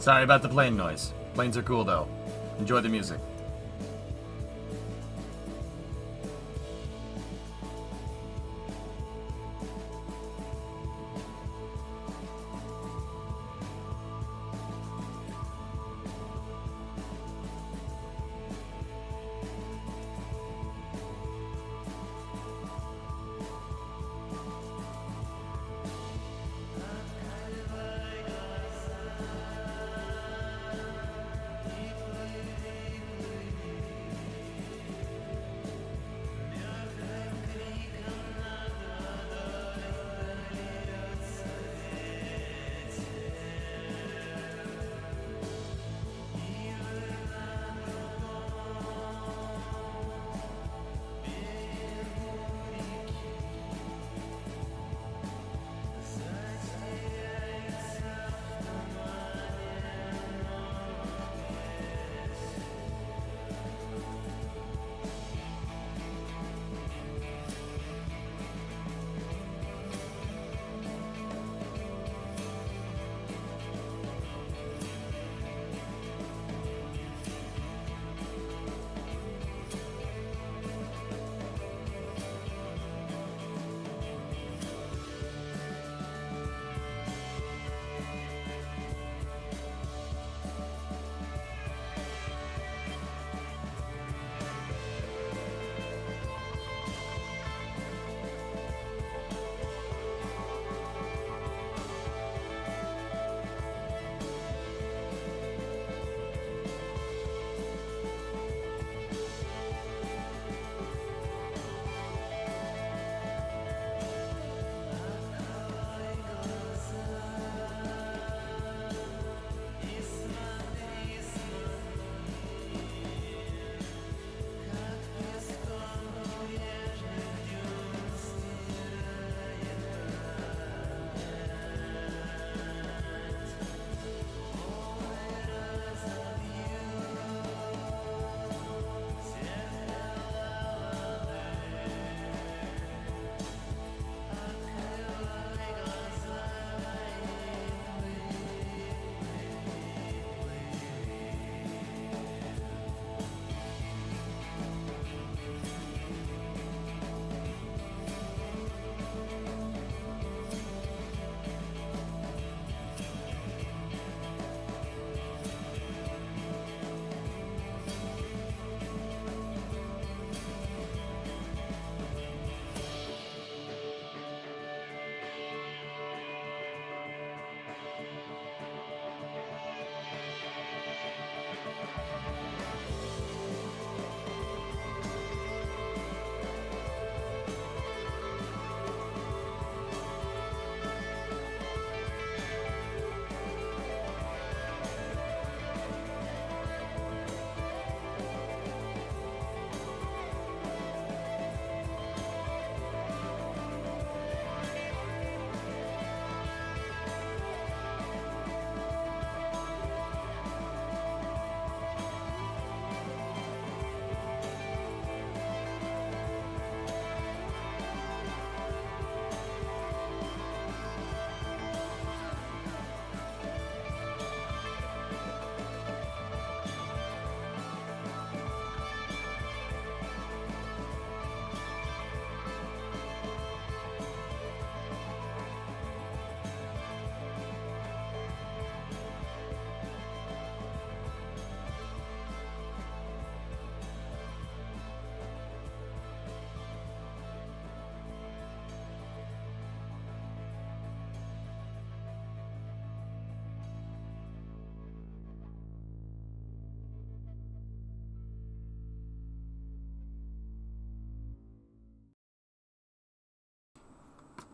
Sorry about the plane noise. Planes are cool though. Enjoy the music.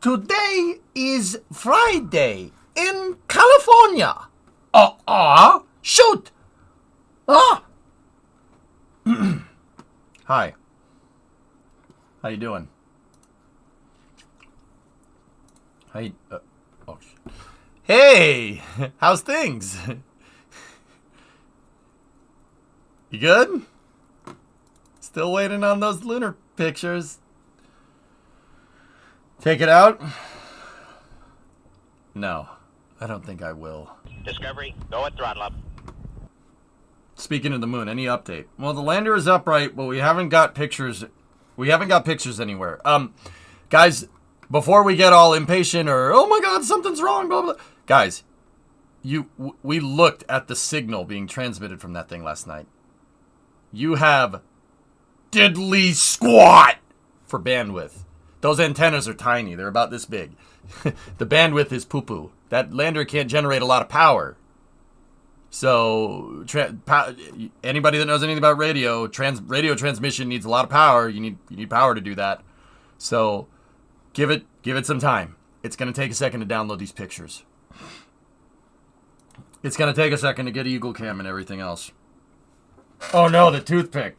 Today is Friday in California. Shoot! Ah! Hi. How you doing? Oh, shit. Hey! How's things? You good? Still waiting on those lunar pictures. Take it out? No. I don't think I will. Discovery, go at throttle up. Speaking of the moon, any update? Well, the lander is upright, but we haven't got pictures. We haven't got pictures anywhere. Guys, before we get all impatient or, oh my god, something's wrong, blah, blah. Guys, we looked at the signal being transmitted from that thing last night. You have diddly squat for bandwidth. Those antennas are tiny. They're about this big. The bandwidth is poo-poo. That lander can't generate a lot of power. So, anybody that knows anything about radio, radio transmission needs a lot of power. You need power to do that. So, give it some time. It's going to take a second to download these pictures. It's going to take a second to get Eagle Cam and everything else. Oh no, the toothpick.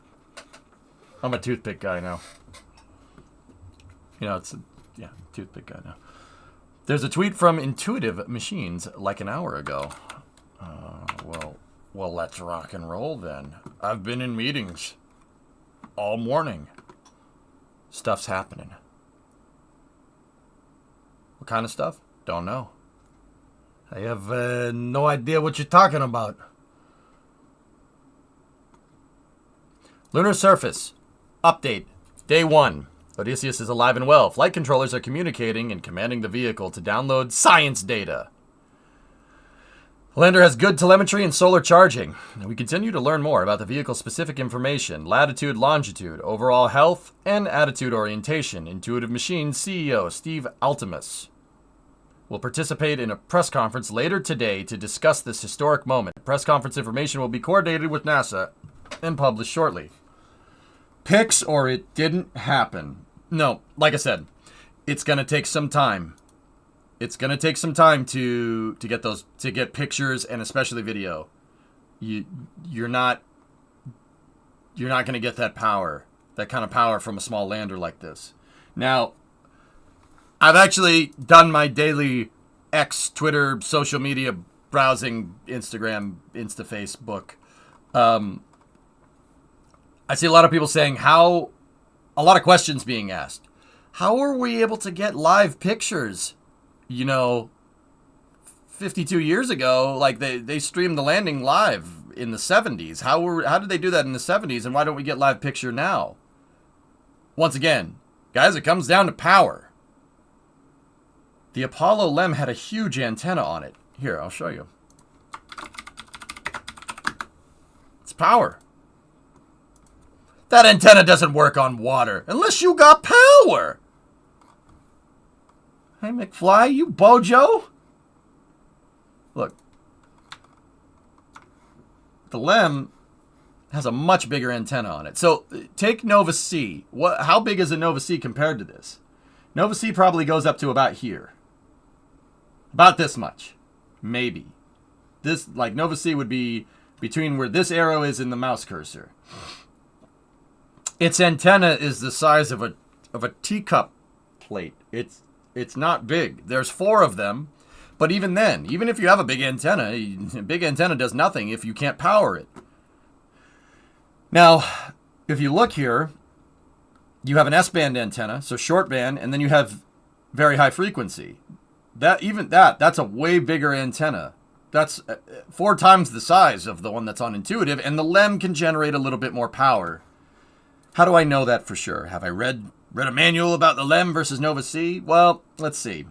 I'm a toothpick guy now. You know, toothpick guy now. There's a tweet from Intuitive Machines like an hour ago. Well, let's rock and roll then. I've been in meetings all morning. Stuff's happening. What kind of stuff? Don't know. I have no idea what you're talking about. Lunar surface. Update. Day 1. Odysseus is alive and well. Flight controllers are communicating and commanding the vehicle to download science data. The lander has good telemetry and solar charging. We continue to learn more about the vehicle's specific information, latitude, longitude, overall health, and attitude orientation. Intuitive Machines CEO Steve Altimus will participate in a press conference later today to discuss this historic moment. Press conference information will be coordinated with NASA and published shortly. Pics or it didn't happen. No, like I said, it's going to take some time. It's going to take some time to get pictures and especially video. You're not going to get that kind of power from a small lander like this. Now, I've actually done my daily X, Twitter, social media browsing, Instagram, Facebook. I see a lot of people saying a lot of questions being asked. How are we able to get live pictures? 52 years ago, like they streamed the landing live in the 70s. How did they do that in the 70s, and why don't we get live picture now? Once again, guys, it comes down to power. The Apollo LEM had a huge antenna on it. Here, I'll show you. It's power. That antenna doesn't work on water unless you got power. Hey, McFly, you bojo? Look. The LEM has a much bigger antenna on it. So, take Nova C. How big is a Nova C compared to this? Nova C probably goes up to about here. About this much. Maybe. This, like, Nova C would be between where this arrow is and the mouse cursor. Its antenna is the size of a teacup plate. It's not big. There's 4 of them, but even then, even if you have a big antenna does nothing if you can't power it. Now, if you look here, you have an S-band antenna, so short band, and then you have very high frequency. That's a way bigger antenna. That's 4 times the size of the one that's on Intuitive, and the LEM can generate a little bit more power. How do I know that for sure? Have I read a manual about the LEM versus Nova C? Well, let's see.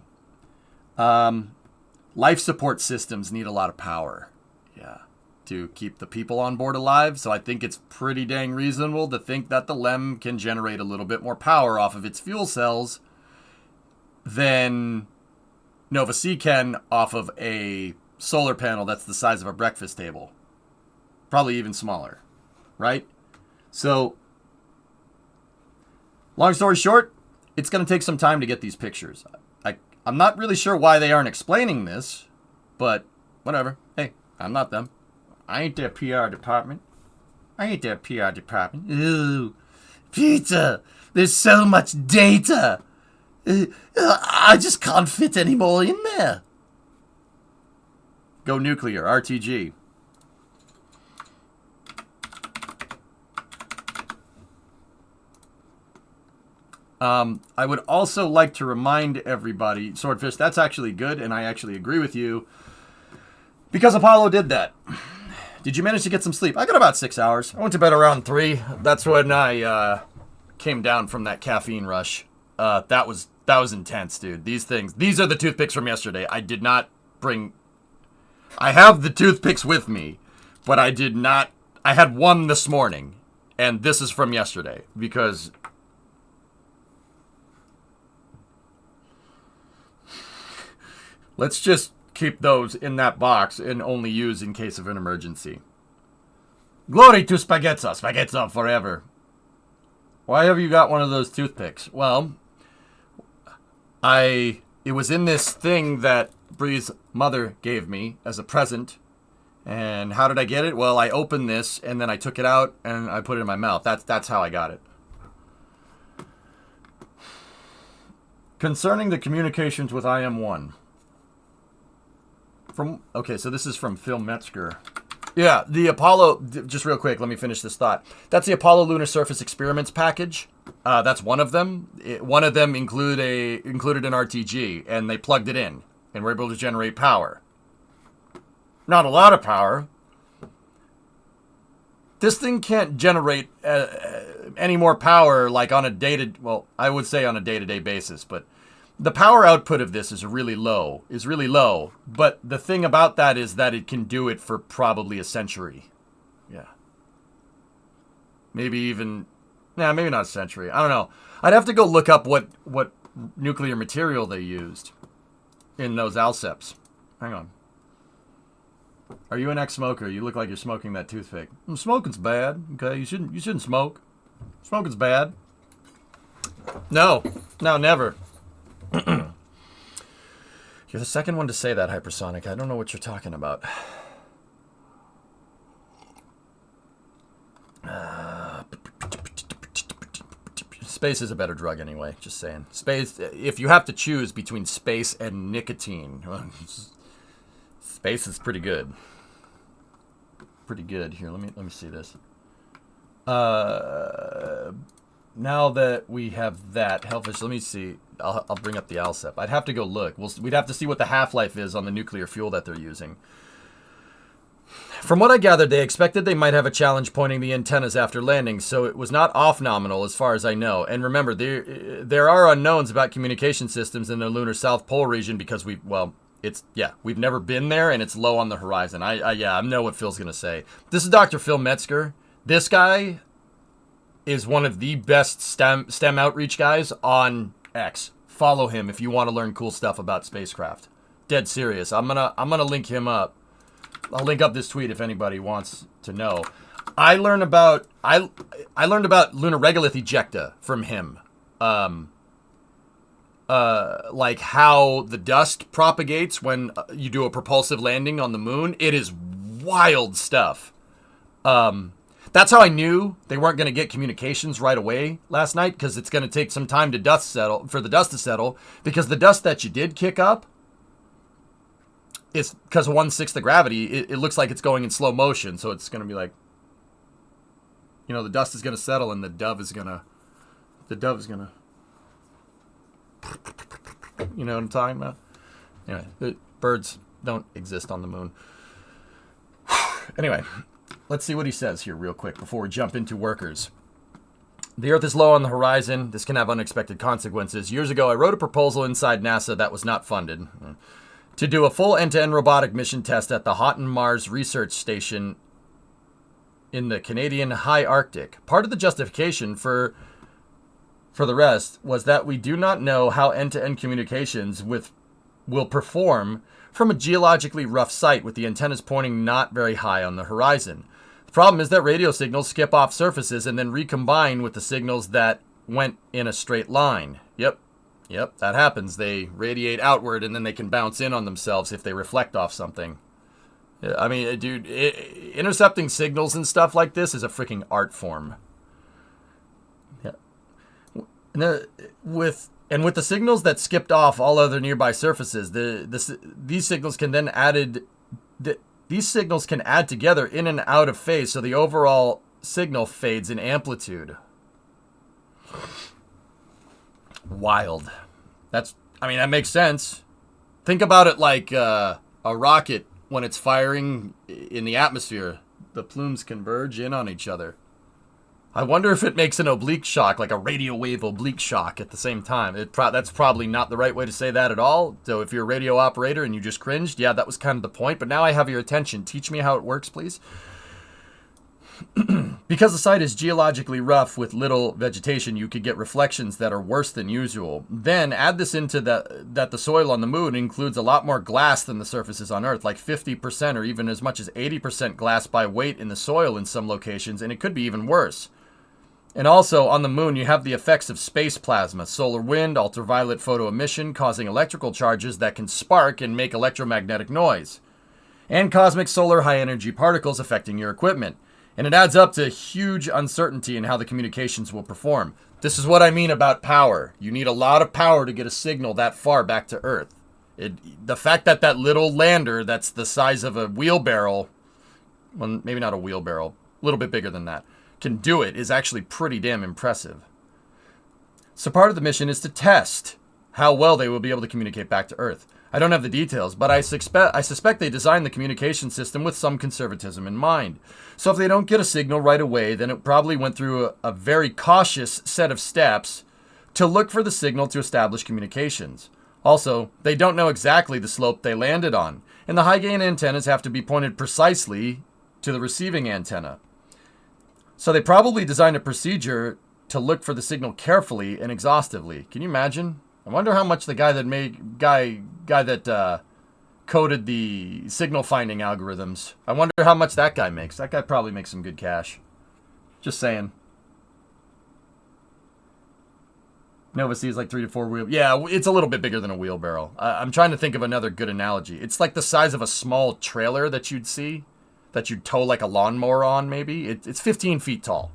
Life support systems need a lot of power, to keep the people on board alive. So I think it's pretty dang reasonable to think that the LEM can generate a little bit more power off of its fuel cells than Nova C can off of a solar panel that's the size of a breakfast table. Probably even smaller, right? So, long story short, it's going to take some time to get these pictures. I'm not really sure why they aren't explaining this, but whatever. Hey, I'm not them. I ain't their PR department. Ooh, Peter, there's so much data. I just can't fit any more in there. Go nuclear, RTG. I would also like to remind everybody, Swordfish, that's actually good, and I actually agree with you, because Apollo did that. Did you manage to get some sleep? I got about 6 hours. I went to bed around 3. That's when I came down from that caffeine rush. That was intense, dude. These are the toothpicks from yesterday. I did not bring... I have the toothpicks with me, but I did not... I had one this morning, and this is from yesterday, because... Let's just keep those in that box and only use in case of an emergency. Glory to Spaghetza. Spaghetza forever. Why have you got one of those toothpicks? Well, it was in this thing that Bree's mother gave me as a present. And how did I get it? Well, I opened this and then I took it out and I put it in my mouth. That's how I got it. Concerning the communications with IM-1. Okay, so this is from Phil Metzger. Yeah, the Apollo, just real quick, let me finish this thought. That's the Apollo Lunar Surface Experiments package. That's one of them. One of them included an RTG, and they plugged it in, and were able to generate power. Not a lot of power. This thing can't generate any more power, like on a I would say on a day-to-day basis, but the power output of this is really low, but the thing about that is that it can do it for probably a century. Yeah. Maybe maybe not a century. I don't know. I'd have to go look up what nuclear material they used in those Alceps. Hang on. Are you an ex-smoker? You look like you're smoking that toothpick. Smoking's bad. Okay, you shouldn't smoke. Smoking's bad. No, never. You're the second one to say that, Hypersonic. I don't know what you're talking about. Space is a better drug anyway, just saying. Space, if you have to choose between space and nicotine, space is pretty good. Pretty good. Here, let me see this. Now that we have that, Hellfish, let me see. I'll bring up the Alcep. I'd have to go look. We'd have to see what the half-life is on the nuclear fuel that they're using. From what I gathered, they expected they might have a challenge pointing the antennas after landing, so it was not off-nominal as far as I know. And remember, there are unknowns about communication systems in the lunar South Pole region because we've never been there and it's low on the horizon. I know what Phil's going to say. This is Dr. Phil Metzger. This guy is one of the best STEM outreach guys on X. Follow him if you want to learn cool stuff about spacecraft. Dead serious. I'm gonna link him up. I'll link up this tweet if anybody wants to know. I learned about lunar regolith ejecta from him. Like how the dust propagates when you do a propulsive landing on the moon. It is wild stuff. That's how I knew they weren't going to get communications right away last night, because it's going to take some time for the dust to settle, because the dust that you did kick up is because of 1/6 the gravity. It looks like it's going in slow motion, so it's going to be like, the dust is going to settle and the dove is going to, you know what I'm talking about? Anyway, the birds don't exist on the moon. Anyway. Let's see what he says here real quick before we jump into workers. The Earth is low on the horizon. This can have unexpected consequences. Years ago, I wrote a proposal inside NASA that was not funded to do a full end-to-end robotic mission test at the Houghton Mars Research Station in the Canadian High Arctic. Part of the justification for the rest was that we do not know how end-to-end communications will perform from a geologically rough site with the antennas pointing not very high on the horizon. The problem is that radio signals skip off surfaces and then recombine with the signals that went in a straight line. Yep, that happens. They radiate outward and then they can bounce in on themselves if they reflect off something. I mean, dude, intercepting signals and stuff like this is a freaking art form. Yeah. With the signals that skipped off all other nearby surfaces, these signals can then these signals can add together in and out of phase, so the overall signal fades in amplitude. Wild. That makes sense. Think about it like a rocket when it's firing in the atmosphere. The plumes converge in on each other. I wonder if it makes an oblique shock, like a radio wave oblique shock at the same time. That's probably not the right way to say that at all. So if you're a radio operator and you just cringed, yeah, that was kind of the point. But now I have your attention. Teach me how it works, please. Because the site is geologically rough with little vegetation, you could get reflections that are worse than usual. Then add this into that the soil on the moon includes a lot more glass than the surfaces on Earth, like 50% or even as much as 80% glass by weight in the soil in some locations, and it could be even worse. And also, on the moon, you have the effects of space plasma, solar wind, ultraviolet photo emission, causing electrical charges that can spark and make electromagnetic noise, and cosmic solar high-energy particles affecting your equipment. And it adds up to huge uncertainty in how the communications will perform. This is what I mean about power. You need a lot of power to get a signal that far back to Earth. The fact that little lander that's the size of a wheelbarrow, well, maybe not a wheelbarrow, a little bit bigger than that, can do it is actually pretty damn impressive. So part of the mission is to test how well they will be able to communicate back to Earth. I don't have the details, but I suspect they designed the communication system with some conservatism in mind. So if they don't get a signal right away, then it probably went through a very cautious set of steps to look for the signal to establish communications. Also, they don't know exactly the slope they landed on, and the high-gain antennas have to be pointed precisely to the receiving antenna. So they probably designed a procedure to look for the signal carefully and exhaustively. Can you imagine? I wonder how much the guy that coded the signal finding algorithms. I wonder how much that guy makes. That guy probably makes some good cash. Just saying. Nova C is like 3 to 4 wheel. Yeah, it's a little bit bigger than a wheelbarrow. I'm trying to think of another good analogy. It's like the size of a small trailer that you'd see, that you'd tow like a lawnmower on, maybe. It's 15 feet tall.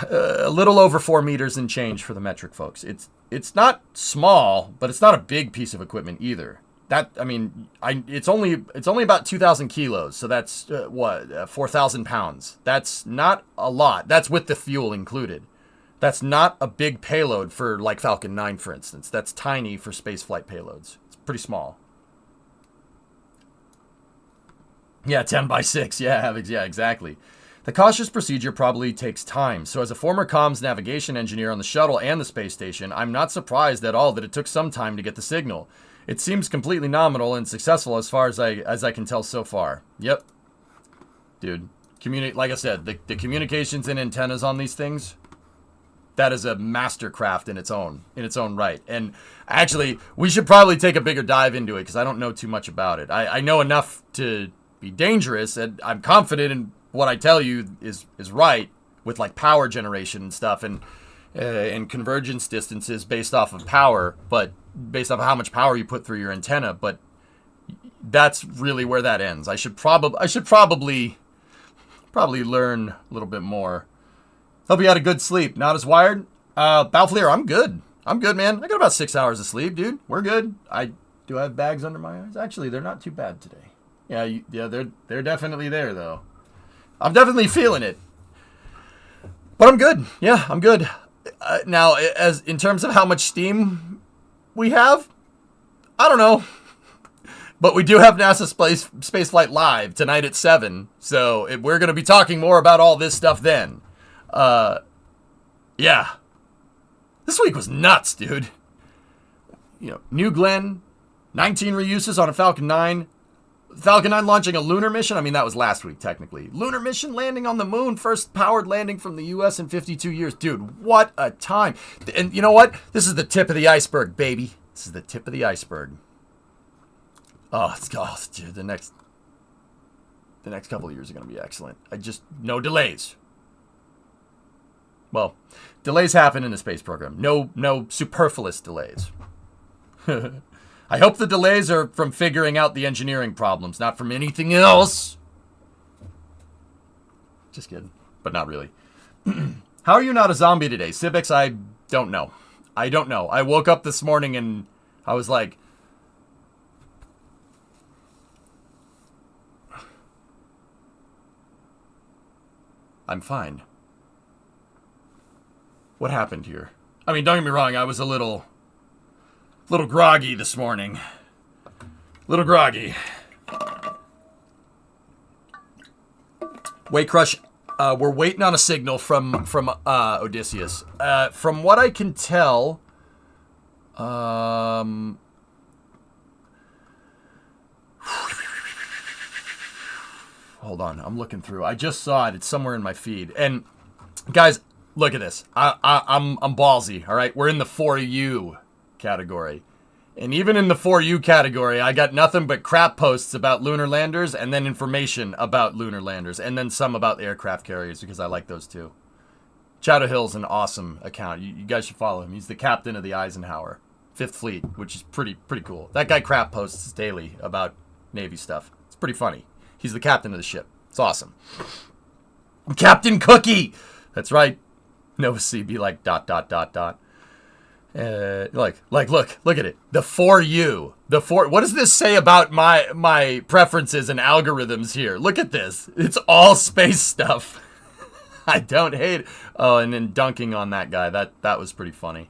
A little over 4 meters and change for the metric folks. It's not small, but it's not a big piece of equipment either. It's only about 2,000 kilos, so that's 4,000 pounds. That's not a lot. That's with the fuel included. That's not a big payload for like Falcon 9, for instance. That's tiny for spaceflight payloads. It's pretty small. Yeah, 10 by 6. Yeah, exactly. The cautious procedure probably takes time, so as a former comms navigation engineer on the shuttle and the space station, I'm not surprised at all that it took some time to get the signal. It seems completely nominal and successful as far as I can tell so far. Yep. Dude, like I said, the communications and antennas on these things, that is a mastercraft in its own right. And actually, we should probably take a bigger dive into it because I don't know too much about it. I know enough to be dangerous, and I'm confident in what I tell you is right with like power generation and stuff and convergence distances based off of power, but based off of how much power you put through your antenna. But that's really where that ends. I should probably learn a little bit more. Hope you had a good sleep. Not as wired. Balfleer, I'm good. I'm good, man. I got about 6 hours of sleep, dude. We're good. I have bags under my eyes. Actually, they're not too bad today. Yeah, they're definitely there though. I'm definitely feeling it. But I'm good. Yeah, I'm good. Now, as in terms of how much steam we have, I don't know. But we do have NASA Spaceflight Live tonight at 7. So we're going to be talking more about all this stuff then. Yeah. This week was nuts, dude. New Glenn, 19 reuses on a Falcon 9. Falcon 9 launching a lunar mission. I mean, that was last week, technically. Lunar mission landing on the moon. First powered landing from the U.S. in 52 years. Dude, what a time. And you know what? This is the tip of the iceberg, baby. This is the tip of the iceberg. Dude, the next couple of years are going to be excellent. No delays. Well, delays happen in the space program. No superfluous delays. I hope the delays are from figuring out the engineering problems, not from anything else. Just kidding, but not really. How are you not a zombie today? Civics, I don't know. I woke up this morning and I was like, I'm fine. What happened here? I mean, don't get me wrong, I was a little groggy this morning. Little groggy. Wait, Crush, we're waiting on a signal from Odysseus. From what I can tell, hold on, I'm looking through. I just saw it. It's somewhere in my feed. And guys, look at this. I'm ballsy. All right, we're in the For You category, and even in the For You category, I got nothing but crap posts about lunar landers, and then information about lunar landers, and then some about aircraft carriers because I like those too. Chowder Hill's an awesome account. You guys should follow him. He's the captain of the Eisenhower, 5th Fleet, which is pretty cool. That guy crap posts daily about Navy stuff. It's pretty funny. He's the captain of the ship. It's awesome. Captain Cookie! That's right. Nova C be like ... Look at it. The For You. What does this say about my preferences and algorithms here? Look at this. It's all space stuff. I don't hate it. Oh, and then dunking on that guy. That was pretty funny.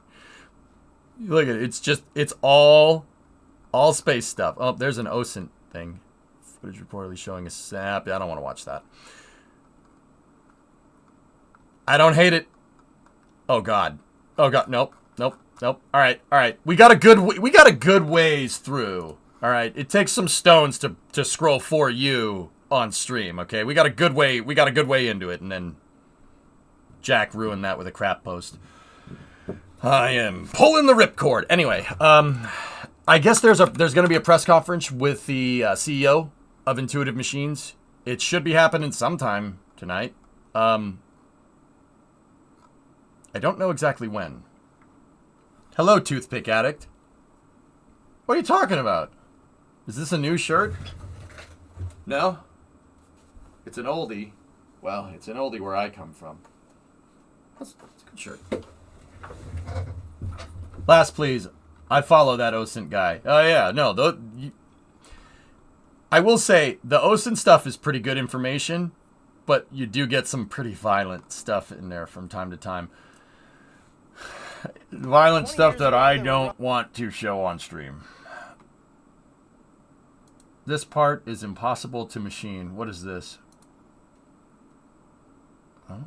Look at it. It's all space stuff. Oh, there's an OSINT thing. Footage reportedly showing a snap. I don't want to watch that. I don't hate it. Oh God. Nope. All right. We got a good ways through. All right. It takes some stones to scroll For You on stream. Okay. We got a good way into it, and then Jack ruined that with a crap post. I am pulling the ripcord. Anyway, I guess there's going to be a press conference with the CEO of Intuitive Machines. It should be happening sometime tonight. I don't know exactly when. Hello, Toothpick Addict. What are you talking about? Is this a new shirt? No? It's an oldie. Well, it's an oldie where I come from. That's a good shirt. Last, please. I follow that OSINT guy. Oh, yeah. No, I will say, the OSINT stuff is pretty good information, but you do get some pretty violent stuff in there from time to time. Violent stuff that I don't want to show on stream. This part is impossible to machine. What is this? Oh,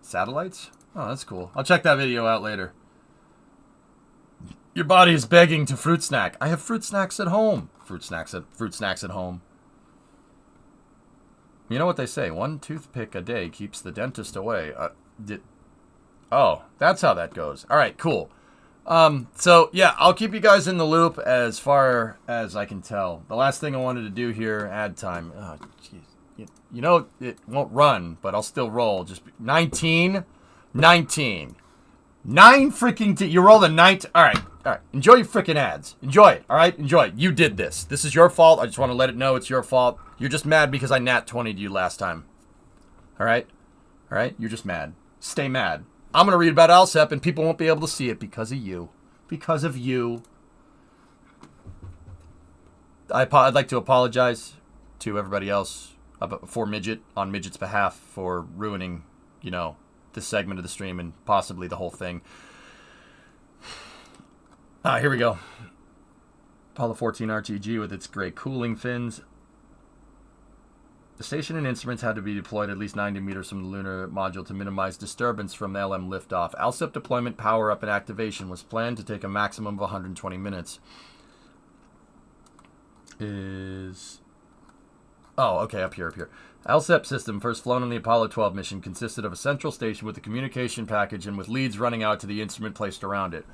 satellites? Oh, that's cool. I'll check that video out later. Your body is begging to fruit snack. I have fruit snacks at home. Fruit snacks at home. You know what they say? One toothpick a day keeps the dentist away. Oh, that's how that goes. All right, cool. So, yeah, I'll keep you guys in the loop as far as I can tell. The last thing I wanted to do here, ad time. Oh, jeez. You know, it won't run, but I'll still roll. Just 19. 9 freaking... You roll the 19... All right. Enjoy your freaking ads. Enjoy it, all right? Enjoy it. You did this. This is your fault. I just want to let it know it's your fault. You're just mad because I nat 20'd you last time. All right? You're just mad. Stay mad. I'm going to read about Alsep, and people won't be able to see it because of you. Because of you. I'd like to apologize to everybody else for Midget, on Midget's behalf, for ruining, this segment of the stream and possibly the whole thing. Here we go. Apollo 14 RTG with its great cooling fins. The station and instruments had to be deployed at least 90 meters from the lunar module to minimize disturbance from the LM liftoff. ALSEP deployment, power-up, and activation was planned to take a maximum of 120 minutes. Up here. ALSEP system, first flown on the Apollo 12 mission, consisted of a central station with a communication package and with leads running out to the instrument placed around it.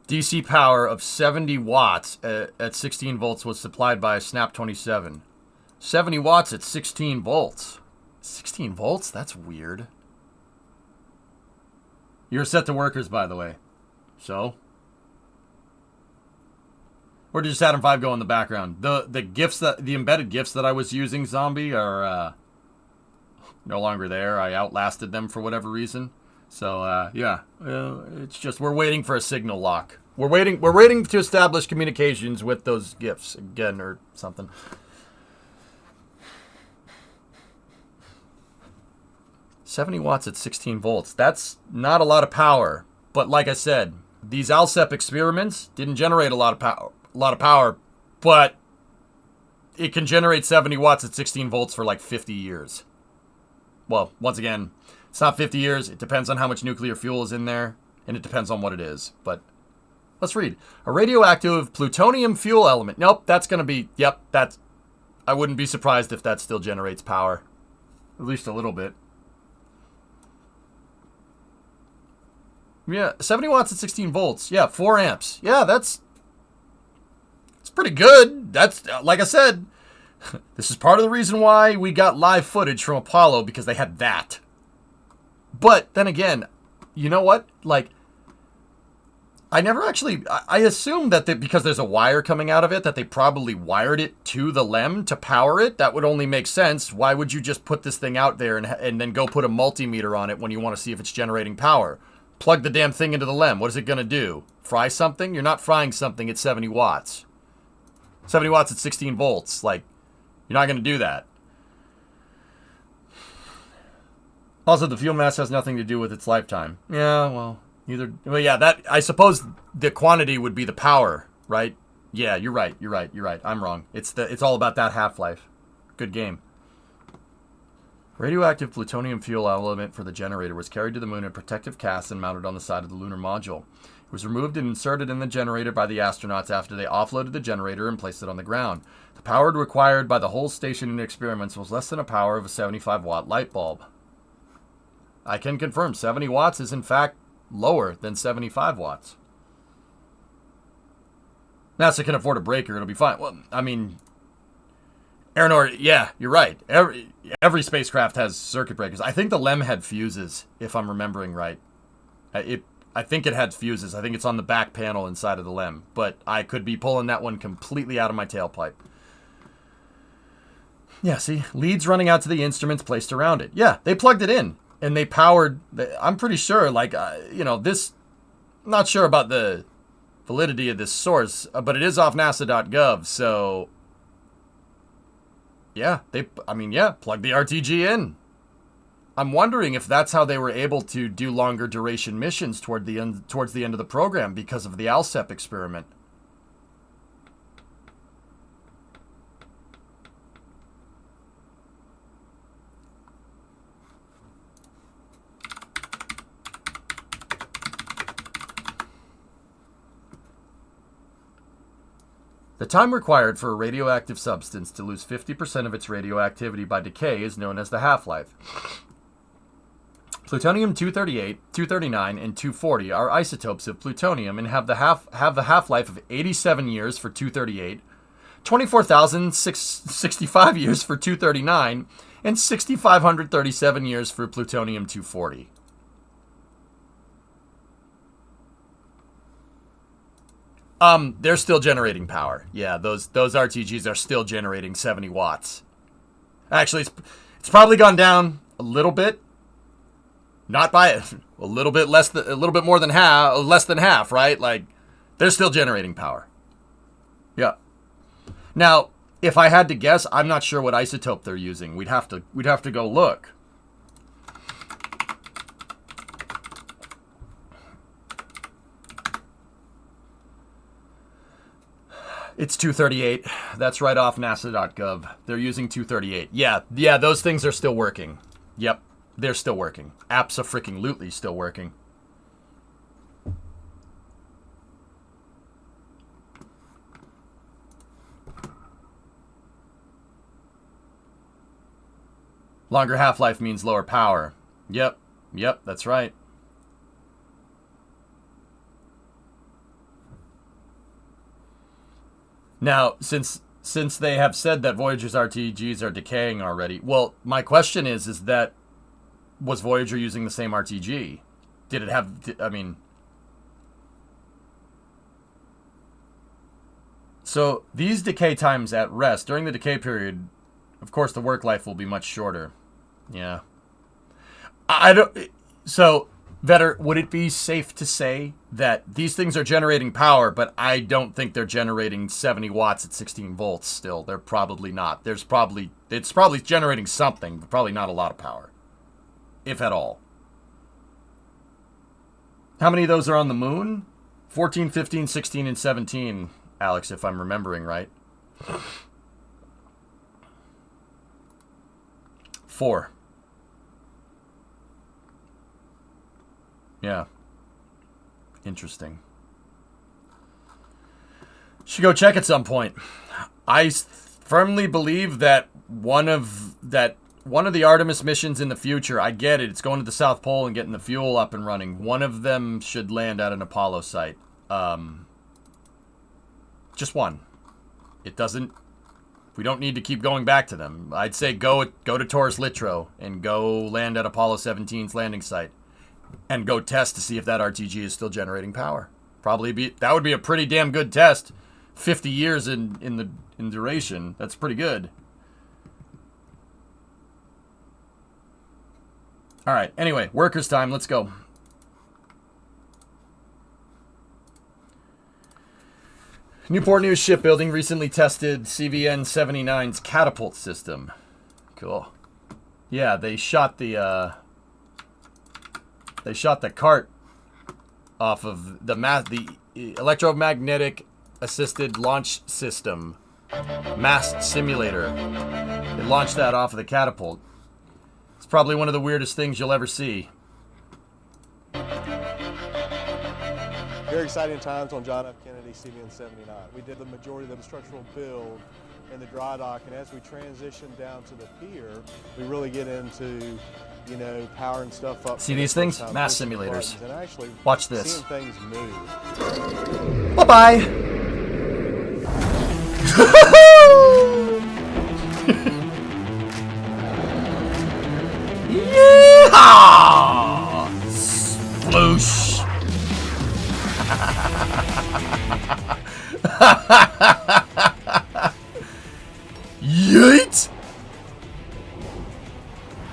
DC power of 70 watts at 16 volts was supplied by a Snap 27. 70 watts at 16 volts. 16 volts? That's weird. You're set to workers, by the way. So? Where did your Saturn V go in the background? The embedded GIFs that I was using, Zombie, are no longer there. I outlasted them for whatever reason. So, it's just we're waiting for a signal lock. We're waiting to establish communications with those GIFs again or something. $70 watts at 16 volts. That's not a lot of power But like I said, these ALSEP experiments didn't generate a lot of power, but it can generate 70 watts at 16 volts for like 50 years. Well, once again, it's not 50 years. It depends on how much nuclear fuel is in there, and it depends on what it is. But let's read. A radioactive plutonium fuel element. Nope, that's going to be, yep, that's, I wouldn't be surprised if that still generates power. At least a little bit. Yeah, 70 watts at 16 volts. Yeah, 4 amps. Yeah, it's pretty good. That's, like I said, this is part of the reason why we got live footage from Apollo, because they had that. But then again, you know what? Like, I never actually, I assume that because there's a wire coming out of it, that they probably wired it to the LEM to power it. That would only make sense. Why would you just put this thing out there and then go put a multimeter on it when you want to see if it's generating power? Plug the damn thing into the LEM. What is it going to do? Fry something? You're not frying something at 70 watts. 70 watts at 16 volts. Like, you're not going to do that. Also, the fuel mass has nothing to do with its lifetime. Yeah, well, neither. Well, yeah, that, I suppose the quantity would be the power, right? Yeah, you're right. I'm wrong. It's all about that half-life. Good game. Radioactive plutonium fuel element for the generator was carried to the moon in protective casts and mounted on the side of the lunar module. It was removed and inserted in the generator by the astronauts after they offloaded the generator and placed it on the ground. The power required by the whole station in experiments was less than a power of a 75-watt light bulb. I can confirm 70 watts is in fact lower than 75 watts. NASA can afford a breaker, it'll be fine. Well, I mean, Aeronor, yeah, you're right. Every spacecraft has circuit breakers. I think the LEM had fuses, if I'm remembering right. I think it had fuses. I think it's on the back panel inside of the LEM. But I could be pulling that one completely out of my tailpipe. Yeah, see? Leads running out to the instruments placed around it. Yeah, they plugged it in. And they powered... I'm pretty sure, like, this... I'm not sure about the validity of this source, but it is off NASA.gov, so... Yeah, plug the RTG in. I'm wondering if that's how they were able to do longer duration missions towards the end of the program because of the ALSEP experiment. The time required for a radioactive substance to lose 50% of its radioactivity by decay is known as the half-life. Plutonium-238, 239, and 240 are isotopes of plutonium and have the half-life of 87 years for 238, 24,665 years for 239, and 6,537 years for plutonium-240. They're still generating power. Yeah, those RTGs are still generating 70 watts. Actually, it's probably gone down a little bit. Not by a little bit less than a little bit more than half, less than half, right? Like, they're still generating power. Yeah. Now, if I had to guess, I'm not sure what isotope they're using. We'd have to go look. It's 238. That's right off NASA.gov. They're using 238. Yeah, those things are still working. Yep, they're still working. Abso-freaking-lutely still working. Longer half-life means lower power. Yep, that's right. Now, since they have said that Voyager's RTGs are decaying already, well, my question is that, was Voyager using the same RTG? Did it have, so these decay times at rest, during the decay period, of course the work life will be much shorter. Yeah. So, Vetter, would it be safe to say that these things are generating power, but I don't think they're generating 70 watts at 16 volts still? They're probably not. It's probably generating something, but probably not a lot of power. If at all. How many of those are on the moon? 14, 15, 16, and 17, Alex, if I'm remembering right. 4. Yeah. Interesting. Should go check at some point. I firmly believe that one of the Artemis missions in the future, I get it, it's going to the South Pole and getting the fuel up and running. One of them should land at an Apollo site. Just one. It doesn't. We don't need to keep going back to them. I'd say go to Taurus Littrow and go land at Apollo 17's landing site and go test to see if that RTG is still generating power. That would be a pretty damn good test. 50 years in duration. That's pretty good. All right. Anyway, workers' time. Let's go. Newport News Shipbuilding recently tested CVN 79's catapult system. Cool. Yeah, they shot the cart off of the electromagnetic assisted launch system mast simulator. They launched that off of the catapult. It's probably one of the weirdest things you'll ever see. Very exciting times on John F. Kennedy CVN 79. We did the majority of the structural build in the dry dock, and as we transition down to the pier, we really get into, you know, powering stuff up. See these things? Mass simulators. And actually watch this. Seeing things move. Bye-bye. Yeehaw! Sploosh. Yeet!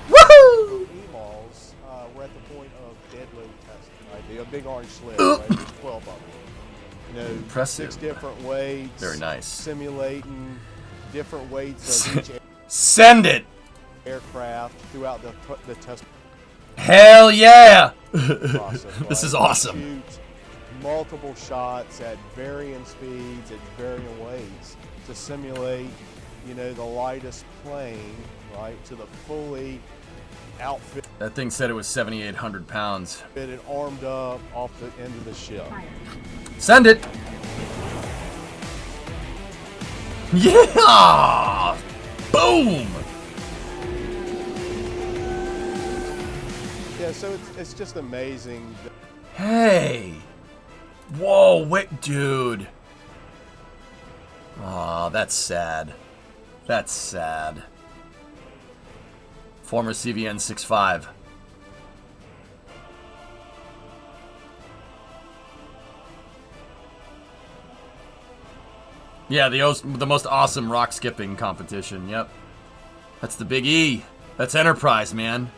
Woohoo! E-malls, we're at the point of dead load testing, right? The big orange sled, right? There's 12 of them. You know, Impressive. 6 different weights. Very nice. Simulating different weights of each Send it! aircraft throughout the test Hell yeah! process. This right? is awesome. Shoot multiple shots at varying speeds, at varying weights to simulate, you know, the lightest plane, right, to the fully outfitted, That thing said it was 7,800 pounds. armed up off the end of the ship. Send it! Yeah! Boom! Yeah, so it's just amazing. Hey! Whoa, wait, dude. Aw, that's sad. That's sad. Former CVN 65. Yeah, the most awesome rock skipping competition, yep. That's the Big E. That's Enterprise, man.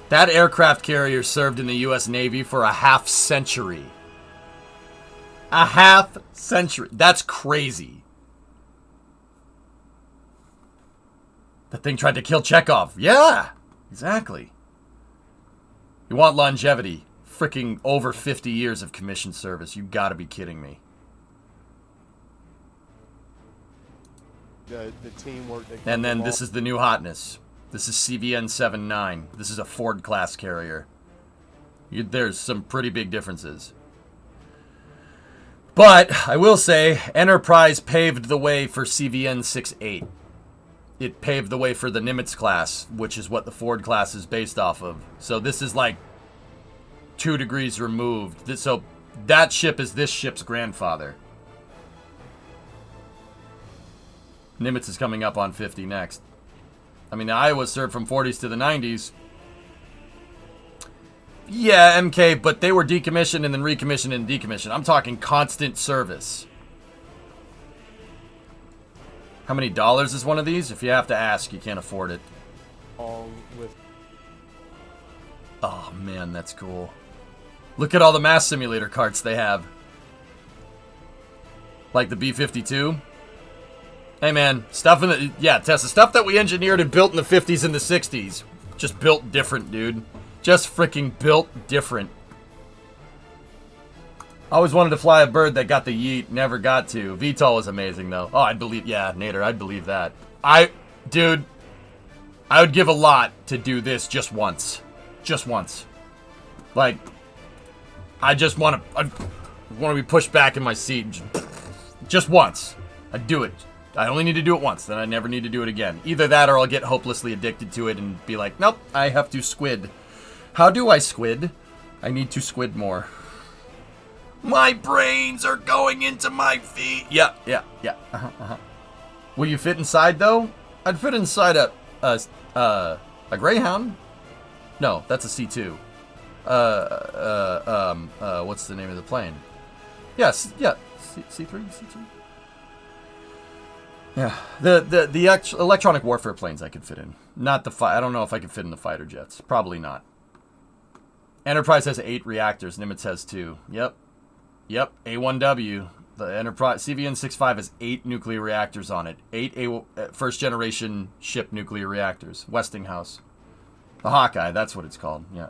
That aircraft carrier served in the U.S. Navy for a half century. A half century. That's crazy. That thing tried to kill Chekhov. Yeah, exactly. You want longevity. Freaking over 50 years of commissioned service. You gotta be kidding me. The teamwork. And then this is the new hotness. This is CVN 79. This is a Ford class carrier. There's some pretty big differences. But I will say, Enterprise paved the way for CVN 68. It paved the way for the Nimitz class, which is what the Ford class is based off of. So this is like 2 degrees removed. So that ship is this ship's grandfather. Nimitz is coming up on 50 next. I mean, the Iowa served from 40s to the 90s. Yeah, MK, but they were decommissioned and then recommissioned and decommissioned. I'm talking constant service. How many dollars is one of these? If you have to ask, you can't afford it. With Oh, man, that's cool. Look at all the mass simulator carts they have. Like the B-52. Hey, man, stuff in the... Yeah, Tessa, stuff that we engineered and built in the 50s and the 60s. Just built different, dude. Just freaking built different. I always wanted to fly a bird that got the yeet, never got to. VTOL was amazing, though. Oh, I'd believe... Yeah, Nader, I'd believe that. Dude, I would give a lot to do this just once. Just once. Like, I want to be pushed back in my seat. Just once. I'd do it. I only need to do it once, then I never need to do it again. Either that or I'll get hopelessly addicted to it and be like, nope, I have to squid. How do I squid? I need to squid more. My brains are going into my feet. Yeah. Will you fit inside, though? I'd fit inside a Greyhound. No, that's a C2. What's the name of the plane? Yes, yeah, C3, C2. Yeah, the electronic warfare planes I could fit in. Not the I don't know if I could fit in the fighter jets. Probably not. Enterprise has 8 reactors. Nimitz has 2. Yep. A1W. The Enterprise CVN-65 has 8 nuclear reactors on it. 8 first generation ship nuclear reactors. Westinghouse. The Hawkeye. That's what it's called. Yeah.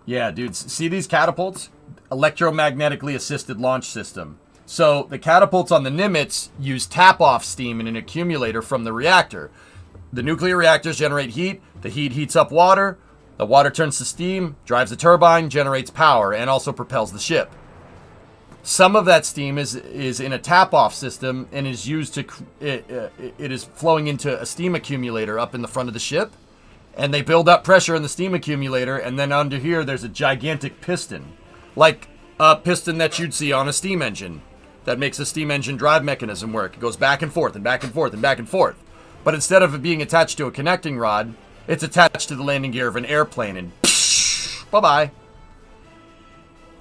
Yeah, dude. See these catapults? Electromagnetically assisted launch system. So the catapults on the Nimitz use tap-off steam in an accumulator from the reactor. The nuclear reactors generate heat. The heat heats up water. The water turns to steam, drives the turbine, generates power, and also propels the ship. Some of that steam is in a tap-off system and is used to... It is flowing into a steam accumulator up in the front of the ship. And they build up pressure in the steam accumulator, and then under here there's a gigantic piston. Like a piston that you'd see on a steam engine. That makes a steam engine drive mechanism work. It goes back and forth and back and forth and back and forth. But instead of it being attached to a connecting rod, it's attached to the landing gear of an airplane and bye-bye.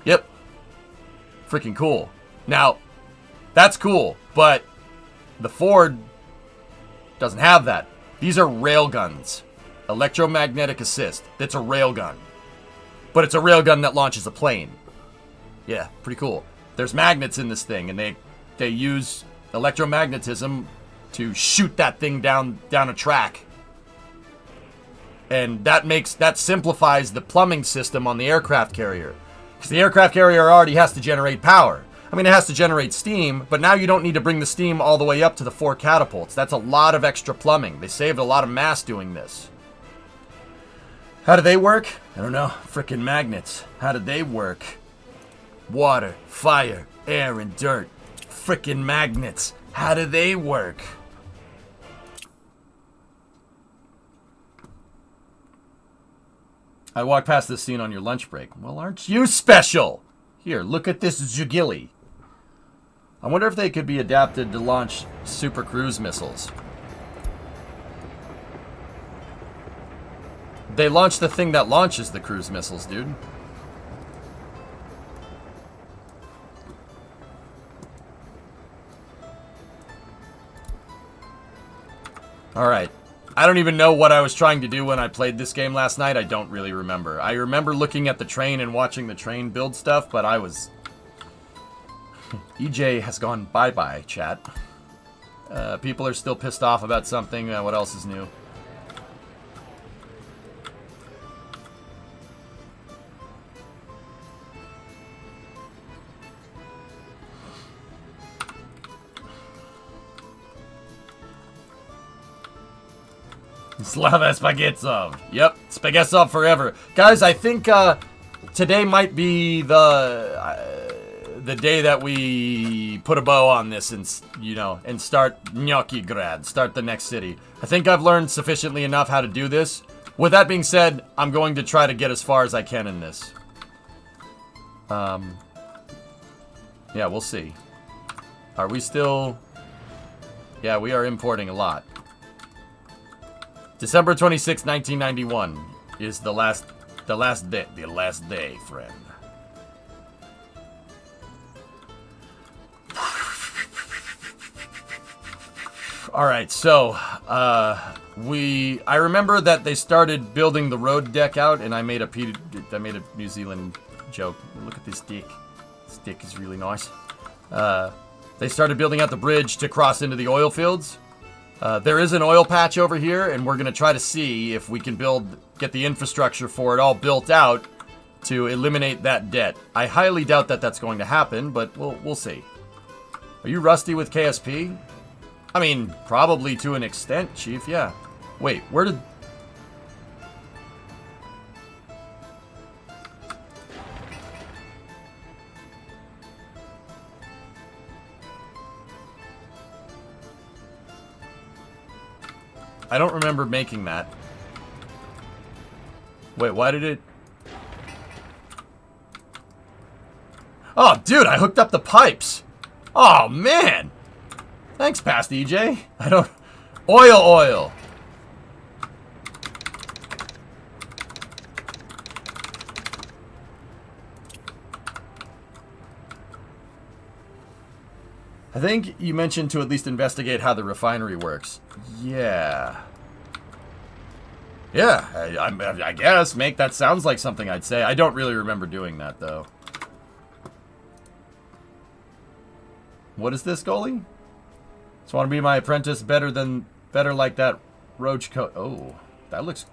Yep. Freaking cool. Now, that's cool, but the Ford doesn't have that. These are railguns. Electromagnetic assist. That's a railgun. But it's a railgun that launches a plane. Yeah, pretty cool. There's magnets in this thing, and they use electromagnetism to shoot that thing down a track. And that simplifies the plumbing system on the aircraft carrier. Because the aircraft carrier already has to generate power. I mean, it has to generate steam, but now you don't need to bring the steam all the way up to the 4 catapults. That's a lot of extra plumbing. They saved a lot of mass doing this. How do they work? I don't know. Frickin' magnets. How do they work? Water, fire, air, and dirt. Frickin' magnets. How do they work? I walked past this scene on your lunch break. Well, aren't you special? Here, look at this Jugili. I wonder if they could be adapted to launch super cruise missiles. They launched the thing that launches the cruise missiles, dude. Alright. I don't even know what I was trying to do when I played this game last night. I don't really remember. I remember looking at the train and watching the train build stuff, but I was... EJ has gone bye-bye, chat. People are still pissed off about something. What else is new? Slava Spaghettov. Yep, Spaghettov forever. Guys, I think today might be the day that we put a bow on this and, and start Gnocchi Grad, start the next city. I think I've learned sufficiently enough how to do this. With that being said, I'm going to try to get as far as I can in this. Yeah, we'll see. Are we still... Yeah, we are importing a lot. December 26, 1991 is the last day, friend. All right, so I remember that they started building the road deck out, and I made a New Zealand joke. Look at this dick. This dick is really nice. They started building out the bridge to cross into the oil fields. There is an oil patch over here, and we're going to try to see if we can get the infrastructure for it all built out to eliminate that debt. I highly doubt that that's going to happen, but we'll see. Are you rusty with KSP? I mean, probably to an extent, Chief, yeah. Wait, where did... I don't remember making that. Wait, why did it... Oh, dude, I hooked up the pipes. Oh, man. Thanks, Past EJ. I don't... Oil. I think you mentioned to at least investigate how the refinery works. Yeah. Yeah, I guess. That sounds like something I'd say. I don't really remember doing that, though. What is this, goalie? Just want to be my apprentice better like that roach coat. Oh, that looks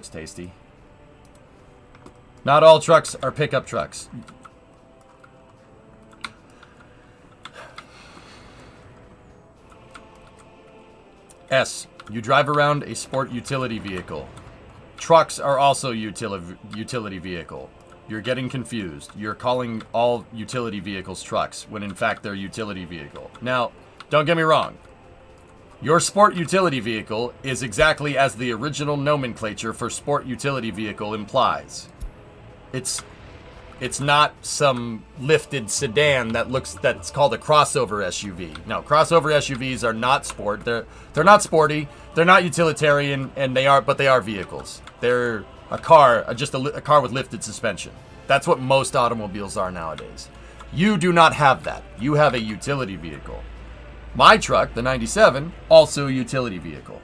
tasty. Not all trucks are pickup trucks. S. You drive around a sport utility vehicle. Trucks are also utility vehicle. You're getting confused. You're calling all utility vehicles trucks, when in fact they're utility vehicle. Now, don't get me wrong. Your sport utility vehicle is exactly as the original nomenclature for sport utility vehicle implies. It's not some lifted sedan that's called a crossover SUV. No, crossover SUVs are not sport. They're not sporty. They're not utilitarian, and they are vehicles. They're a car, just a car with lifted suspension. That's what most automobiles are nowadays. You do not have that. You have a utility vehicle. My truck, the 97, also a utility vehicle.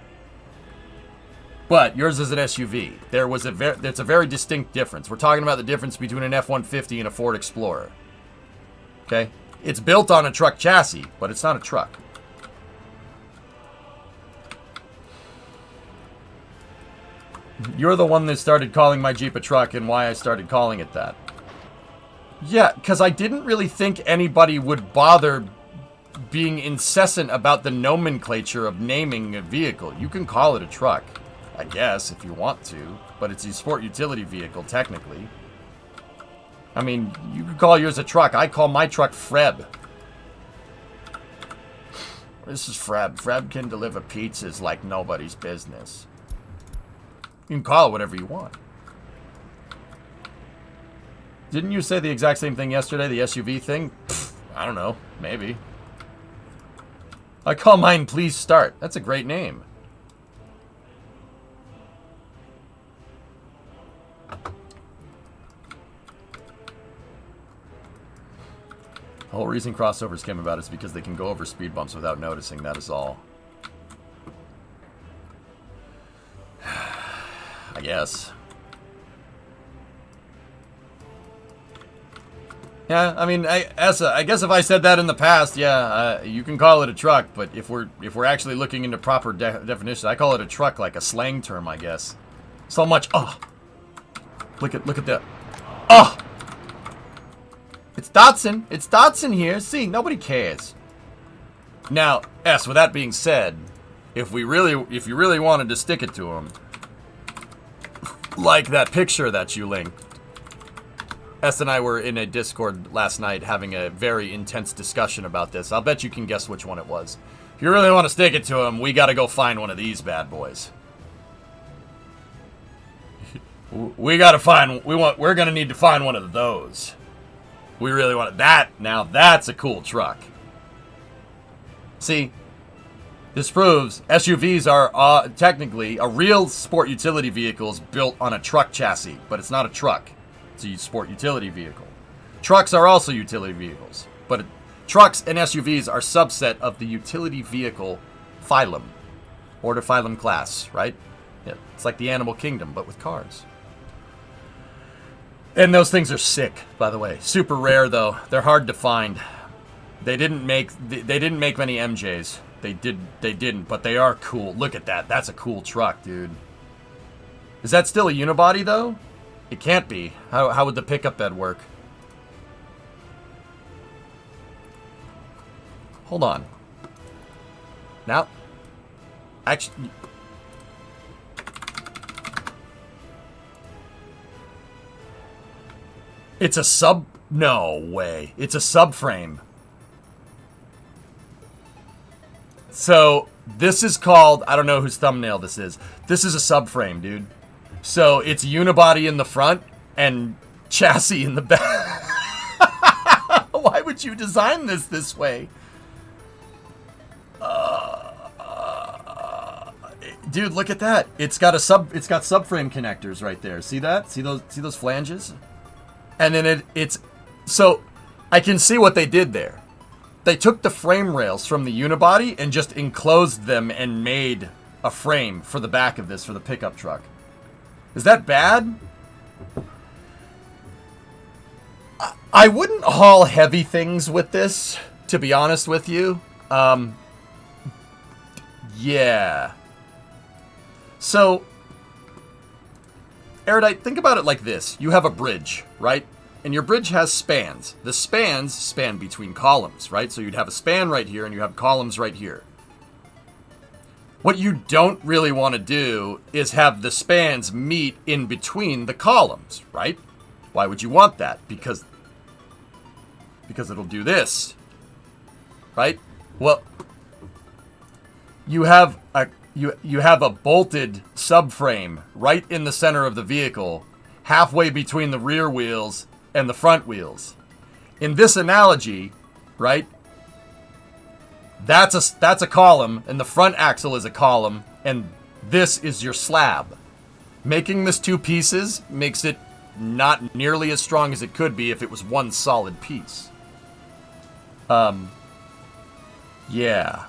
But yours is an SUV. There's a very distinct difference. We're talking about the difference between an F-150 and a Ford Explorer. Okay? It's built on a truck chassis, but it's not a truck. You're the one that started calling my Jeep a truck and why I started calling it that. Yeah, because I didn't really think anybody would bother being incessant about the nomenclature of naming a vehicle. You can call it a truck, I guess, if you want to, but it's a sport utility vehicle, technically. I mean, you could call yours a truck. I call my truck Freb. This is Freb. Freb can deliver pizzas like nobody's business. You can call it whatever you want. Didn't you say the exact same thing yesterday, the SUV thing? Pfft, I don't know. Maybe. I call mine Please Start. That's a great name. The whole reason crossovers came about is because they can go over speed bumps without noticing. That is all. I guess. Yeah, I mean, I guess if I said that in the past, yeah, you can call it a truck. But if we're actually looking into proper definition, I call it a truck, like a slang term, I guess. So much. Oh, look at that. Oh, it's Datsun. It's Datsun here. See, nobody cares. Now, S. With that being said, if you really wanted to stick it to them, like that picture that you linked. S and I were in a Discord last night having a very intense discussion about this. I'll bet you can guess which one it was. If you really want to stick it to him, we got to go find one of these bad boys. We're going to need to find one of those. We really want that. Now that's a cool truck. See, this proves SUVs are technically a real sport utility vehicle is built on a truck chassis, but it's not a truck. It's a sport utility vehicle. Trucks are also utility vehicles, but trucks and SUVs are subset of the utility vehicle phylum, order phylum class, right? Yeah, it's like the animal kingdom, but with cars. And those things are sick, by the way. Super rare, though. They're hard to find. They didn't make many MJs. They didn't, but they are cool. Look at that. That's a cool truck, dude. Is that still a unibody, though? It can't be. How would the pickup bed work? Hold on. Now, actually, it's a sub. No way. It's a subframe. So this is called. I don't know whose thumbnail this is. This is a subframe, dude. So it's unibody in the front and chassis in the back. Why would you design this way? Dude, look at that. It's got subframe connectors right there. See that? See those flanges? And then it's so I can see what they did there. They took the frame rails from the unibody and just enclosed them and made a frame for the back of this for the pickup truck. Is that bad? I wouldn't haul heavy things with this, to be honest with you. Yeah. So, Erudite, think about it like this. You have a bridge, right? And your bridge has spans. The spans span between columns, right? So you'd have a span right here and you have columns right here. What you don't really want to do is have the spans meet in between the columns, right? Why would you want that? Because it'll do this, right? Well, you have a bolted subframe right in the center of the vehicle, halfway between the rear wheels and the front wheels. In this analogy, right? That's a column, and the front axle is a column, and this is your slab. Making this two pieces makes it not nearly as strong as it could be if it was one solid piece. Yeah.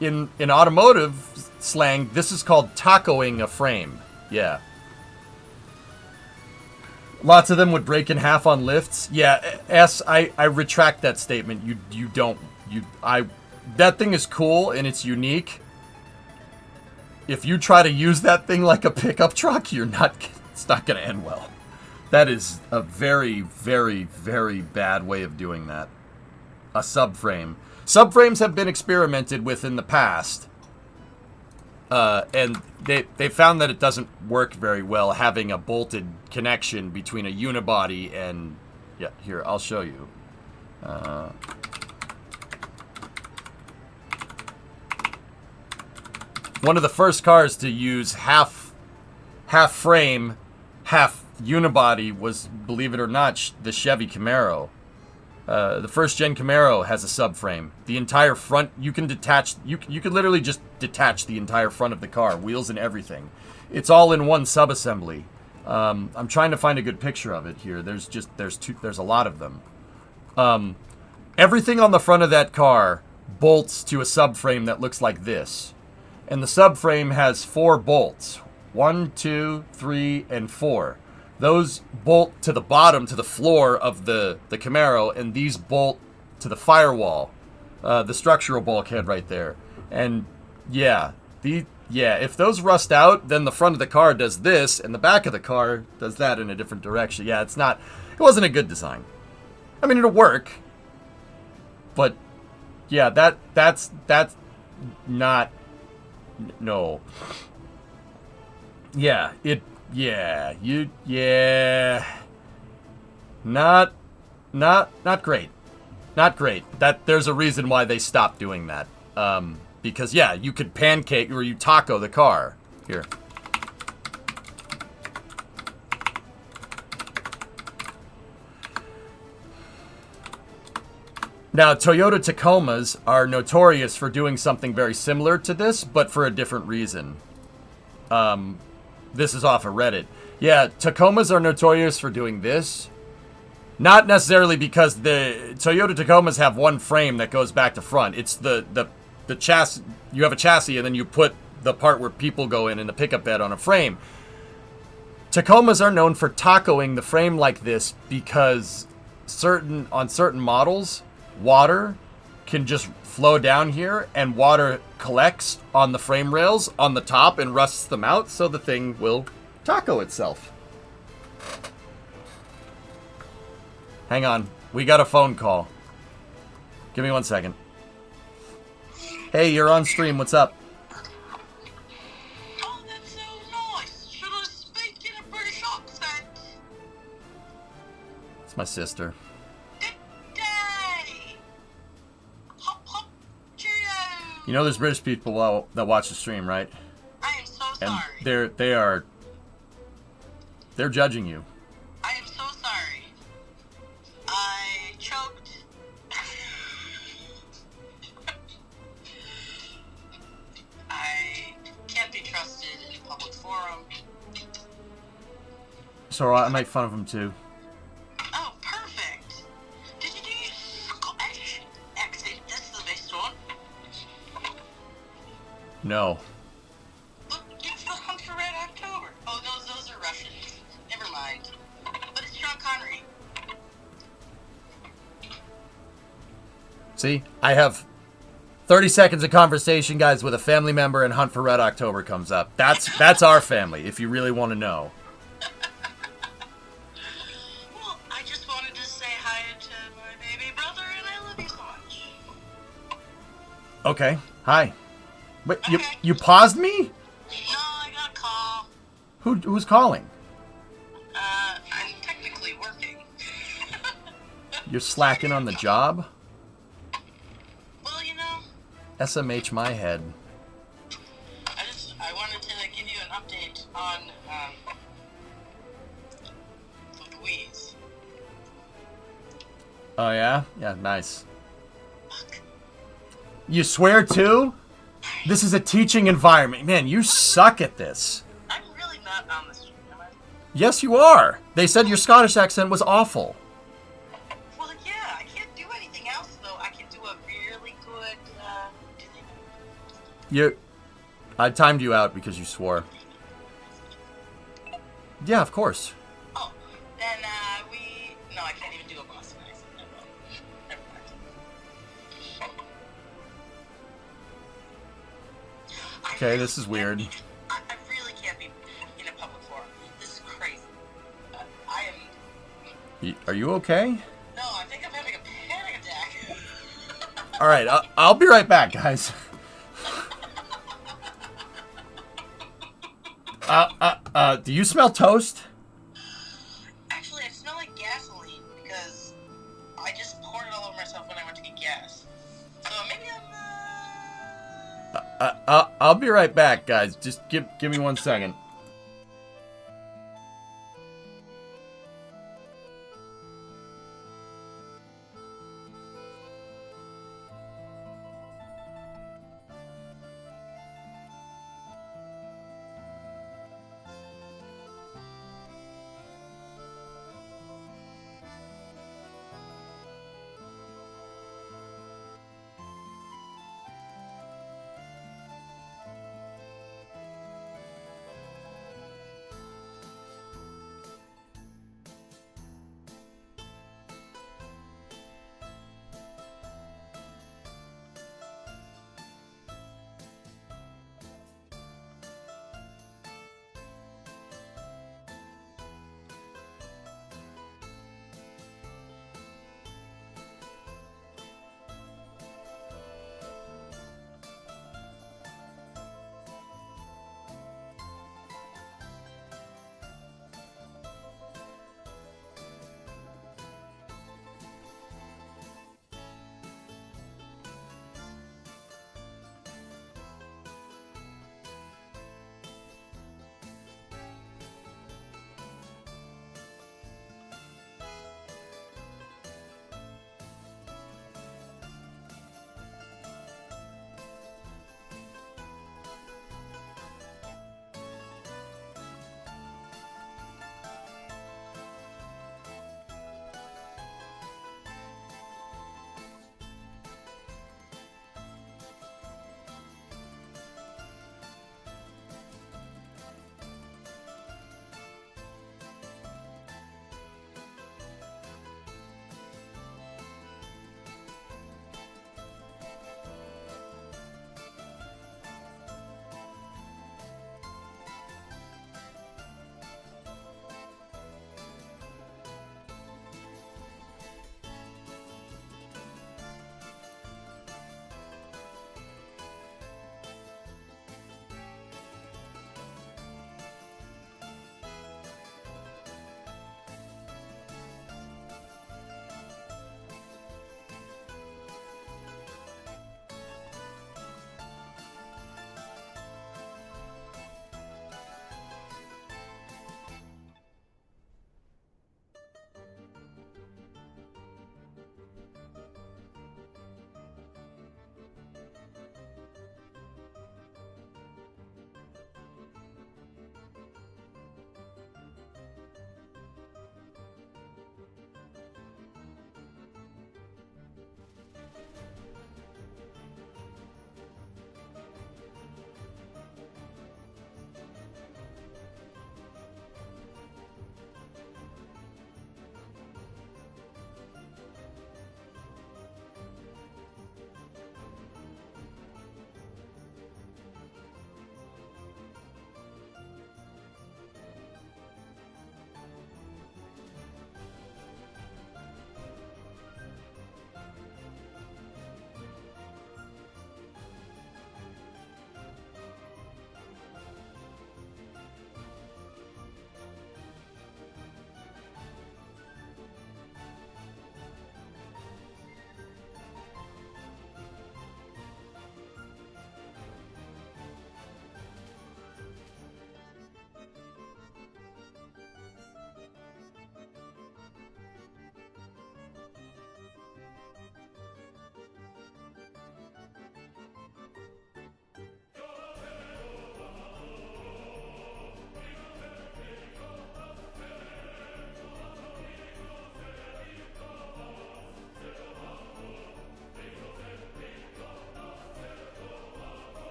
In automotive slang, this is called tacoing a frame. Yeah. Lots of them would break in half on lifts. Yeah, I retract that statement. That thing is cool and it's unique. If you try to use that thing like a pickup truck, it's not going to end well. That is a very, very, very bad way of doing that. A subframe. Subframes have been experimented with in the past. And they found that it doesn't work very well having a bolted connection between a unibody and... Yeah, here, I'll show you. One of the first cars to use half frame, half unibody was, believe it or not, the Chevy Camaro. The first gen Camaro has a subframe. The entire front, you can detach, you could literally just detach the entire front of the car, wheels and everything. It's all in one subassembly. I'm trying to find a good picture of it here. There's a lot of them. Everything on the front of that car bolts to a subframe that looks like this. And the subframe has 4 bolts. 1, 2, 3, and 4. Those bolt to the bottom, to the floor of the Camaro, and these bolt to the firewall, the structural bulkhead right there. And yeah, if those rust out, then the front of the car does this, and the back of the car does that in a different direction. Yeah, it wasn't a good design. I mean, it'll work, but yeah, that's not, no. Yeah, not great. Not great. There's a reason why they stopped doing that. Because yeah, you could pancake or you taco the car. Here. Now, Toyota Tacomas are notorious for doing something very similar to this, but for a different reason. This is off of Reddit. Yeah, Tacomas are notorious for doing this. Not necessarily because the Toyota Tacomas have one frame that goes back to front. It's the chassis. You have a chassis and then you put the part where people go in the pickup bed on a frame. Tacomas are known for tacoing the frame like this because on certain models, water can just flow down here, and water collects on the frame rails on the top and rusts them out, so the thing will taco itself. Hang on. We got a phone call. Give me 1 second. Hey, you're on stream. What's up? Oh, that's so nice. Should I speak in a British accent? It's my sister. Good day. Hop, hop, cheerio. You know there's British people that watch the stream, right? I am so And sorry. they're judging you. I am so sorry. I choked. I can't be trusted in a public forum. So I make fun of them too. Oh, perfect. Did you do your Scottish accent? This is the best one. No. Look, it's the Hunt for Red October. Oh, those are Russians. Never mind. But it's Sean Connery. See? I have 30 seconds of conversation, guys, with a family member, and Hunt for Red October comes up. That's our family, if you really want to know. Well, I just wanted to say hi to my baby brother, and I love you so much. Okay. Hi. Wait, Okay. you paused me? No, I got a call. Who's calling? I'm technically working. You're slacking on the job? Well, you know, SMH my head. I wanted to give you an update on, Louise. Oh, yeah? Yeah, nice. Fuck. You swear too? This is a teaching environment. Man, you suck at this. I'm really not on the street, am I? Yes, you are. They said your Scottish accent was awful. Well, yeah, I can't do anything else, though. I can do a really good, I timed you out because you swore. Yeah, of course. Oh, then, no, I can't even do a Boston accent. Never mind. Okay, this is weird. I really can't be in a public forum. This is crazy. I am... Are you okay? No, I think I'm having a panic attack. All right, I'll be right back, guys. Do you smell toast? Actually, I smell like gasoline because I just poured it all over myself when I went to get gas. So maybe I'm, I'll be right back, guys. Just give me 1 second.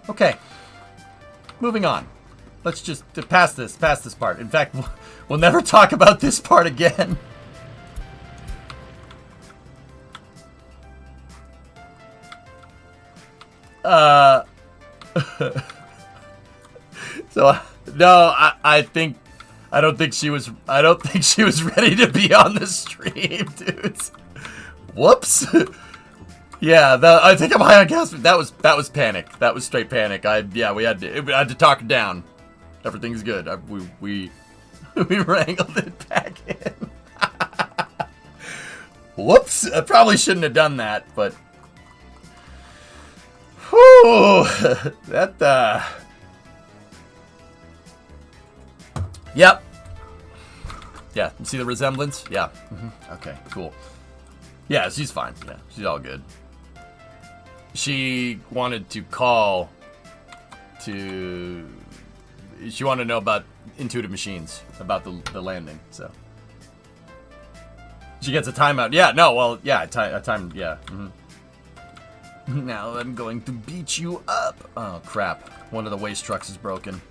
Okay. Moving on. Let's just pass this part. In fact, we'll never talk about this part again. So no, I don't think she was ready to be on the stream, dudes. Whoops. Yeah, I think I'm high on gas. That was panic. That was straight panic. We had to talk her down. Everything's good. We wrangled it back in. Whoops. I probably shouldn't have done that, but whew, that yep. Yeah, you see the resemblance? Yeah. Okay, cool. Yeah, she's fine. Yeah, she's all good. She wanted to call to... She wanted to know about intuitive machines, about the landing, so... She gets a timeout. Yeah, no, well, yeah, a time, yeah. Now I'm going to beat you up. Oh, crap. One of the waste trucks is broken.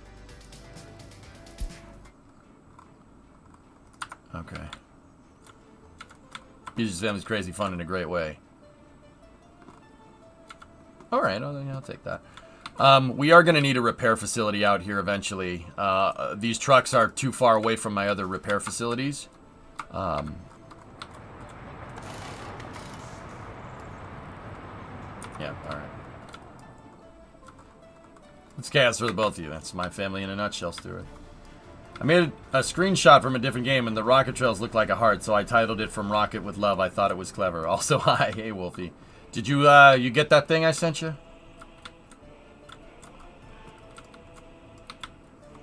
Okay. Uses family's crazy fun in a great way. Alright, I'll take that. We are going to need a repair facility out here eventually. These trucks are too far away from my other repair facilities. Yeah, alright. It's chaos for the both of you. That's my family in a nutshell, Stuart. I made a screenshot from a different game, and the rocket trails looked like a heart, so I titled it From Rocket with Love. I thought it was clever. Also, hi. Hey, Wolfie. Did you, you get that thing I sent you?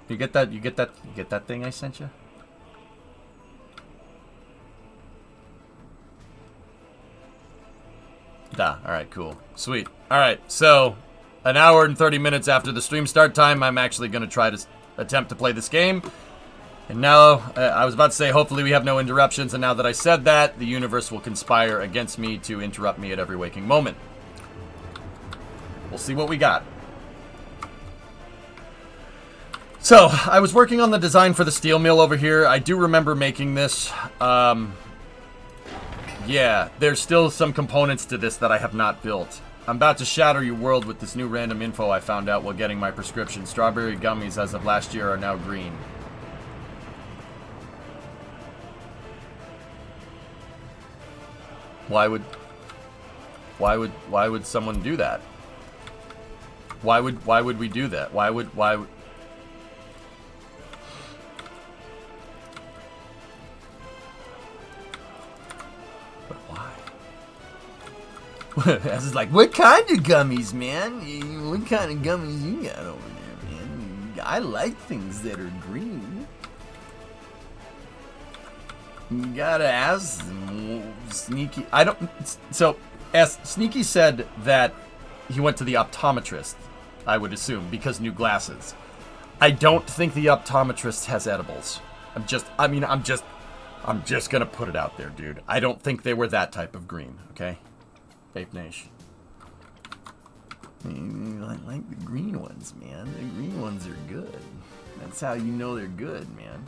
You get that thing I sent you? Da. Alright, cool. Sweet. Alright, so, an hour and 30 minutes after the stream start time, I'm actually going to try to attempt to play this game. And now, I was about to say, hopefully we have no interruptions, and now that I said that, the universe will conspire against me to interrupt me at every waking moment. We'll see what we got. So, I was working on the design for the steel mill over here. I do remember making this. Yeah, there's still some components to this that I have not built. I'm about to shatter your world with this new random info I found out while getting my prescription. Strawberry gummies as of last year are now green. Why would someone do that? Why would we do that? Why would But why? This is like, what kind of gummies, man? What kind of gummies you got over there, man? I like things that are green. You gotta ask Sneaky. I don't. So, as Sneaky said that he went to the optometrist, I would assume, because new glasses. I don't think the optometrist has edibles. I'm just gonna put it out there, dude. I don't think they were that type of green, okay? Vape Nation. I like the green ones, man. The green ones are good. That's how you know they're good, man.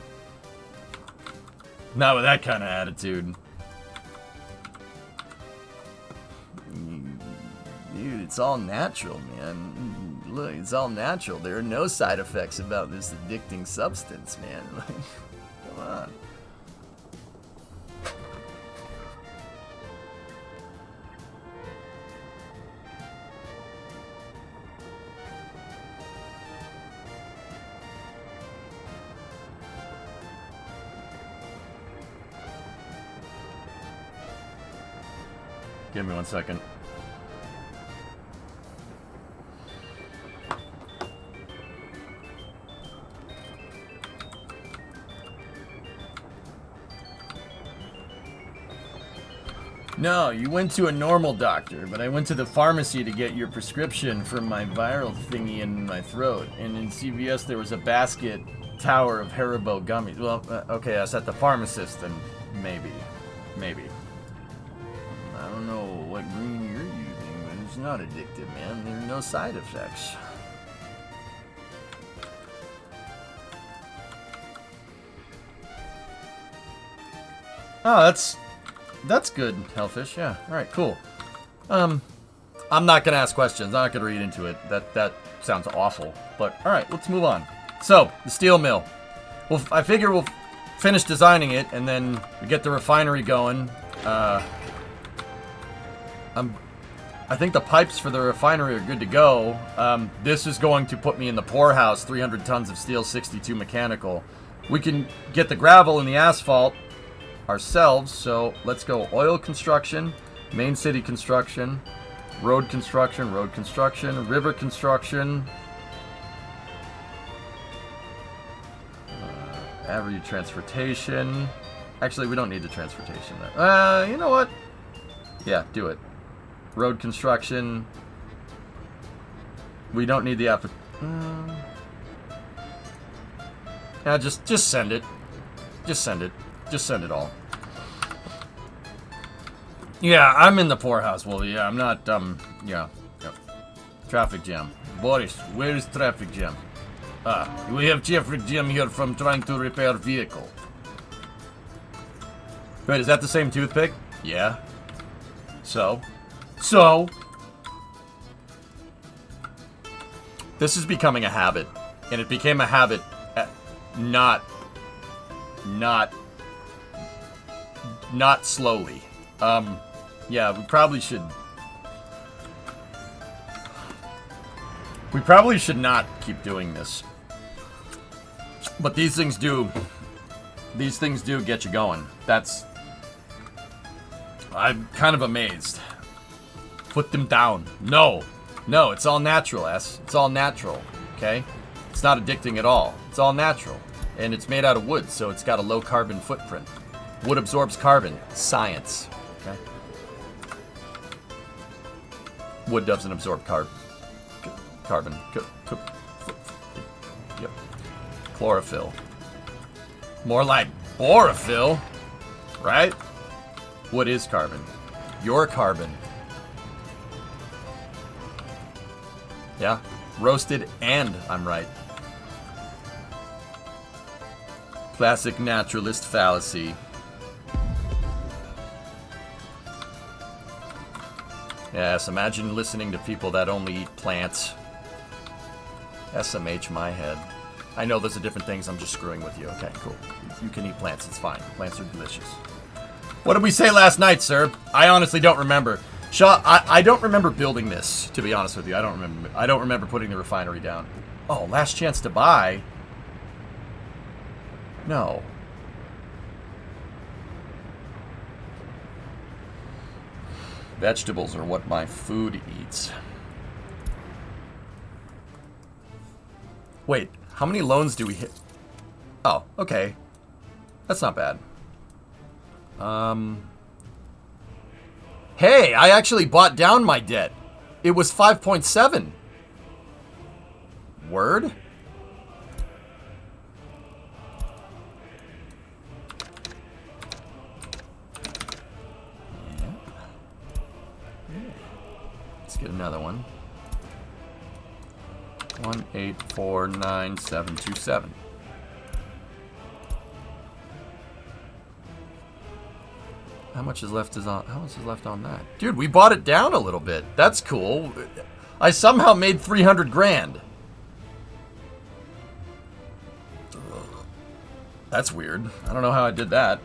Not with that kind of attitude. Dude, it's all natural, man. Look, it's all natural. There are no side effects about this addicting substance, man. Come on. Give me 1 second. No, you went to a normal doctor, but I went to the pharmacy to get your prescription for my viral thingy in my throat. And in CVS there was a basket tower of Haribo gummies. Well, okay, I was at the pharmacist, and maybe. I don't know what green you're using, but it's not addictive, man. There are no side effects. Oh, that's good, Hellfish. Yeah. All right, cool. I'm not gonna ask questions. I'm not gonna read into it. That sounds awful. But all right, let's move on. So the steel mill. Well, I figure we'll finish designing it and then we get the refinery going. I think the pipes for the refinery are good to go. This is going to put me in the poorhouse. 300 tons of steel, 62 mechanical. We can get the gravel and the asphalt ourselves. So let's go oil construction, main city construction, road construction, river construction, avenue transportation. Actually, we don't need the transportation there. You know what? Yeah, do it. Road construction. We don't need the yeah, just send it. Just send it. Just send it all. Yeah, I'm in the poorhouse, Wolvie. Yeah, I'm not, yeah. Traffic jam. Boris, where is traffic jam? We have traffic jam here from trying to repair vehicle. Wait, is that the same toothpick? Yeah. So? This is becoming a habit. And it became a habit not slowly. Yeah, we probably should not keep doing this. But these things do get you going. I'm kind of amazed. Put them down. No, it's all natural, S. It's all natural, okay? It's not addicting at all. It's all natural. And it's made out of wood, so it's got a low carbon footprint. Wood absorbs carbon. Science, okay? Wood doesn't absorb carbon. Yep. Chlorophyll. More like borophyll, right? Wood is carbon. Your carbon. Yeah. Roasted and I'm right. Classic naturalist fallacy. Yes, imagine listening to people that only eat plants. SMH my head. I know those are different things, I'm just screwing with you. Okay, cool. You can eat plants, it's fine. Plants are delicious. What did we say last night, sir? I honestly don't remember. Shaw, I don't remember building this, to be honest with you. I don't remember putting the refinery down. Oh, last chance to buy? No. Vegetables are what my food eats. Wait, how many loans do we hit? Oh, okay. That's not bad. Hey, I actually bought down my debt. It was 5.7. Word? Yeah. Let's get another one. 1849727. How much is left on that? Dude, we bought it down a little bit. That's cool. I somehow made 300 grand. That's weird. I don't know how I did that.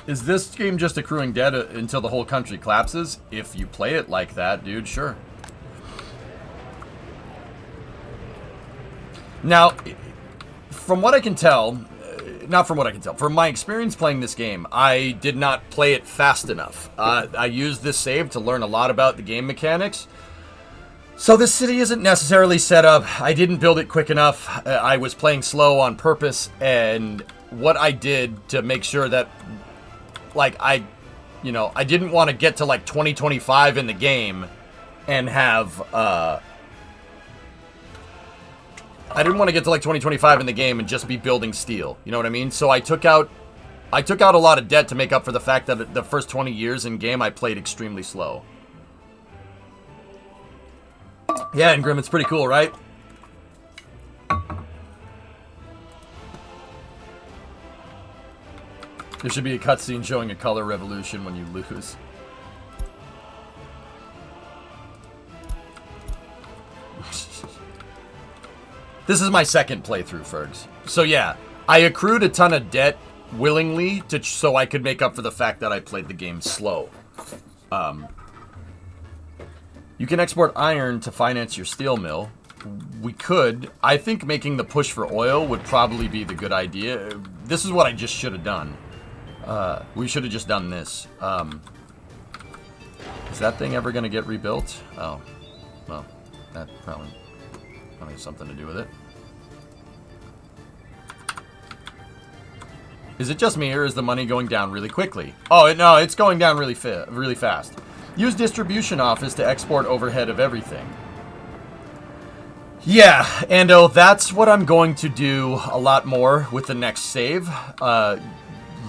Is this game just accruing debt until the whole country collapses? If you play it like that, dude, sure. Now, from what I can tell, not from what I can tell, from my experience playing this game, I did not play it fast enough. I used this save to learn a lot about the game mechanics. So this city isn't necessarily set up. I didn't build it quick enough. I was playing slow on purpose, and what I did to make sure that, like, I didn't want to get to, like, 2025 in the game and have, I didn't want to get to like 2025 in the game and just be building steel. You know what I mean? So I took out a lot of debt to make up for the fact that the first 20 years in game I played extremely slow. Yeah, and Grim, it's pretty cool, right? There should be a cutscene showing a color revolution when you lose. This is my second playthrough, Fergs. So yeah, I accrued a ton of debt willingly so I could make up for the fact that I played the game slow. You can export iron to finance your steel mill. We could. I think making the push for oil would probably be the good idea. This is what I just should have done. We should have just done this. Is that thing ever going to get rebuilt? Oh, well, that probably has something to do with it. Is it just me, or is the money going down really quickly? Oh, no, it's going down really fast. Use distribution office to export overhead of everything. Yeah, and that's what I'm going to do a lot more with the next save.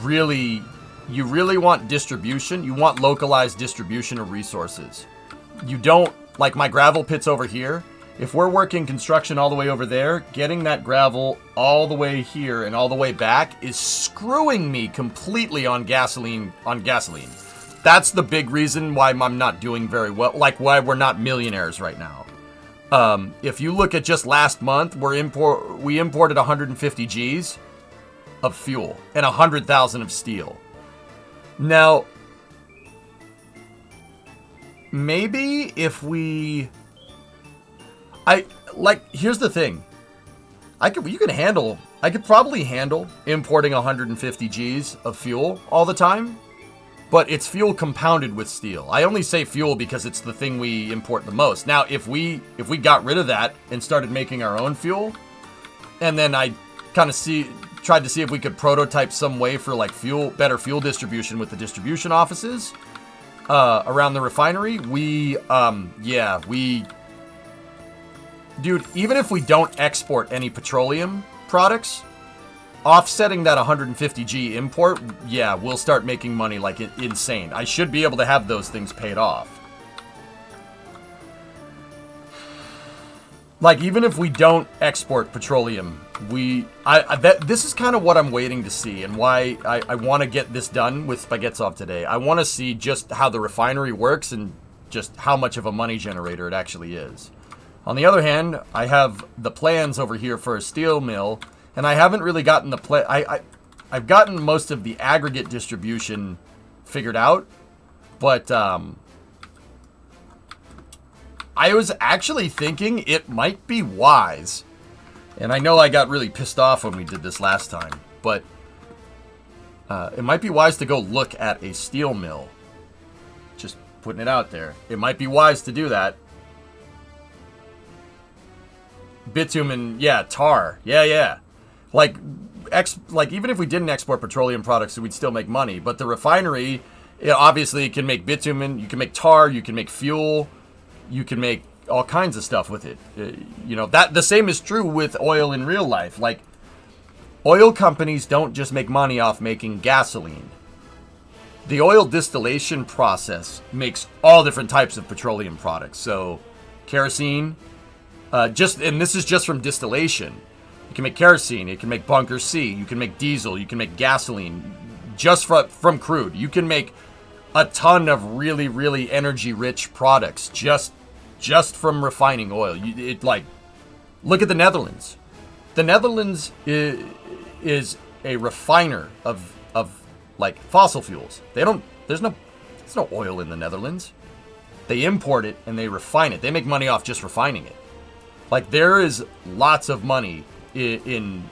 You really want distribution. You want localized distribution of resources. You don't, like my gravel pits over here. If we're working construction all the way over there, getting that gravel all the way here and all the way back is screwing me completely on gasoline. That's the big reason why I'm not doing very well, like why we're not millionaires right now. If you look at just last month, we imported 150 Gs of fuel and 100,000 of steel. Now, maybe if we... here's the thing. I could probably handle importing 150 Gs of fuel all the time, but it's fuel compounded with steel. I only say fuel because it's the thing we import the most. Now, if we got rid of that and started making our own fuel, and then I kind of tried to see if we could prototype some way for like better fuel distribution with the distribution offices around the refinery, dude, even if we don't export any petroleum products, offsetting that 150 G import, yeah, we'll start making money like insane. I should be able to have those things paid off. Like, even if we don't export petroleum, this is kind of what I'm waiting to see, and why I want to get this done with Spaghetzov today. I want to see just how the refinery works and just how much of a money generator it actually is. On the other hand, I have the plans over here for a steel mill, and I haven't really gotten I've gotten most of the aggregate distribution figured out, but I was actually thinking it might be wise, and I know I got really pissed off when we did this last time, but it might be wise to go look at a steel mill. Just putting it out there. It might be wise to do that. Bitumen, yeah, tar, yeah. Like even if we didn't export petroleum products, we'd still make money. But the refinery, obviously, can make bitumen. You can make tar. You can make fuel. You can make all kinds of stuff with it. That the same is true with oil in real life. Like, oil companies don't just make money off making gasoline. The oil distillation process makes all different types of petroleum products. So, kerosene, and this is just from distillation. You can make kerosene, you can make bunker C, you can make diesel, you can make gasoline, just from crude. You can make a ton of really, really energy-rich products just from refining oil. Look at the Netherlands. The Netherlands is a refiner of like fossil fuels. There's no oil in the Netherlands. They import it and they refine it. They make money off just refining it. Like, there is lots of money in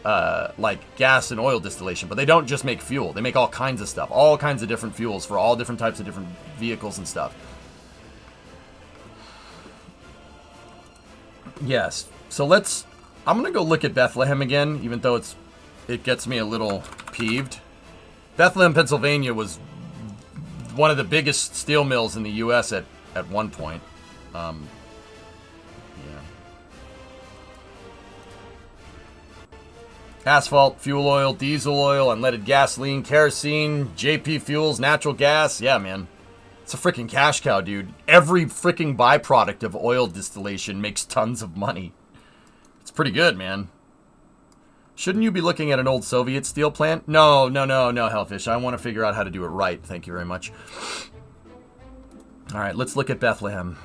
like gas and oil distillation, but they don't just make fuel. They make all kinds of stuff, all kinds of different fuels for all different types of different vehicles and stuff. Yes. So I'm going to go look at Bethlehem again, even though it gets me a little peeved. Bethlehem, Pennsylvania was one of the biggest steel mills in the U.S. at one point. Yeah. Asphalt, fuel oil, diesel oil, unleaded gasoline, kerosene, JP fuels, natural gas. Yeah, man. It's a freaking cash cow, dude. Every freaking byproduct of oil distillation makes tons of money. It's pretty good, man. Shouldn't you be looking at an old Soviet steel plant? No, Hellfish. I want to figure out how to do it right. Thank you very much. All right, let's look at Bethlehem.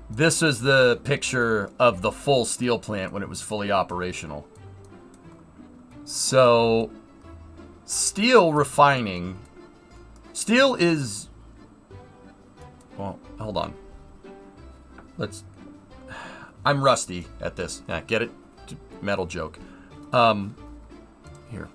This is the picture of the full steel plant when it was fully operational. So, steel refining. Steel is... Well, hold on. I'm rusty at this. Yeah, get it? Metal joke. Here.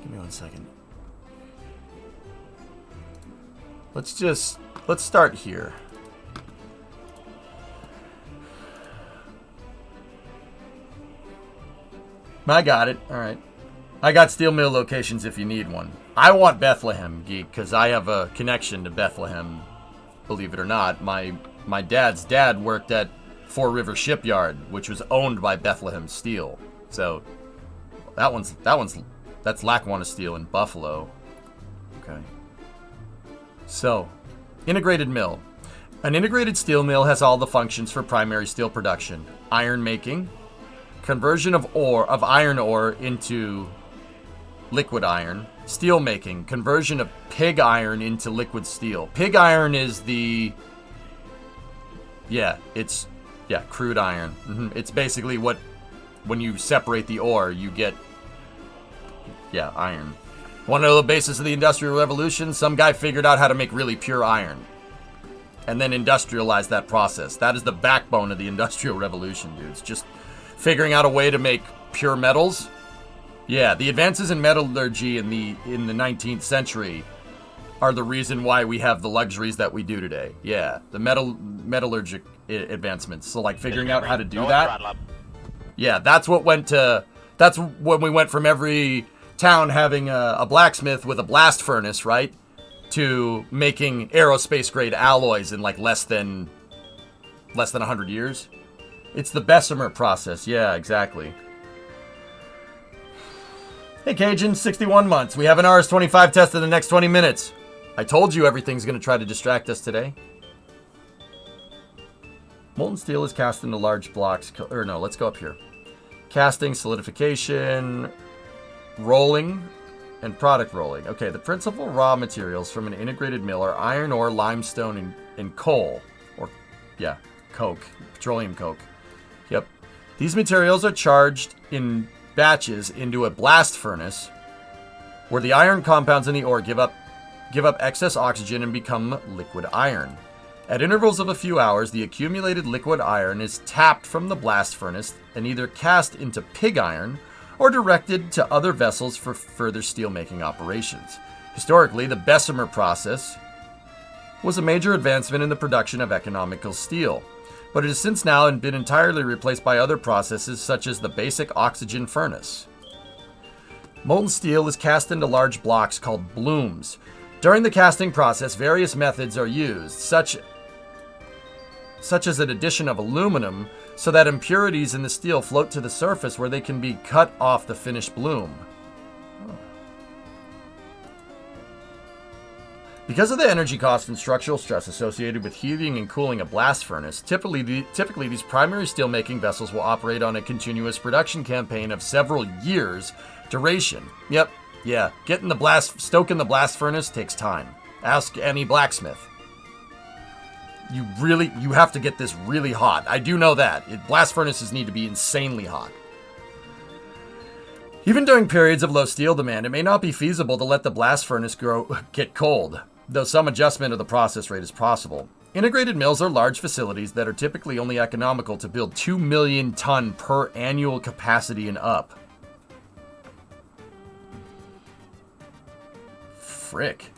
Give me 1 second. Let's start here. I got it. All right. I got steel mill locations if you need one. I want Bethlehem, Geek, because I have a connection to Bethlehem, believe it or not. My dad's dad worked at Four River Shipyard, which was owned by Bethlehem Steel. So that's Lackawanna Steel in Buffalo. Okay. So, integrated mill. An integrated steel mill has all the functions for primary steel production. Iron making, conversion of iron ore into liquid iron, steel making, conversion of pig iron into liquid steel. Pig iron is crude iron. It's basically when you separate the ore, you get, iron. Want to know the basis of the Industrial Revolution? Some guy figured out how to make really pure iron and then industrialize that process. That is the backbone of the Industrial Revolution, dudes. Just figuring out a way to make pure metals. Yeah, the advances in metallurgy in the 19th century are the reason why we have the luxuries that we do today. Yeah, the metallurgic advancements. So like figuring out how to do that. Yeah, that's when we went from every town having a blacksmith with a blast furnace, right, to making aerospace grade alloys in like less than 100 years. It's the Bessemer process. Yeah, exactly. Hey, Cajun, 61 months. We have an RS-25 test in the next 20 minutes. I told you everything's going to try to distract us today. Molten steel is cast into large blocks. Let's go up here. Casting, solidification, rolling, and product rolling. Okay, the principal raw materials from an integrated mill are iron ore, limestone, and coal. Coke. Petroleum coke. Yep. These materials are charged in batches into a blast furnace where the iron compounds in the ore give up excess oxygen and become liquid iron. At intervals of a few hours, the accumulated liquid iron is tapped from the blast furnace and either cast into pig iron or directed to other vessels for further steelmaking operations. Historically, the Bessemer process was a major advancement in the production of economical steel, but it has since now been entirely replaced by other processes such as the basic oxygen furnace. Molten steel is cast into large blocks called blooms. During the casting process, various methods are used, such as an addition of aluminum so that impurities in the steel float to the surface where they can be cut off the finished bloom. Because of the energy cost and structural stress associated with heating and cooling a blast furnace, typically these primary steelmaking vessels will operate on a continuous production campaign of several years duration. Yep, yeah, stoking the blast furnace takes time. Ask any blacksmith. You have to get this really hot. I do know that. Blast furnaces need to be insanely hot. Even during periods of low steel demand, it may not be feasible to let the blast furnace get cold, though some adjustment of the process rate is possible. Integrated mills are large facilities that are typically only economical to build 2 million ton per annual capacity and up. Frick.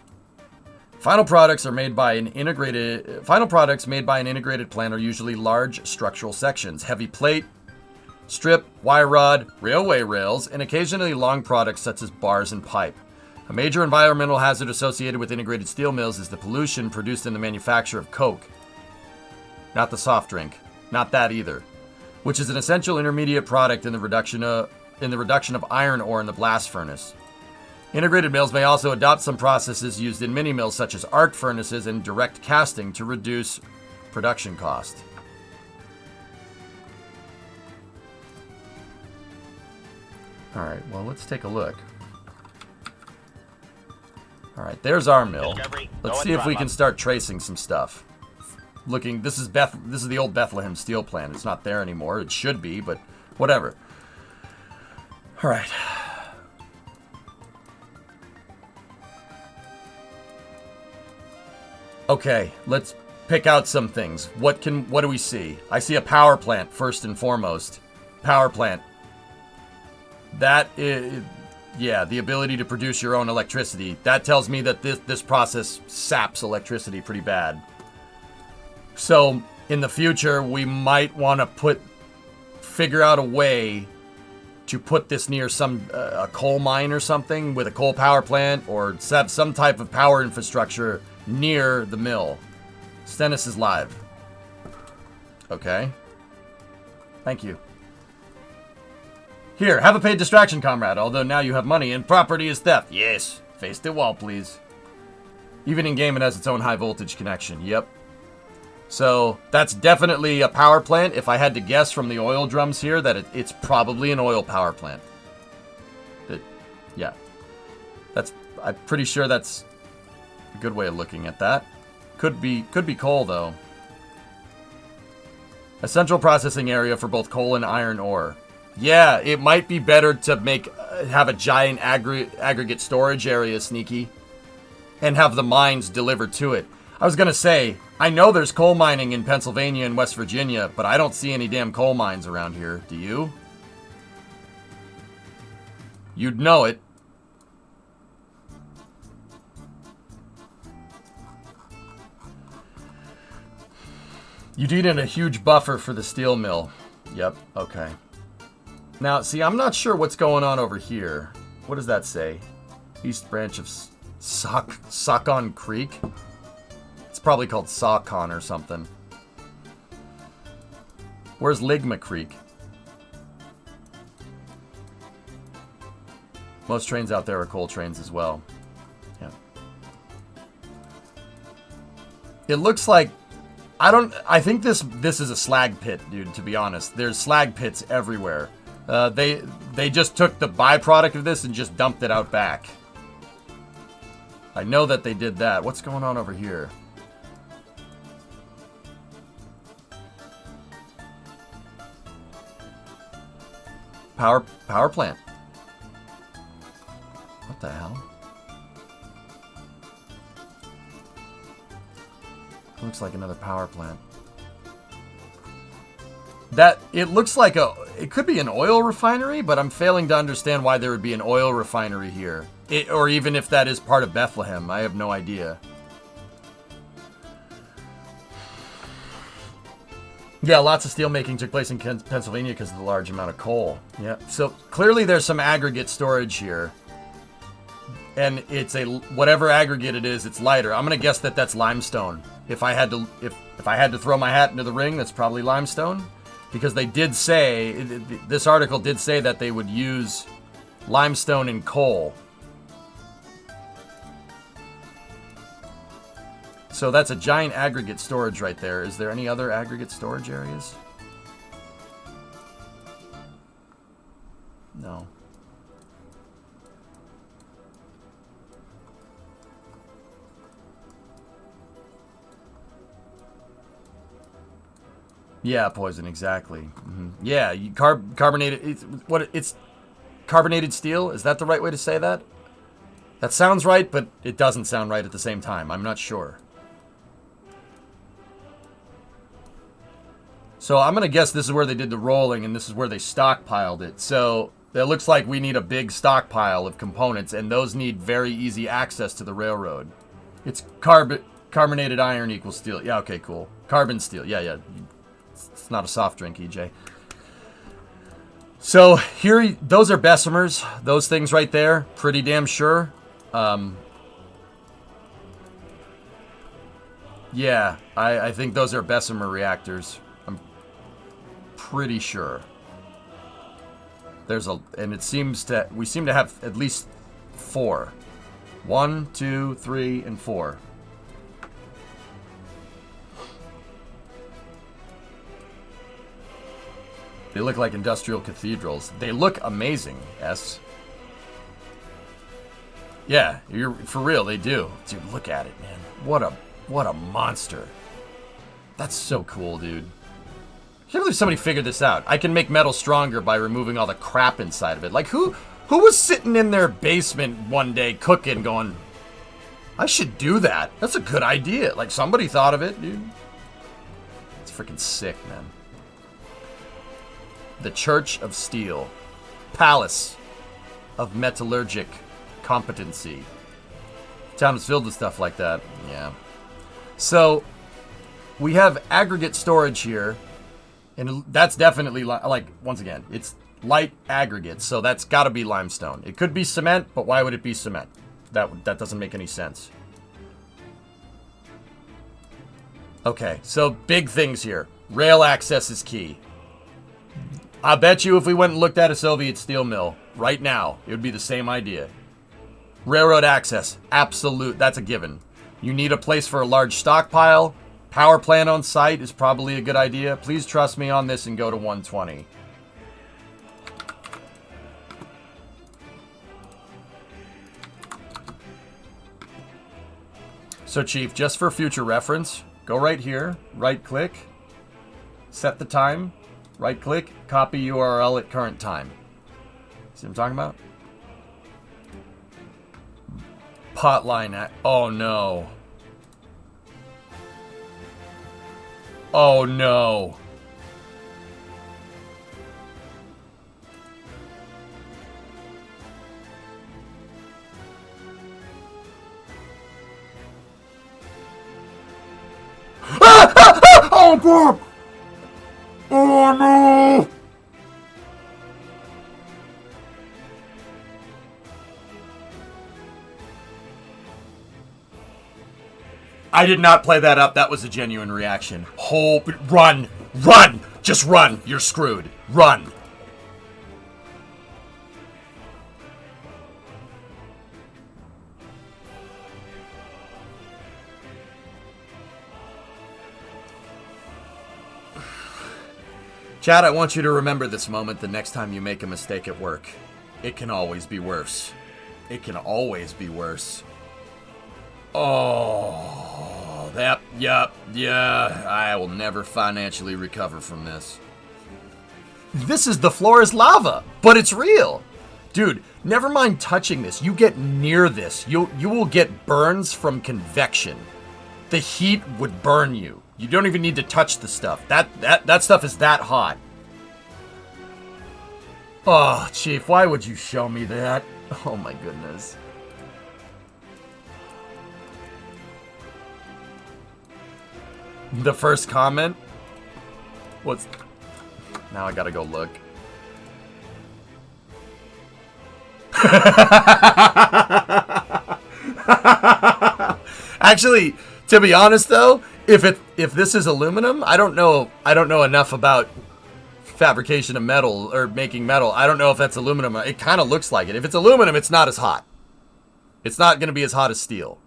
Final products made by an integrated plant are usually large structural sections, heavy plate, strip, wire rod, railway rails, and occasionally long products such as bars and pipe. A major environmental hazard associated with integrated steel mills is the pollution produced in the manufacture of coke. Not the soft drink. Not that either. Which is an essential intermediate product in the reduction of iron ore in the blast furnace. Integrated mills may also adopt some processes used in mini mills, such as arc furnaces and direct casting, to reduce production cost. Alright, well, let's take a look. Alright, there's our mill. Discovery, Let's go see and if we drop can up. start tracing some stuff. Looking, this is the old Bethlehem steel plant. It's not there anymore. It should be, but whatever. Alright. Okay, let's pick out some things. What do we see? I see a power plant first and foremost. Power plant. That is, yeah, the ability to produce your own electricity. That tells me that this process saps electricity pretty bad. So in the future, we might want to figure out a way to put this near a coal mine or something with a coal power plant, or have some type of power infrastructure near the mill. Stennis is live. Okay. Thank you. Here, have a paid distraction, comrade, although now you have money and property is theft. Yes. Face the wall, please. Even in game, it has its own high voltage connection. Yep. So, that's definitely a power plant. If I had to guess from the oil drums here, that it's probably an oil power plant. Yeah. I'm pretty sure that's a good way of looking at that. Could be coal, though. A central processing area for both coal and iron ore. Yeah, it might be better to have a giant aggregate storage area, Sneaky, and have the mines delivered to it. I was gonna say, I know there's coal mining in Pennsylvania and West Virginia, but I don't see any damn coal mines around here. Do you? You'd know it. You needed a huge buffer for the steel mill. Yep, okay. Now, see, I'm not sure what's going on over here. What does that say? East branch of Saucon Creek? It's probably called Saucon or something. Where's Ligma Creek? Most trains out there are coal trains as well. Yeah. It looks like... I think this is a slag pit, dude, to be honest. There's slag pits everywhere. They just took the byproduct of this and just dumped it out back. I know that they did that. What's going on over here? Power plant. What the hell? Looks like another power plant. It looks like it could be an oil refinery, but I'm failing to understand why there would be an oil refinery here. Or even if that is part of Bethlehem. I have no idea. Yeah, lots of steel making took place in Pennsylvania because of the large amount of coal. Yeah, so clearly there's some aggregate storage here. And it's whatever aggregate it is, it's lighter. I'm gonna guess that that's limestone. If I had to throw my hat into the ring, that's probably limestone. Because they did say, this article did say that they would use limestone and coal. So that's a giant aggregate storage right there. Is there any other aggregate storage areas? No. Yeah, poison, exactly. Mm-hmm. Yeah, carbonated. It's carbonated steel. Is that the right way to say that? That sounds right, but it doesn't sound right at the same time. I'm not sure. So I'm gonna guess this is where they did the rolling, and this is where they stockpiled it. So it looks like we need a big stockpile of components, and those need very easy access to the railroad. It's carbonated iron equals steel. Yeah, okay, cool. Carbon steel. Yeah. It's not a soft drink, EJ. So here, those are Bessemers. Those things right there, pretty damn sure. Yeah, I think those are Bessemer reactors. I'm pretty sure. And we seem to have at least 4. 1, 2, 3, and 4. They look like industrial cathedrals. They look amazing, S. Yeah, you're for real, they do. Dude, look at it, man. What a monster. That's so cool, dude. I can't believe somebody figured this out. I can make metal stronger by removing all the crap inside of it. Like, who was sitting in their basement one day cooking going, I should do that. That's a good idea. Like, somebody thought of it, dude. It's freaking sick, man. The Church of Steel. Palace of Metallurgic Competency. Town is filled with stuff like that. Yeah. So, we have aggregate storage here. And that's definitely, like, once again, it's light aggregate. So that's got to be limestone. It could be cement, but why would it be cement? That doesn't make any sense. Okay, so big things here. Rail access is key. I bet you if we went and looked at a Soviet steel mill right now, it would be the same idea. Railroad access, absolute, that's a given. You need a place for a large stockpile. Power plant on site is probably a good idea. Please trust me on this and go to 120. So, Chief, just for future reference, go right here, right-click, set the time, right-click, copy URL at current time. See what I'm talking about? Potline. Oh, no. Oh, no. Oh, God! Oh, no! I did not play that up. That was a genuine reaction. Run! Run! Just run! You're screwed. Run! Chad, I want you to remember this moment the next time you make a mistake at work. It can always be worse. It can always be worse. Oh, yeah, I will never financially recover from this. This is the floor is lava, but it's real. Dude, never mind touching this. You get near this, you will get burns from convection. The heat would burn you. You don't even need to touch the stuff. That stuff is that hot. Oh, Chief, why would you show me that? Oh my goodness. The first comment was... Now I gotta go look. Actually, to be honest though, if this is aluminum, I don't know enough about fabrication of metal or making metal. I don't know if that's aluminum. It kind of looks like it. If it's aluminum, it's not as hot. It's not going to be as hot as steel.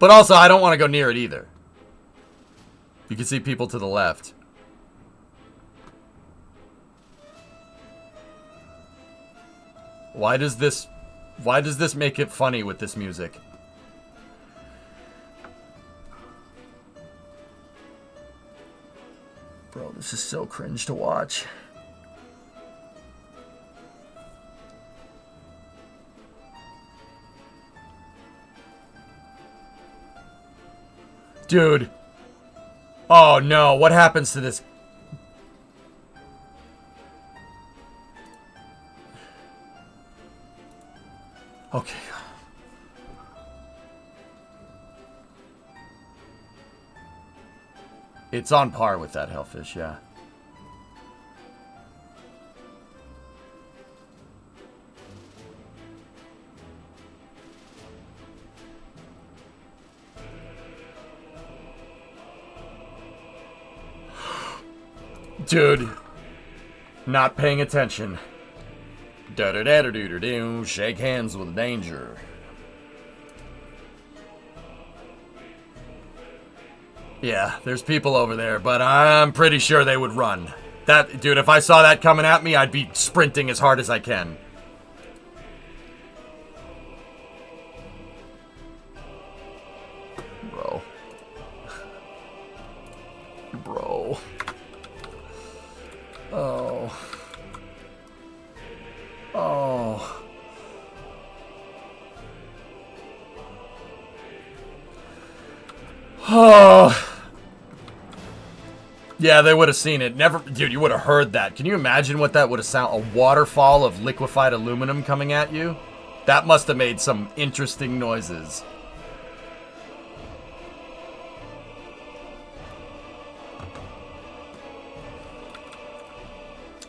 But also, I don't want to go near it either. You can see people to the left. Why does this make it funny with this music? Bro, this is so cringe to watch. Dude. Oh no, what happens to this? Okay. It's on par with that hellfish, yeah. Dude, not paying attention. Da-da-da-da-do-do-do. Shake hands with danger. Yeah, there's people over there, but I'm pretty sure they would run. That, dude, if I saw that coming at me, I'd be sprinting as hard as I can. Bro. Bro. Oh. Oh. Oh. Yeah, they would have seen it. Never, dude, you would have heard that. Can you imagine what that would have sounded? A waterfall of liquefied aluminum coming at you? That must have made some interesting noises.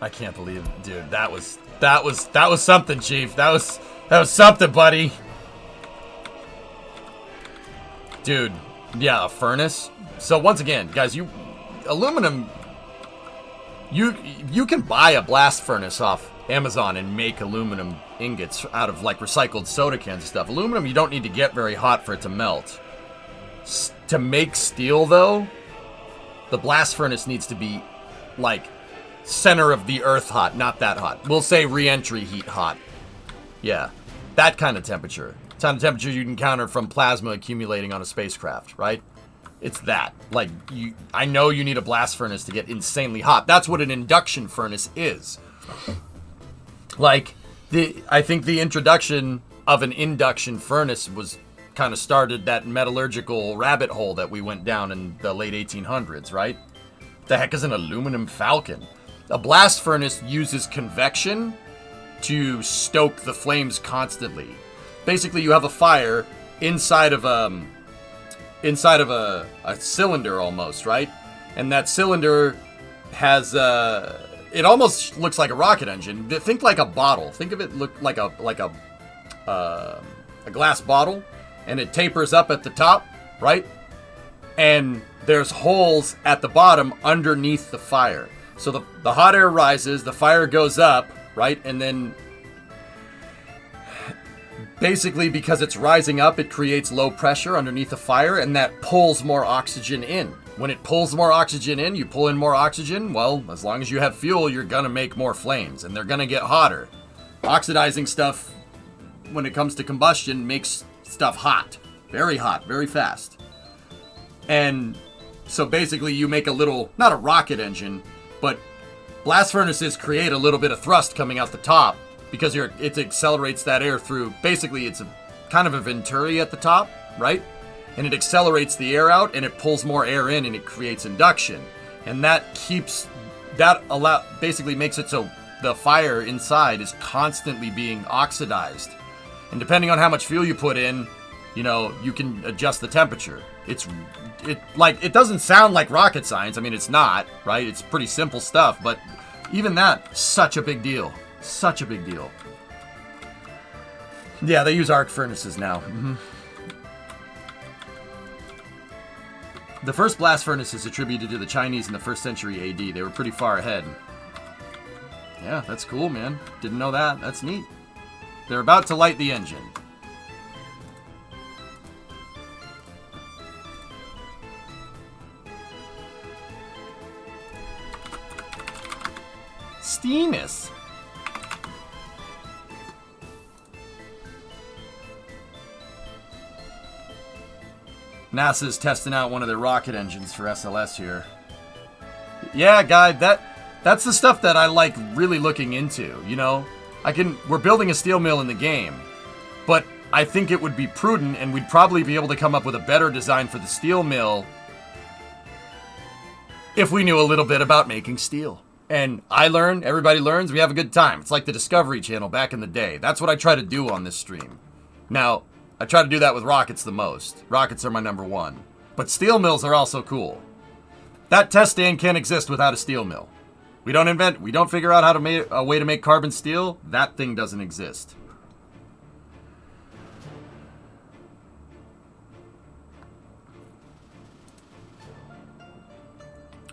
I can't believe it, dude. That was something, Chief. That was something, buddy. Dude, yeah, a furnace. So once again, guys, aluminum, you can buy a blast furnace off Amazon and make aluminum ingots out of like recycled soda cans and stuff. Aluminum, you don't need to get very hot for it to melt. To make steel, though, the blast furnace needs to be like center of the earth hot, not that hot. We'll say re-entry heat hot. Yeah, that kind of temperature. It's kind of temperature you'd encounter from plasma accumulating on a spacecraft, right? It's that. Like, I know you need a blast furnace to get insanely hot. That's what an induction furnace is. Like, I think the introduction of an induction furnace was kind of started that metallurgical rabbit hole that we went down in the late 1800s, right? The heck is an aluminum falcon? A blast furnace uses convection to stoke the flames constantly. Basically, you have a fire inside of a cylinder almost, right? And that cylinder has it almost looks like a rocket engine. Think like a bottle. Think of it look like a glass bottle, and it tapers up at the top, right? And there's holes at the bottom underneath the fire. So the hot air rises, the fire goes up, right? And then basically because it's rising up, it creates low pressure underneath the fire, and that pulls more oxygen in. When it pulls more oxygen in, you pull in more oxygen, well, as long as you have fuel, you're gonna make more flames, and they're gonna get hotter. Oxidizing stuff, when it comes to combustion, makes stuff hot. Very hot, very fast. And so basically you make a little, not a rocket engine, but blast furnaces create a little bit of thrust coming out the top because it accelerates that air through. Basically, it's a kind of a venturi at the top, right? And it accelerates the air out, and it pulls more air in, and it creates induction. And basically makes it so the fire inside is constantly being oxidized. And depending on how much fuel you put in, you can adjust the temperature. It doesn't sound like rocket science. I mean, it's not, right? It's pretty simple stuff, but even that, such a big deal. Such a big deal. Yeah, they use arc furnaces now. Mm-hmm. The first blast furnace is attributed to the Chinese in the 1st century AD. They were pretty far ahead. Yeah, that's cool, man. Didn't know that. That's neat. They're about to light the engine. Steamus. NASA's testing out one of their rocket engines for SLS here. Yeah, guy, that's the stuff that I like really looking into, we're building a steel mill in the game, but I think it would be prudent, and we'd probably be able to come up with a better design for the steel mill if we knew a little bit about making steel. And I learn, everybody learns, we have a good time. It's like the Discovery Channel back in the day. That's what I try to do on this stream. Now, I try to do that with rockets the most. Rockets are my number one. But steel mills are also cool. That test stand can't exist without a steel mill. We don't figure out how to make a way to make carbon steel, that thing doesn't exist.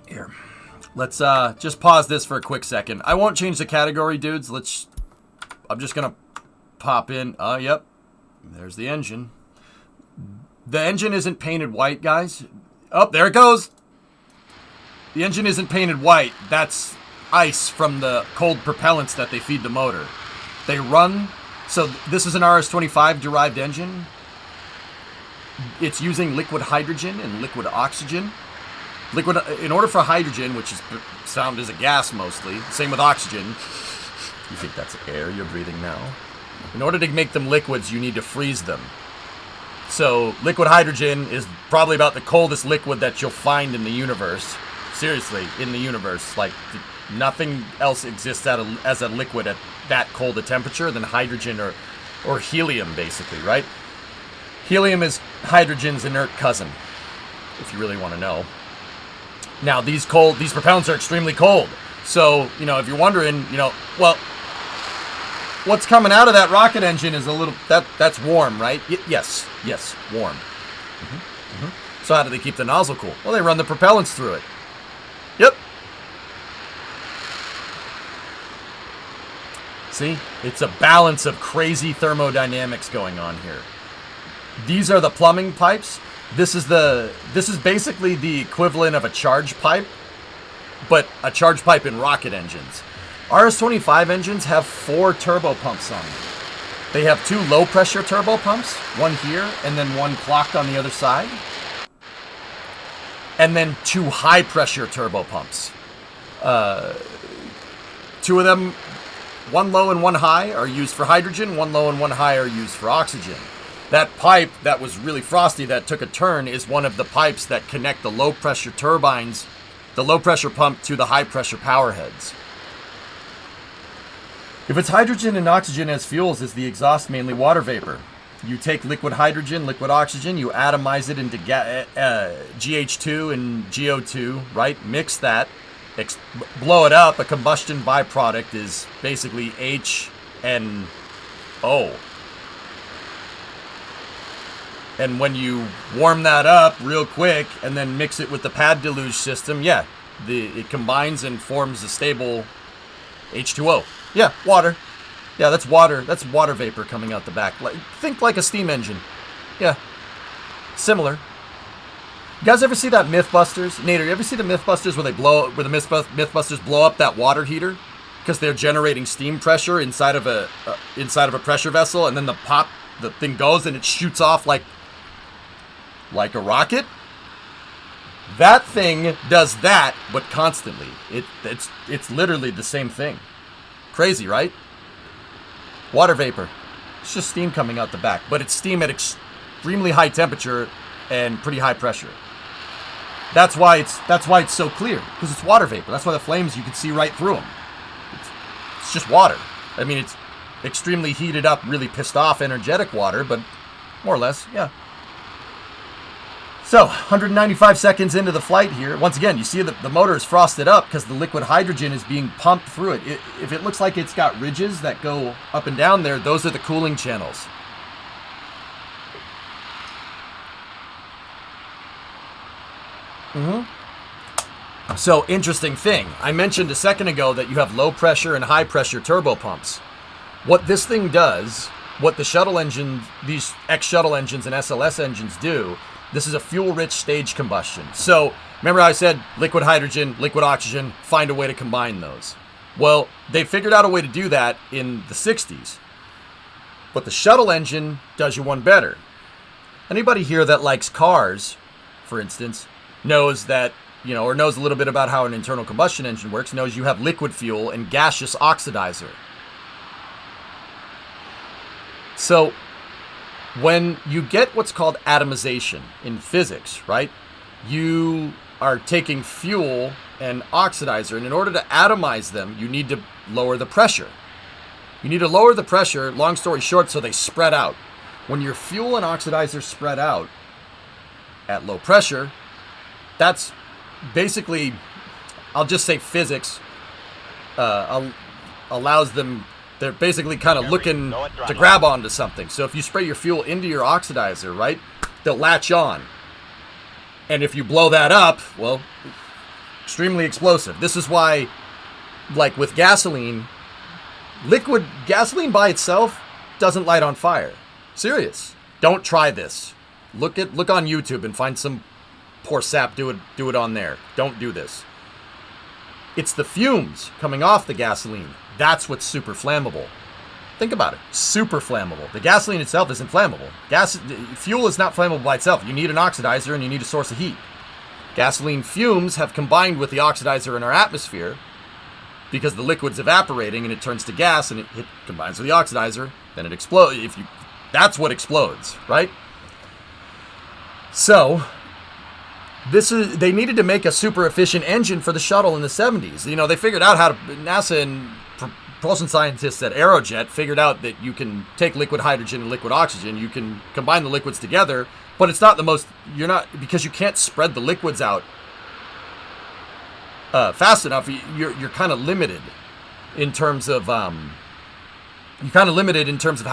Here. Let's just pause this for a quick second. I won't change the category, dudes. Let's I'm just going to pop in. Yep. There's the engine. The engine isn't painted white, guys. Oh, there it goes. The engine isn't painted white. That's ice from the cold propellants that they feed the motor. They run. So this is an RS-25 derived engine. It's using liquid hydrogen and liquid oxygen. In order for hydrogen, which is found as a gas mostly, same with oxygen. You think that's air you're breathing now? In order to make them liquids, you need to freeze them. So liquid hydrogen is probably about the coldest liquid that you'll find in the universe. Seriously, in the universe. Like, nothing else exists as a liquid at that cold a temperature than hydrogen or helium, basically, right? Helium is hydrogen's inert cousin, if you really want to know. Now, these propellants are extremely cold. So, if you're wondering, well, what's coming out of that rocket engine is a little, that's warm, right? Yes, warm. So how do they keep the nozzle cool? Well, they run the propellants through it. Yep. See? It's a balance of crazy thermodynamics going on here. These are the plumbing pipes. This is basically the equivalent of a charge pipe, but a charge pipe in rocket engines. RS-25 engines have 4 turbo pumps on them. They have 2 low-pressure turbo pumps, one here, and then one clocked on the other side. And then 2 high-pressure turbo pumps. 2 of them, one low and one high, are used for hydrogen. One low and one high are used for oxygen. That pipe that was really frosty that took a turn is one of the pipes that connect the low-pressure turbines, the low-pressure pump, to the high-pressure power heads. If it's hydrogen and oxygen as fuels, is the exhaust mainly water vapor. You take liquid hydrogen, liquid oxygen, you atomize it into GH2 and GO2, right? Mix that, blow it up. A combustion byproduct is basically H and O. And when you warm that up real quick and then mix it with the pad deluge system, yeah, it combines and forms a stable H2O. Yeah, water. Yeah, that's water. That's water vapor coming out the back. Think like a steam engine. Yeah, similar. You guys ever see that MythBusters? Nader, you ever see the MythBusters where the MythBusters blow up that water heater because they're generating steam pressure inside of a pressure vessel, and then the thing goes and it shoots off like a rocket? That thing does that, but constantly. It's literally the same thing. Crazy, right? Water vapor. It's just steam coming out the back, but it's steam at extremely high temperature and pretty high pressure. That's why it's so clear, because it's water vapor. That's why the flames, you can see right through them. It's just water. I mean, it's extremely heated up, really pissed off, energetic water, but more or less, yeah. So, 195 seconds into the flight here. Once again, you see the motor is frosted up because the liquid hydrogen is being pumped through it. If it looks like it's got ridges that go up and down there, those are the cooling channels. So, interesting thing. I mentioned a second ago that you have low pressure and high pressure turbo pumps. What this thing does, what the shuttle engine, these X-shuttle engines and SLS engines do, this is a fuel-rich stage combustion. So, remember how I said liquid hydrogen, liquid oxygen, find a way to combine those. Well, they figured out a way to do that in the 60s. But the shuttle engine does you one better. Anybody here that likes cars, for instance, knows that, or knows a little bit about how an internal combustion engine works, knows you have liquid fuel and gaseous oxidizer. So, when you get what's called atomization in physics, right? You are taking fuel and oxidizer, and in order to atomize them, you need to lower the pressure. You need to lower the pressure, long story short, so they spread out. When your fuel and oxidizer spread out at low pressure, that's basically, I'll just say physics allows them. They're basically kind of looking to grab onto something. So if you spray your fuel into your oxidizer, right, they'll latch on. And if you blow that up, well, extremely explosive. This is why, like with gasoline, Liquid gasoline by itself doesn't light on fire. Serious. Don't try this. Look on YouTube and find some poor sap do it on there. Don't do this. It's the fumes coming off the gasoline. That's what's super flammable. Think about it. Super flammable. The gasoline itself isn't flammable. Fuel is not flammable by itself. You need an oxidizer and you need a source of heat. Gasoline fumes have combined with the oxidizer in our atmosphere because the liquid's evaporating and it turns to gas and it combines with the oxidizer. Then it explodes. That's what explodes, right? So they needed to make a super efficient engine for the shuttle in the 70s. You know, they figured out how to, NASA and propulsion scientists at Aerojet figured out that you can take liquid hydrogen and liquid oxygen, you can combine the liquids together, but it's not the most, because you can't spread the liquids out fast enough, you're kind of limited in terms of, how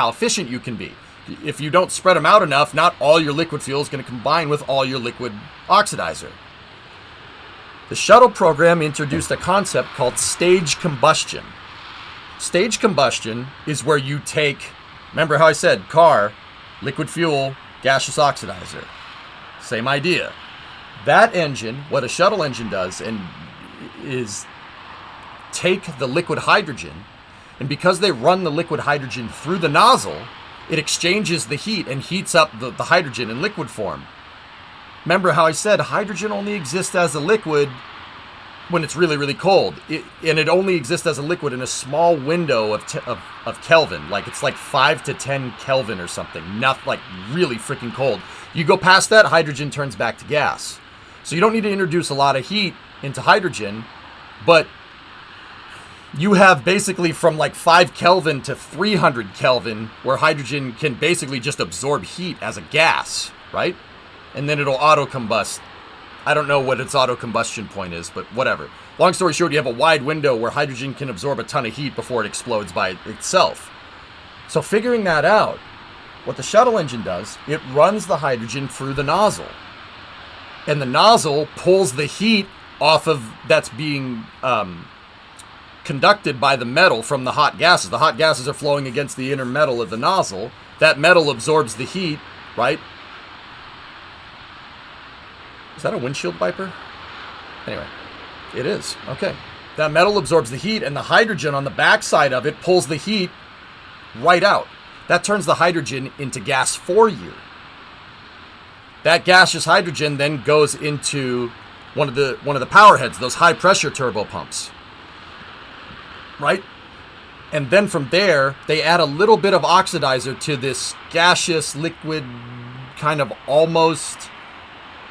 efficient you can be. If you don't spread them out enough, not all your liquid fuel is going to combine with all your liquid oxidizer. The shuttle program introduced a concept called stage combustion. Stage combustion is where you take, remember how I said car, liquid fuel, gaseous oxidizer. Same idea. That engine, what a shuttle engine does, is take the liquid hydrogen, and because they run the liquid hydrogen through the nozzle, it exchanges the heat and heats up the hydrogen in liquid form. Remember how I said hydrogen only exists as a liquid when it's really, really cold. And it only exists as a liquid in a small window of Kelvin. Like it's like 5 to 10 Kelvin or something. Not like really freaking cold. You go past that, hydrogen turns back to gas. So you don't need to introduce a lot of heat into hydrogen, but you have basically from like 5 Kelvin to 300 Kelvin where hydrogen can basically just absorb heat as a gas, right? And then it'll auto-combust. I don't know what its auto-combustion point is, but whatever. Long story short, you have a wide window where hydrogen can absorb a ton of heat before it explodes by itself. So figuring that out, what the shuttle engine does, it runs the hydrogen through the nozzle. And the nozzle pulls the heat off of that's being conducted by the metal from the hot gases. The hot gases are flowing against the inner metal of the nozzle. That metal absorbs the heat, right? Is that a windshield wiper? Anyway, it is. Okay. That metal absorbs the heat, and the hydrogen on the backside of it pulls the heat right out. That turns the hydrogen into gas for you. That gaseous hydrogen then goes into one of the power heads, those high pressure turbo pumps. Right? And then from there, they add a little bit of oxidizer to this gaseous liquid kind of almost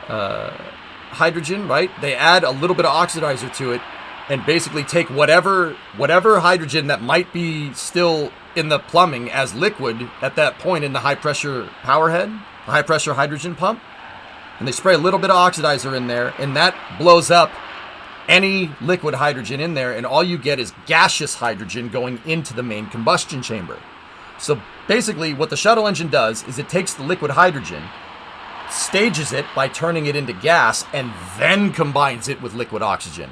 hydrogen, right? They add a little bit of oxidizer to it and basically take whatever hydrogen that might be still in the plumbing as liquid at that point in the high pressure power head, the high pressure hydrogen pump, and they spray a little bit of oxidizer in there, and that blows up any liquid hydrogen in there, and all you get is gaseous hydrogen going into the main combustion chamber. So basically what the shuttle engine does is it takes the liquid hydrogen, stages it by turning it into gas, and then combines it with liquid oxygen.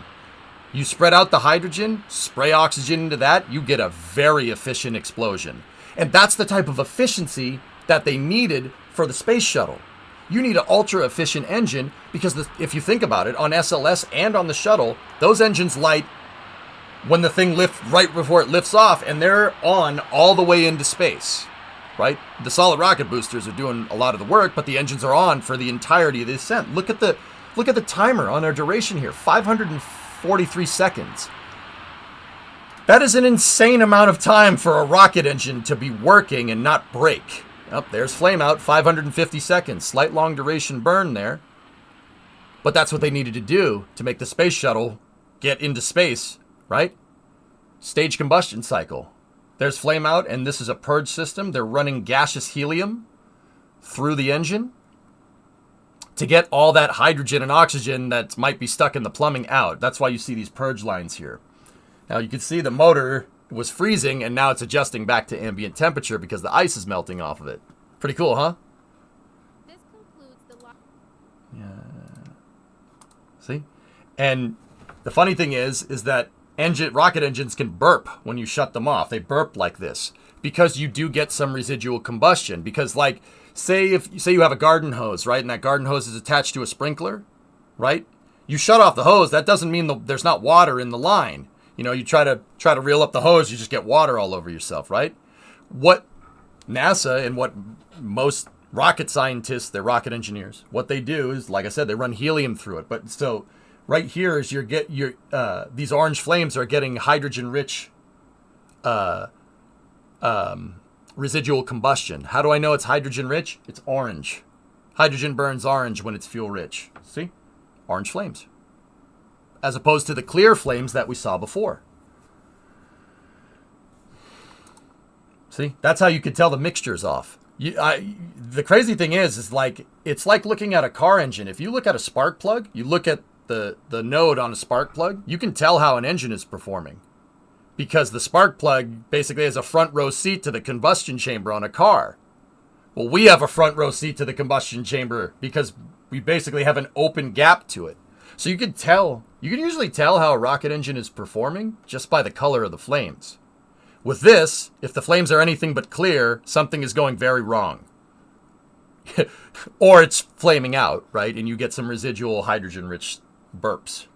You spread out the hydrogen, spray oxygen into that, you get a very efficient explosion. And that's the type of efficiency that they needed for the space shuttle. You need an ultra efficient engine because if you think about it, on SLS and on the shuttle, those engines light when the thing lifts right before it lifts off, and they're on all the way into space, right? The solid rocket boosters are doing a lot of the work, but the engines are on for the entirety of the ascent. Look at the timer on our duration here, 543 seconds. That is an insane amount of time for a rocket engine to be working and not break. Oh, there's flame out, 550 seconds. Slight long duration burn there. But that's what they needed to do to make the space shuttle get into space, right? Stage combustion cycle. There's flame out, and this is a purge system. They're running gaseous helium through the engine to get all that hydrogen and oxygen that might be stuck in the plumbing out. That's why you see these purge lines here. Now you can see the motor was freezing, and now it's adjusting back to ambient temperature because the ice is melting off of it. Pretty cool, huh? This concludes the yeah. See? And the funny thing is that rocket engines can burp when you shut them off. They burp like this because you do get some residual combustion. Because, like, say you have a garden hose, right, and that garden hose is attached to a sprinkler, right? You shut off the hose. That doesn't mean there's not water in the line. You know, you try to reel up the hose, you just get water all over yourself, right? What NASA and what most rocket scientists, they're rocket engineers, what they do is, like I said, they run helium through it. But so right here is these orange flames are getting hydrogen-rich residual combustion. How do I know it's hydrogen-rich? It's orange. Hydrogen burns orange when it's fuel-rich. See? Orange flames. As opposed to the clear flames that we saw before. See? That's how you could tell the mixture's off. The crazy thing is like, it's like looking at a car engine. If you look at a spark plug, you look at the node on a spark plug, you can tell how an engine is performing. Because the spark plug basically has a front row seat to the combustion chamber on a car. Well, we have a front row seat to the combustion chamber because we basically have an open gap to it. So you can usually tell how a rocket engine is performing just by the color of the flames. With this, if the flames are anything but clear, something is going very wrong. Or it's flaming out, right? And you get some residual hydrogen-rich burps.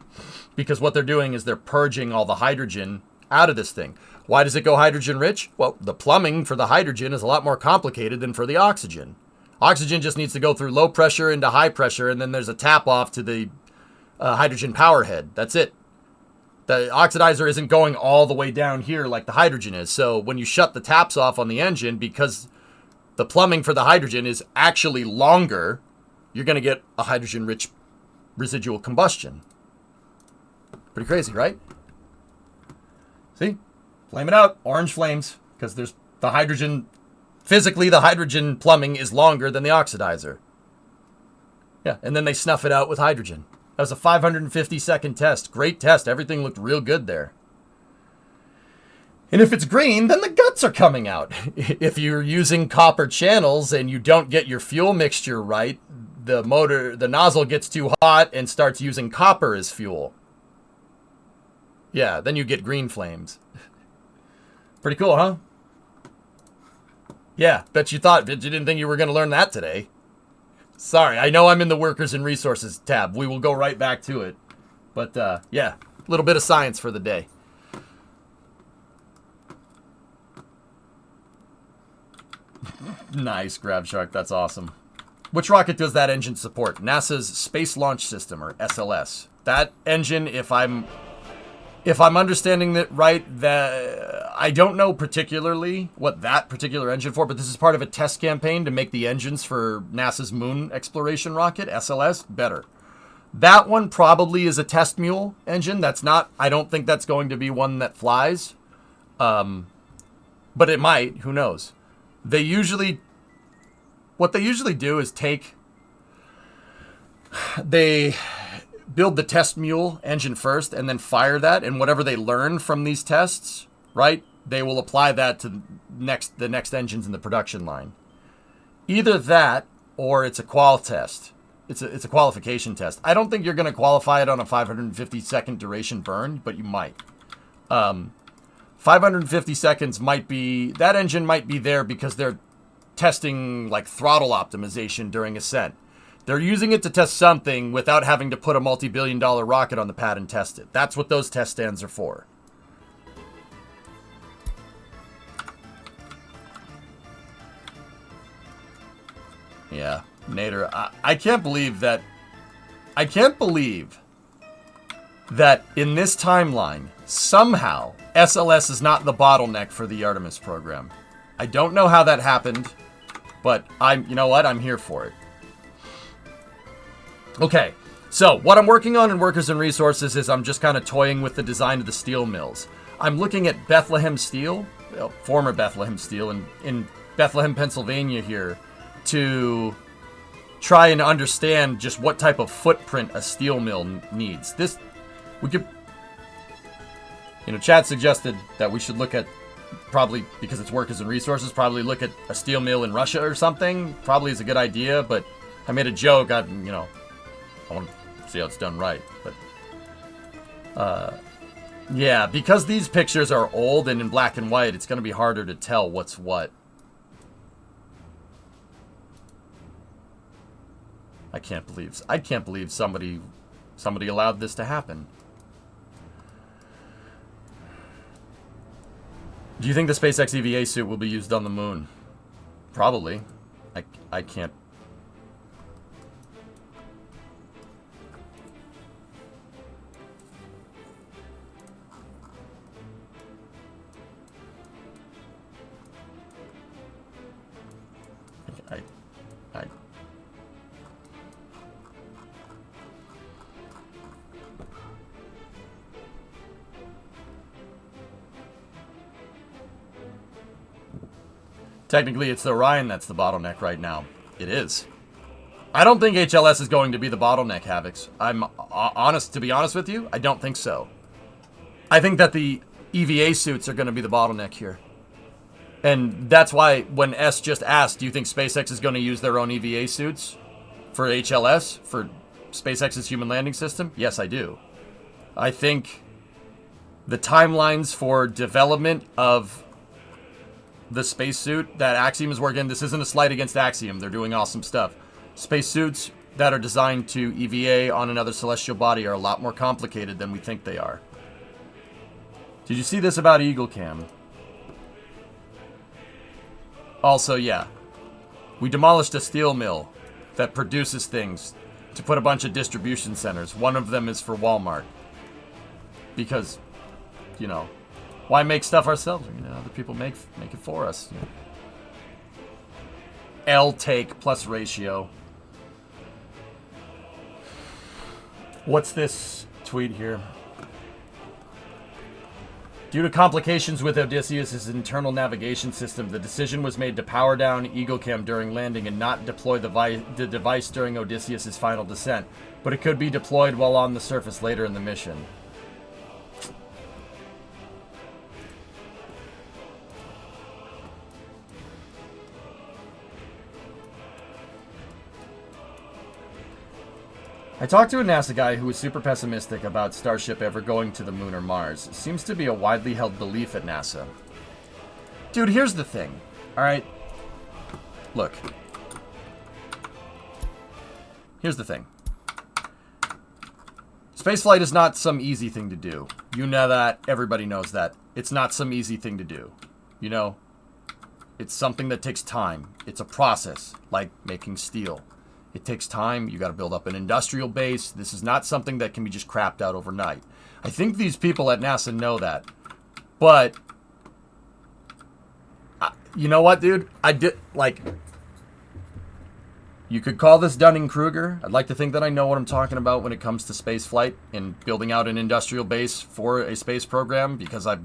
Because what they're doing is they're purging all the hydrogen out of this thing. Why does it go hydrogen-rich? Well, the plumbing for the hydrogen is a lot more complicated than for the oxygen. Oxygen just needs to go through low pressure into high pressure, and then there's a tap-off to the hydrogen power head. That's it. The oxidizer isn't going all the way down here like the hydrogen is. So when you shut the taps off on the engine, because the plumbing for the hydrogen is actually longer, you're going to get a hydrogen-rich residual combustion. Pretty crazy, right? See? Flame it out. Orange flames. Because there's the hydrogen. Physically, the hydrogen plumbing is longer than the oxidizer. Yeah, and then they snuff it out with hydrogen. That was a 550-second test. Great test. Everything looked real good there. And if it's green, then the guts are coming out. If you're using copper channels and you don't get your fuel mixture right, the nozzle gets too hot and starts using copper as fuel. Yeah, then you get green flames. Pretty cool, huh? Yeah, bet you didn't think you were going to learn that today. Sorry, I know I'm in the Workers and Resources tab. We will go right back to it. But, yeah, a little bit of science for the day. Nice, Grab Shark. That's awesome. Which rocket does that engine support? NASA's Space Launch System, or SLS. That engine, if I'm understanding that right, that I don't know particularly what that particular engine for, but this is part of a test campaign to make the engines for NASA's moon exploration rocket, SLS, better. That one probably is a test mule engine. I don't think that's going to be one that flies. But it might, who knows. What they usually do is they build the test mule engine first and then fire that, and whatever they learn from these tests, right, they will apply that to the next engines in the production line. Either that or it's a qual test. It's a qualification test. I don't think you're going to qualify it on a 550-second duration burn, but you might. 550 seconds that engine might be there because they're testing like throttle optimization during ascent. They're using it to test something without having to put a multi-billion-dollar rocket on the pad and test it. That's what those test stands are for. Yeah, Nader, I can't believe that in this timeline, somehow, SLS is not the bottleneck for the Artemis program. I don't know how that happened, but you know what? I'm here for it. Okay, so what I'm working on in Workers and Resources is I'm just kind of toying with the design of the steel mills. I'm looking at Bethlehem Steel, former Bethlehem Steel in Bethlehem, Pennsylvania here, to try and understand just what type of footprint a steel mill needs. Chad suggested that we should look at, probably because it's Workers and Resources, probably look at a steel mill in Russia or something. Probably is a good idea, but I made a joke. I want to see how it's done right. But Yeah, because these pictures are old and in black and white, it's going to be harder to tell what's what. I can't believe somebody allowed this to happen. Do you think the SpaceX EVA suit will be used on the moon? Probably. I can't. I Technically, it's the Orion that's the bottleneck right now. It is. I don't think HLS is going to be the bottleneck, Havocs. I'm honest, to be honest with you, I don't think so. I think that the EVA suits are going to be the bottleneck here. And that's why when S just asked, do you think SpaceX is going to use their own EVA suits for HLS, for SpaceX's human landing system? Yes, I do. I think the timelines for development of the spacesuit that Axiom is working, this isn't a slight against Axiom, they're doing awesome stuff. Spacesuits that are designed to EVA on another celestial body are a lot more complicated than we think they are. Did you see this about Eagle Cam? Also, yeah, we demolished a steel mill that produces things to put a bunch of distribution centers. One of them is for Walmart. Because, you know, why make stuff ourselves? You know, other people make it for us. You know. L take plus ratio. What's this tweet here? Due to complications with Odysseus' internal navigation system, the decision was made to power down EagleCam during landing and not deploy the device during Odysseus' final descent, but it could be deployed while on the surface later in the mission. I talked to a NASA guy who was super pessimistic about Starship ever going to the moon or Mars. It seems to be a widely held belief at NASA. Dude, here's the thing. Alright? Look. Here's the thing. Spaceflight is not some easy thing to do. You know that. Everybody knows that. It's not some easy thing to do. You know? It's something that takes time. It's a process, like making steel. It takes time. You got to build up an industrial base. This is not something that can be just crapped out overnight. I think these people at NASA know that. But, you know what, dude? You could call this Dunning-Kruger. I'd like to think that I know what I'm talking about when it comes to space flight and building out an industrial base for a space program, because I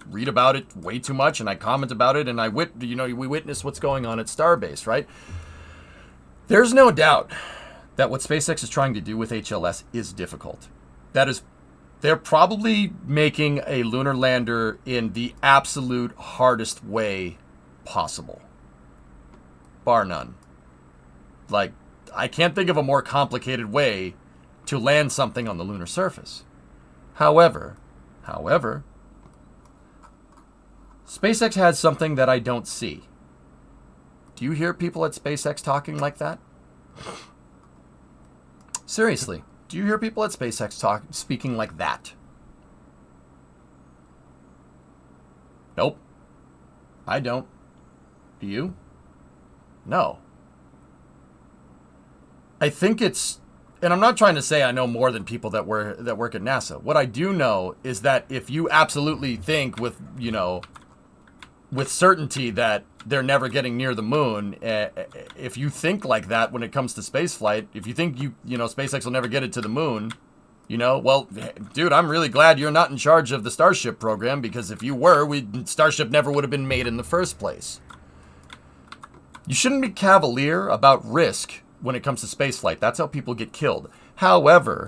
read about it way too much and I comment about it and we witness what's going on at Starbase, right? There's no doubt that what SpaceX is trying to do with HLS is difficult. They're probably making a lunar lander in the absolute hardest way possible. Bar none. Like, I can't think of a more complicated way to land something on the lunar surface. However, SpaceX has something that I don't see. Do you hear people at SpaceX talking like that? Seriously, do you hear people at SpaceX speaking like that? Nope. I don't. Do you? No. I think it's, and I'm not trying to say I know more than people that work at NASA. What I do know is that if you absolutely think with certainty that they're never getting near the moon, if you think like that when it comes to space flight, if you think SpaceX will never get it to the moon, well, dude, I'm really glad you're not in charge of the Starship program, because if you were, Starship never would have been made in the first place. You shouldn't be cavalier about risk when it comes to space flight. That's how people get killed. However,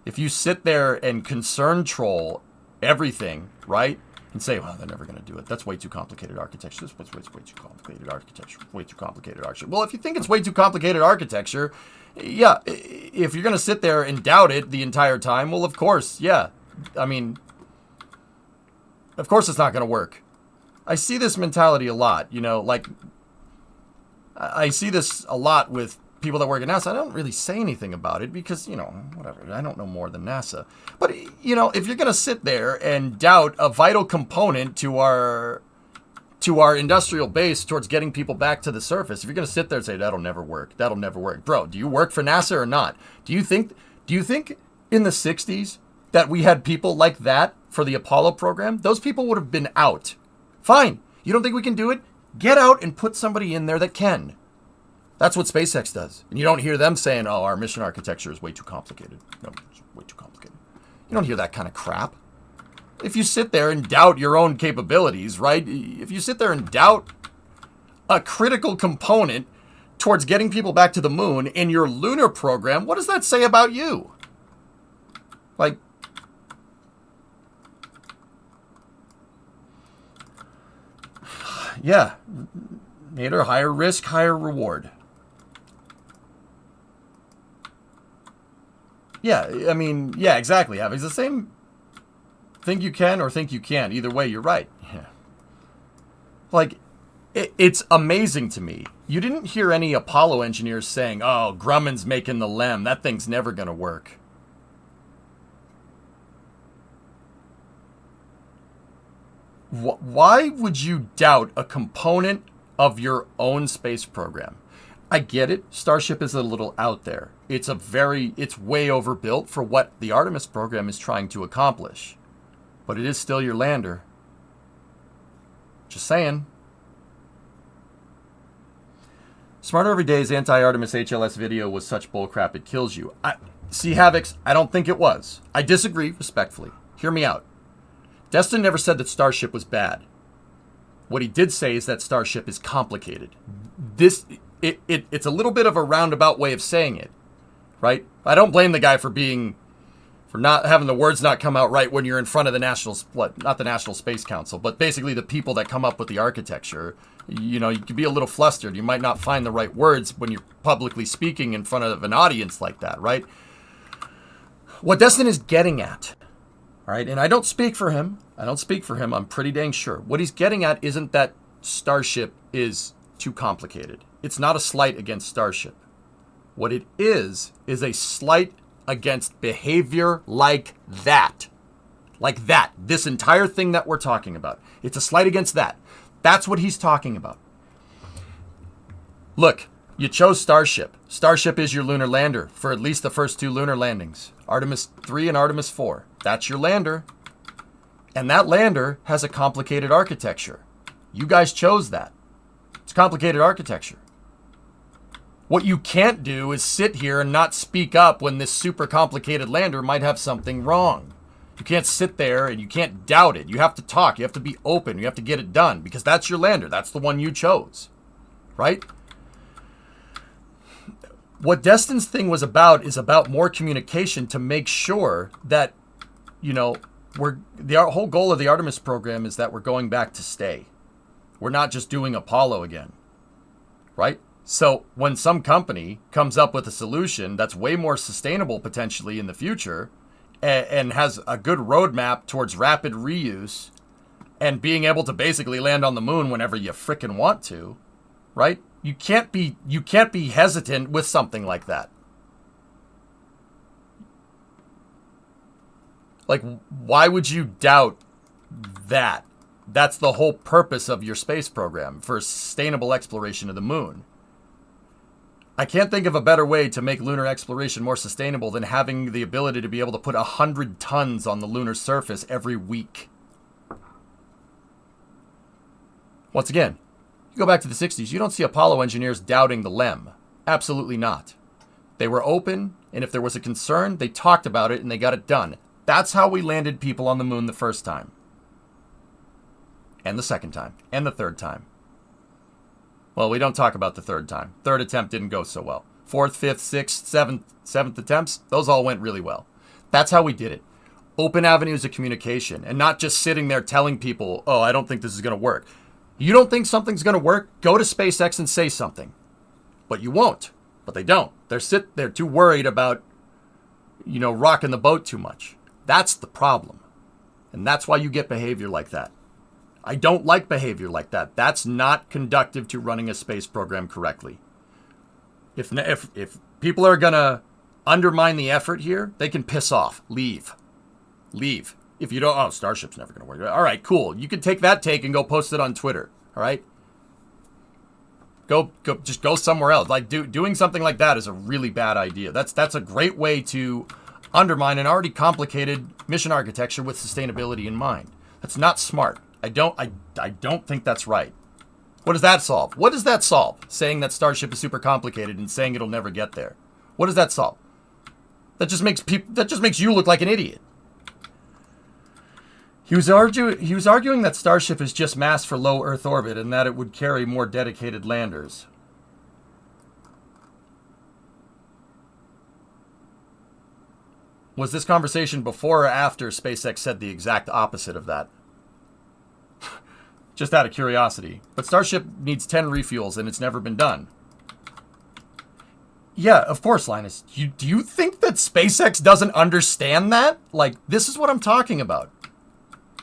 if you sit there and concern troll everything, right? And say, well, they're never going to do it. That's way too complicated architecture. This was way too complicated architecture. Way too complicated architecture. Well, if you think it's way too complicated architecture, yeah, if you're going to sit there and doubt it the entire time, well, of course, yeah, I mean, of course it's not going to work. I see this mentality a lot, you know, like I see this a lot with people that work at NASA. I don't really say anything about it because, you know, whatever. I don't know more than NASA. But, you know, if you're going to sit there and doubt a vital component to our industrial base towards getting people back to the surface, if you're going to sit there and say, that'll never work, bro, do you work for NASA or not? Do you think in the 60s that we had people like that for the Apollo program? Those people would have been out. Fine. You don't think we can do it? Get out and put somebody in there that can. That's what SpaceX does. And you don't hear them saying, oh, our mission architecture is way too complicated. No, it's way too complicated. You don't hear that kind of crap. If you sit there and doubt your own capabilities, right? If you sit there and doubt a critical component towards getting people back to the moon in your lunar program, what does that say about you? Like, yeah, Nader, higher risk, higher reward. Yeah, I mean, yeah, exactly. It's the same. Think you can or think you can't. Either way, you're right. Yeah. Like, it's amazing to me. You didn't hear any Apollo engineers saying, oh, Grumman's making the LEM. That thing's never going to work. Why would you doubt a component of your own space program? I get it. Starship is a little out there. It's way overbuilt for what the Artemis program is trying to accomplish. But it is still your lander. Just saying. Smarter Every Day's anti-Artemis HLS video was such bullcrap it kills you. See, Havocs, I don't think it was. I disagree respectfully. Hear me out. Destin never said that Starship was bad. What he did say is that Starship is complicated. It's a little bit of a roundabout way of saying it, right? I don't blame the guy for not having the words not come out right when you're in front of the not the National Space Council, but basically the people that come up with the architecture. You know, you could be a little flustered. You might not find the right words when you're publicly speaking in front of an audience like that, right? What Destin is getting at, right? And I don't speak for him. I'm pretty dang sure. What he's getting at isn't that Starship is too complicated. It's not a slight against Starship. What it is a slight against behavior like that. Like that. This entire thing that we're talking about. It's a slight against that. That's what he's talking about. Look, you chose Starship. Starship is your lunar lander for at least the first two lunar landings. Artemis 3 and Artemis 4. That's your lander. And that lander has a complicated architecture. You guys chose that. It's complicated architecture. What you can't do is sit here and not speak up when this super complicated lander might have something wrong. You can't sit there and you can't doubt it. You have to talk. You have to be open. You have to get it done because that's your lander. That's the one you chose, right? What Destin's thing was about is about more communication to make sure that, you know, the whole goal of the Artemis program is that we're going back to stay. We're not just doing Apollo again, right? So when some company comes up with a solution that's way more sustainable potentially in the future and has a good roadmap towards rapid reuse and being able to basically land on the moon whenever you frickin' want to, right? You can't be hesitant with something like that. Like, why would you doubt that? That's the whole purpose of your space program, for sustainable exploration of the moon. I can't think of a better way to make lunar exploration more sustainable than having the ability to be able to put 100 tons on the lunar surface every week. Once again, you go back to the 60s, you don't see Apollo engineers doubting the LEM. Absolutely not. They were open, and if there was a concern, they talked about it and they got it done. That's how we landed people on the moon the first time. And the second time. And the third time. Well, we don't talk about the third time. Third attempt didn't go so well. Fourth, fifth, sixth, seventh attempts, those all went really well. That's how we did it. Open avenues of communication and not just sitting there telling people, oh, I don't think this is going to work. You don't think something's going to work? Go to SpaceX and say something. But you won't. But they don't. They're too worried about, rocking the boat too much. That's the problem. And that's why you get behavior like that. I don't like behavior like that. That's not conductive to running a space program correctly. If people are going to undermine the effort here, they can piss off. Leave. If you don't, Starship's never going to work. All right, cool. You can take that take and go post it on Twitter. All right? Just go somewhere else. Like doing something like that is a really bad idea. That's a great way to undermine an already complicated mission architecture with sustainability in mind. That's not smart. I don't think that's right. What does that solve? What does that solve? Saying that Starship is super complicated and saying it'll never get there. What does that solve? That just makes you look like an idiot. He was arguing that Starship is just mass for low Earth orbit and that it would carry more dedicated landers. Was this conversation before or after SpaceX said the exact opposite of that? Just out of curiosity. But Starship needs 10 refuels and it's never been done. Yeah, of course, Linus. Do you think that SpaceX doesn't understand that? Like, this is what I'm talking about.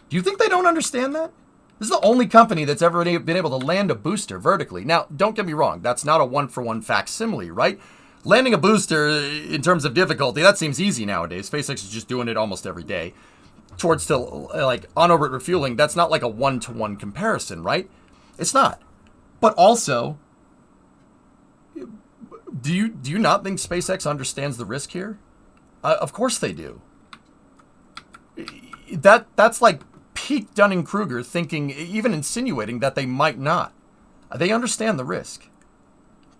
Do you think they don't understand that? This is the only company that's ever been able to land a booster vertically. Now, don't get me wrong. That's not a one-for-one facsimile, right? Landing a booster in terms of difficulty, that seems easy nowadays. SpaceX is just doing it almost every day. Towards still, like, on-orbit refueling, that's not like a one-to-one comparison, right? It's not. But also, do you not think SpaceX understands the risk here? Of course they do. That's like peak Dunning-Kruger thinking, even insinuating that they might not. They understand the risk.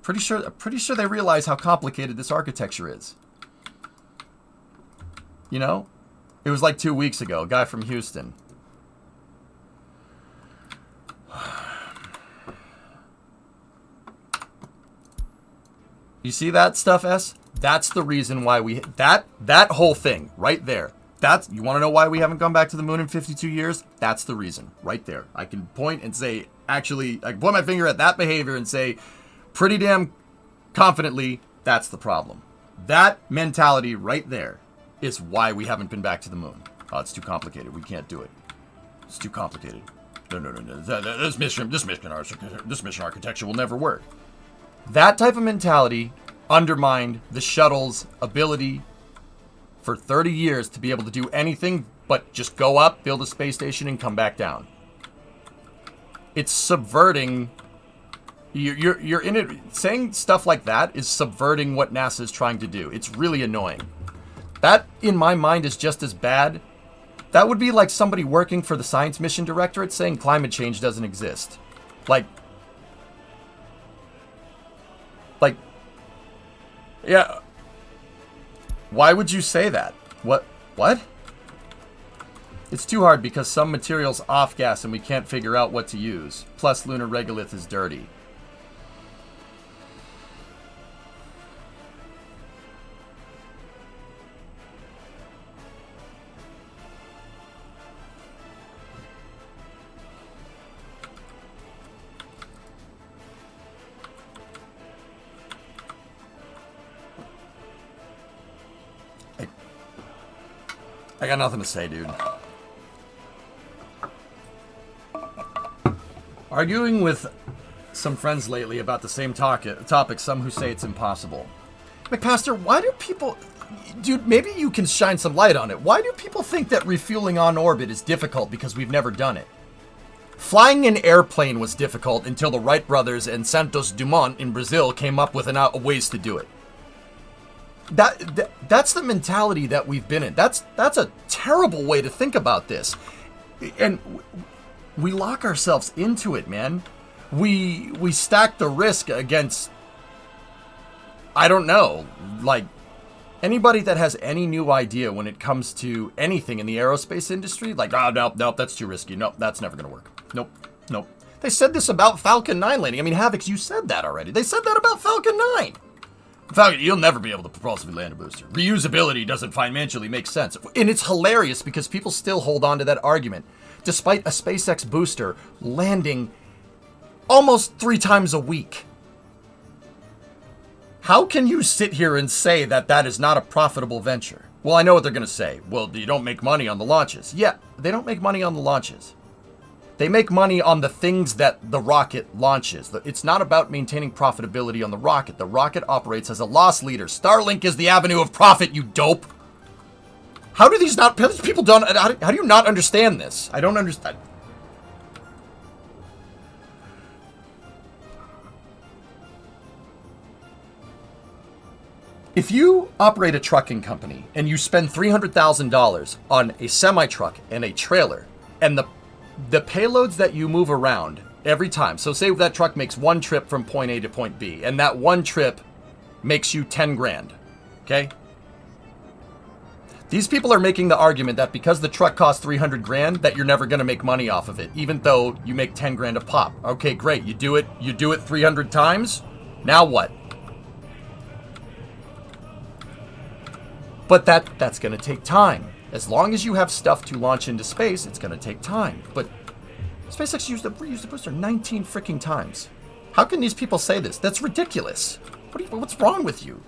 Pretty sure they realize how complicated this architecture is. You know? It was like 2 weeks ago, a guy from Houston. You see that stuff, S? That's the reason why that whole thing right there. You want to know why we haven't gone back to the moon in 52 years? That's the reason right there. I can point and say, actually, I can point my finger at that behavior and say pretty damn confidently, that's the problem. That mentality right there is why we haven't been back to the moon. Oh, it's too complicated. We can't do it. It's too complicated. No. This mission architecture will never work. That type of mentality undermined the shuttle's ability for 30 years to be able to do anything but just go up, build a space station, and come back down. It's subverting. You're in it. Saying stuff like that is subverting what NASA is trying to do. It's really annoying. That, in my mind, is just as bad. That would be like somebody working for the Science Mission Directorate saying climate change doesn't exist. Like, yeah. Why would you say that? What? It's too hard because some material's off-gas and we can't figure out what to use. Plus, lunar regolith is dirty. I got nothing to say, dude. Arguing with some friends lately about the same topic, some who say it's impossible. McPastor, why do people... Dude, maybe you can shine some light on it. Why do people think that refueling on orbit is difficult because we've never done it? Flying an airplane was difficult until the Wright brothers and Santos Dumont in Brazil came up with ways to do it. That's the mentality that we've been in. That's a terrible way to think about this. And we lock ourselves into it, man. We stack the risk against, I don't know, like anybody that has any new idea when it comes to anything in the aerospace industry, like, nope, that's too risky. Nope, that's never going to work. Nope. They said this about Falcon 9 landing. I mean, Havix, you said that already. They said that about Falcon 9. Falcon, you'll never be able to propulsively land a booster. Reusability doesn't financially make sense. And it's hilarious because people still hold on to that argument, despite a SpaceX booster landing almost 3 times a week. How can you sit here and say that that is not a profitable venture? Well, I know what they're going to say. Well, you don't make money on the launches. Yeah, they don't make money on the launches. They make money on the things that the rocket launches. It's not about maintaining profitability on the rocket. The rocket operates as a loss leader. Starlink is the avenue of profit, you dope. How do these people don't, how do you not understand this? I don't understand. If you operate a trucking company and you spend $300,000 on a semi-truck and a trailer, and the payloads that you move around every time, so say that truck makes one trip from point A to point B, and that one trip makes you 10 grand, okay? These people are making the argument that because the truck costs 300 grand, that you're never going to make money off of it, even though you make 10 grand a pop. Okay, great. You do it 300 times. Now what? But that's going to take time. As long as you have stuff to launch into space, it's going to take time. But SpaceX used the booster 19 freaking times. How can these people say this? That's ridiculous. What's wrong with you?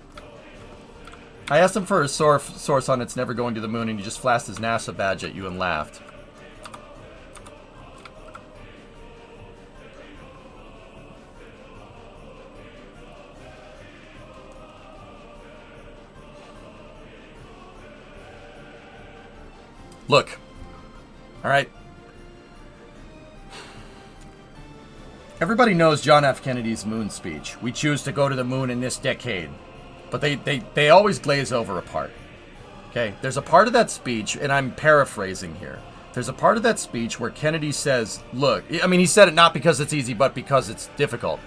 I asked him for a source on it's never going to the moon, and he just flashed his NASA badge at you and laughed. Look, all right. Everybody knows John F. Kennedy's moon speech. We choose to go to the moon in this decade. But they always glaze over a part. Okay? There's a part of that speech, and I'm paraphrasing here. There's a part of that speech where Kennedy says, look, I mean, he said it not because it's easy, but because it's difficult.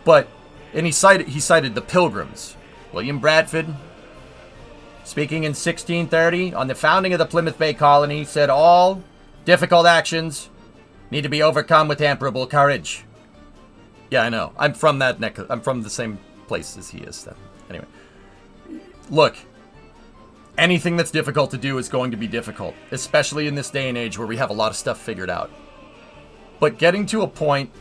But, and he cited the Pilgrims. William Bradford, speaking in 1630 on the founding of the Plymouth Bay Colony, said all difficult actions need to be overcome with amperable courage. Yeah, I know. I'm from that neck. I'm from the same place as he is. So. Anyway, look, anything that's difficult to do is going to be difficult, especially in this day and age where we have a lot of stuff figured out. But getting to a point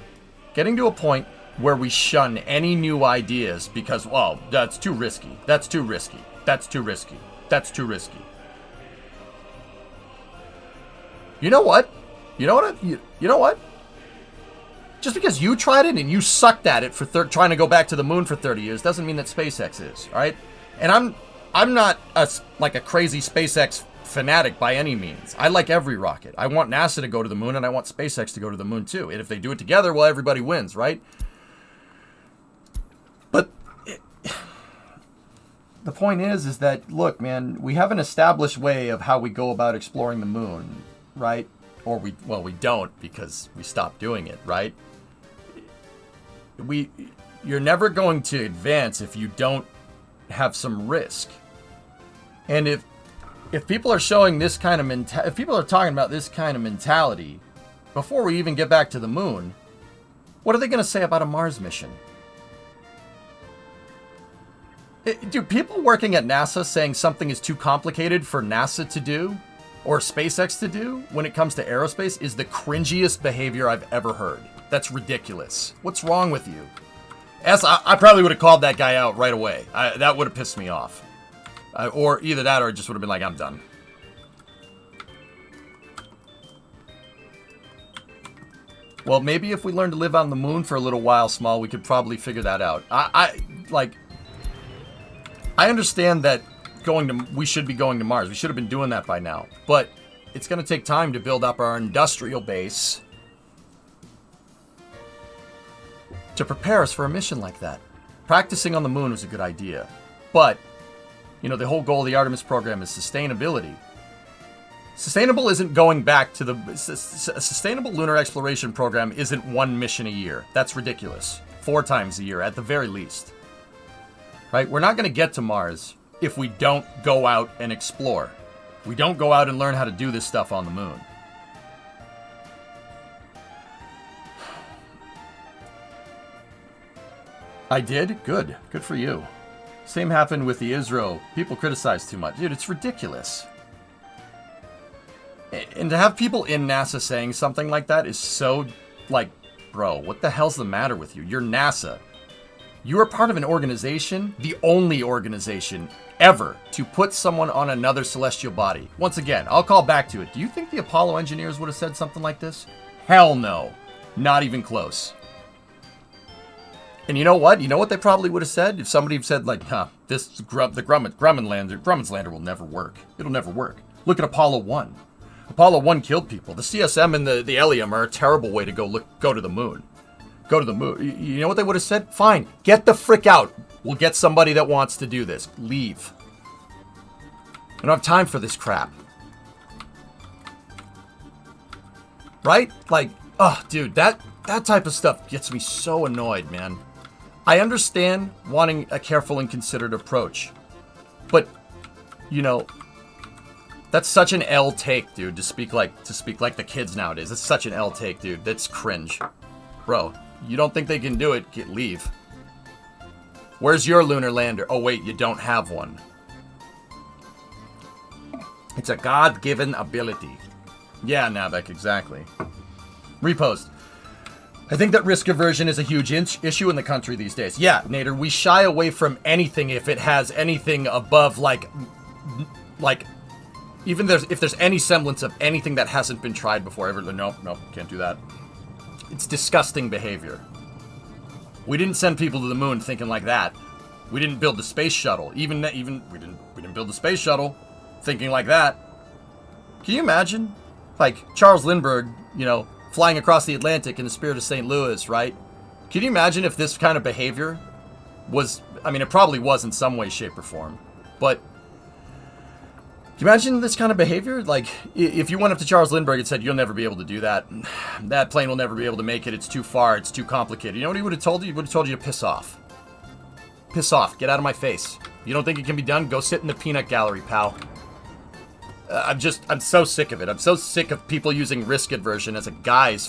where we shun any new ideas because, well, that's too risky. That's too risky. That's too risky. That's too risky. You know what? You know what? Just because you tried it and you sucked at it for trying to go back to the moon for 30 years doesn't mean that SpaceX is, all right? And I'm not like a crazy SpaceX fanatic by any means. I like every rocket. I want NASA to go to the moon, and I want SpaceX to go to the moon too. And if they do it together, well, everybody wins, right? But the point is that, look, man, we have an established way of how we go about exploring the moon, right? Or we don't because we stopped doing it, right? You're never going to advance if you don't have some risk. And if people are showing this kind of if people are talking about this kind of mentality before we even get back to the moon, what are they going to say about a Mars mission? Do people working at NASA saying something is too complicated for NASA to do or SpaceX to do when it comes to aerospace is the cringiest behavior I've ever heard. That's ridiculous. What's wrong with you? I probably would have called that guy out right away. That would have pissed me off. Or either that or it just would have been like, I'm done. Well, maybe if we learn to live on the moon for a little while, Small, we could probably figure that out. I understand that we should be going to Mars. We should have been doing that by now. But it's going to take time to build up our industrial base to prepare us for a mission like that. Practicing on the moon was a good idea. But, you know, the whole goal of the Artemis program is sustainability. Sustainable isn't going back to a sustainable lunar exploration program isn't one mission a year. That's ridiculous. 4 times a year at the very least. Right? We're not going to get to Mars if we don't go out and explore. We don't go out and learn how to do this stuff on the moon. I did? Good. Good for you. Same happened with the ISRO. People criticize too much. Dude, it's ridiculous. And to have people in NASA saying something like that is so, like, bro, what the hell's the matter with you? You're NASA. You are part of an organization, the only organization ever to put someone on another celestial body. Once again, I'll call back to it. Do you think the Apollo engineers would have said something like this? Hell no. Not even close. And you know what? You know what they probably would have said? If somebody said, like, the Grumman's lander will never work. It'll never work. Look at Apollo 1. Apollo 1 killed people. The CSM and the Helium are a terrible way to go to the moon. Go to the moon. You know what they would have said? Fine. Get the frick out. We'll get somebody that wants to do this. Leave. I don't have time for this crap. Right? Like, oh, dude, that type of stuff gets me so annoyed, man. I understand wanting a careful and considered approach. But, you know, that's such an L take, dude, to speak like the kids nowadays. It's such an L take, dude. That's cringe. Bro, you don't think they can do it? Leave. Where's your lunar lander? Oh, wait, you don't have one. It's a God-given ability. Yeah, Navek, exactly. Repost. I think that risk aversion is a huge issue in the country these days. Yeah, Nader, we shy away from anything if it has anything above, like even if there's any semblance of anything that hasn't been tried before. Nope, can't do that. It's disgusting behavior. We didn't send people to the moon thinking like that. We didn't build the space shuttle. Even we didn't build the space shuttle thinking like that. Can you imagine, like Charles Lindbergh, you know, flying across the Atlantic in the spirit of St. Louis, right? Can you imagine if this kind of behavior was? I mean, it probably was in some way, shape, or form, but. Can you imagine this kind of behavior? Like, if you went up to Charles Lindbergh and said, you'll never be able to do that. That plane will never be able to make it. It's too far. It's too complicated. You know what he would have told you? He would have told you to piss off. Piss off. Get out of my face. You don't think it can be done? Go sit in the peanut gallery, pal. I'm so sick of it. I'm so sick of people using risk aversion as a guise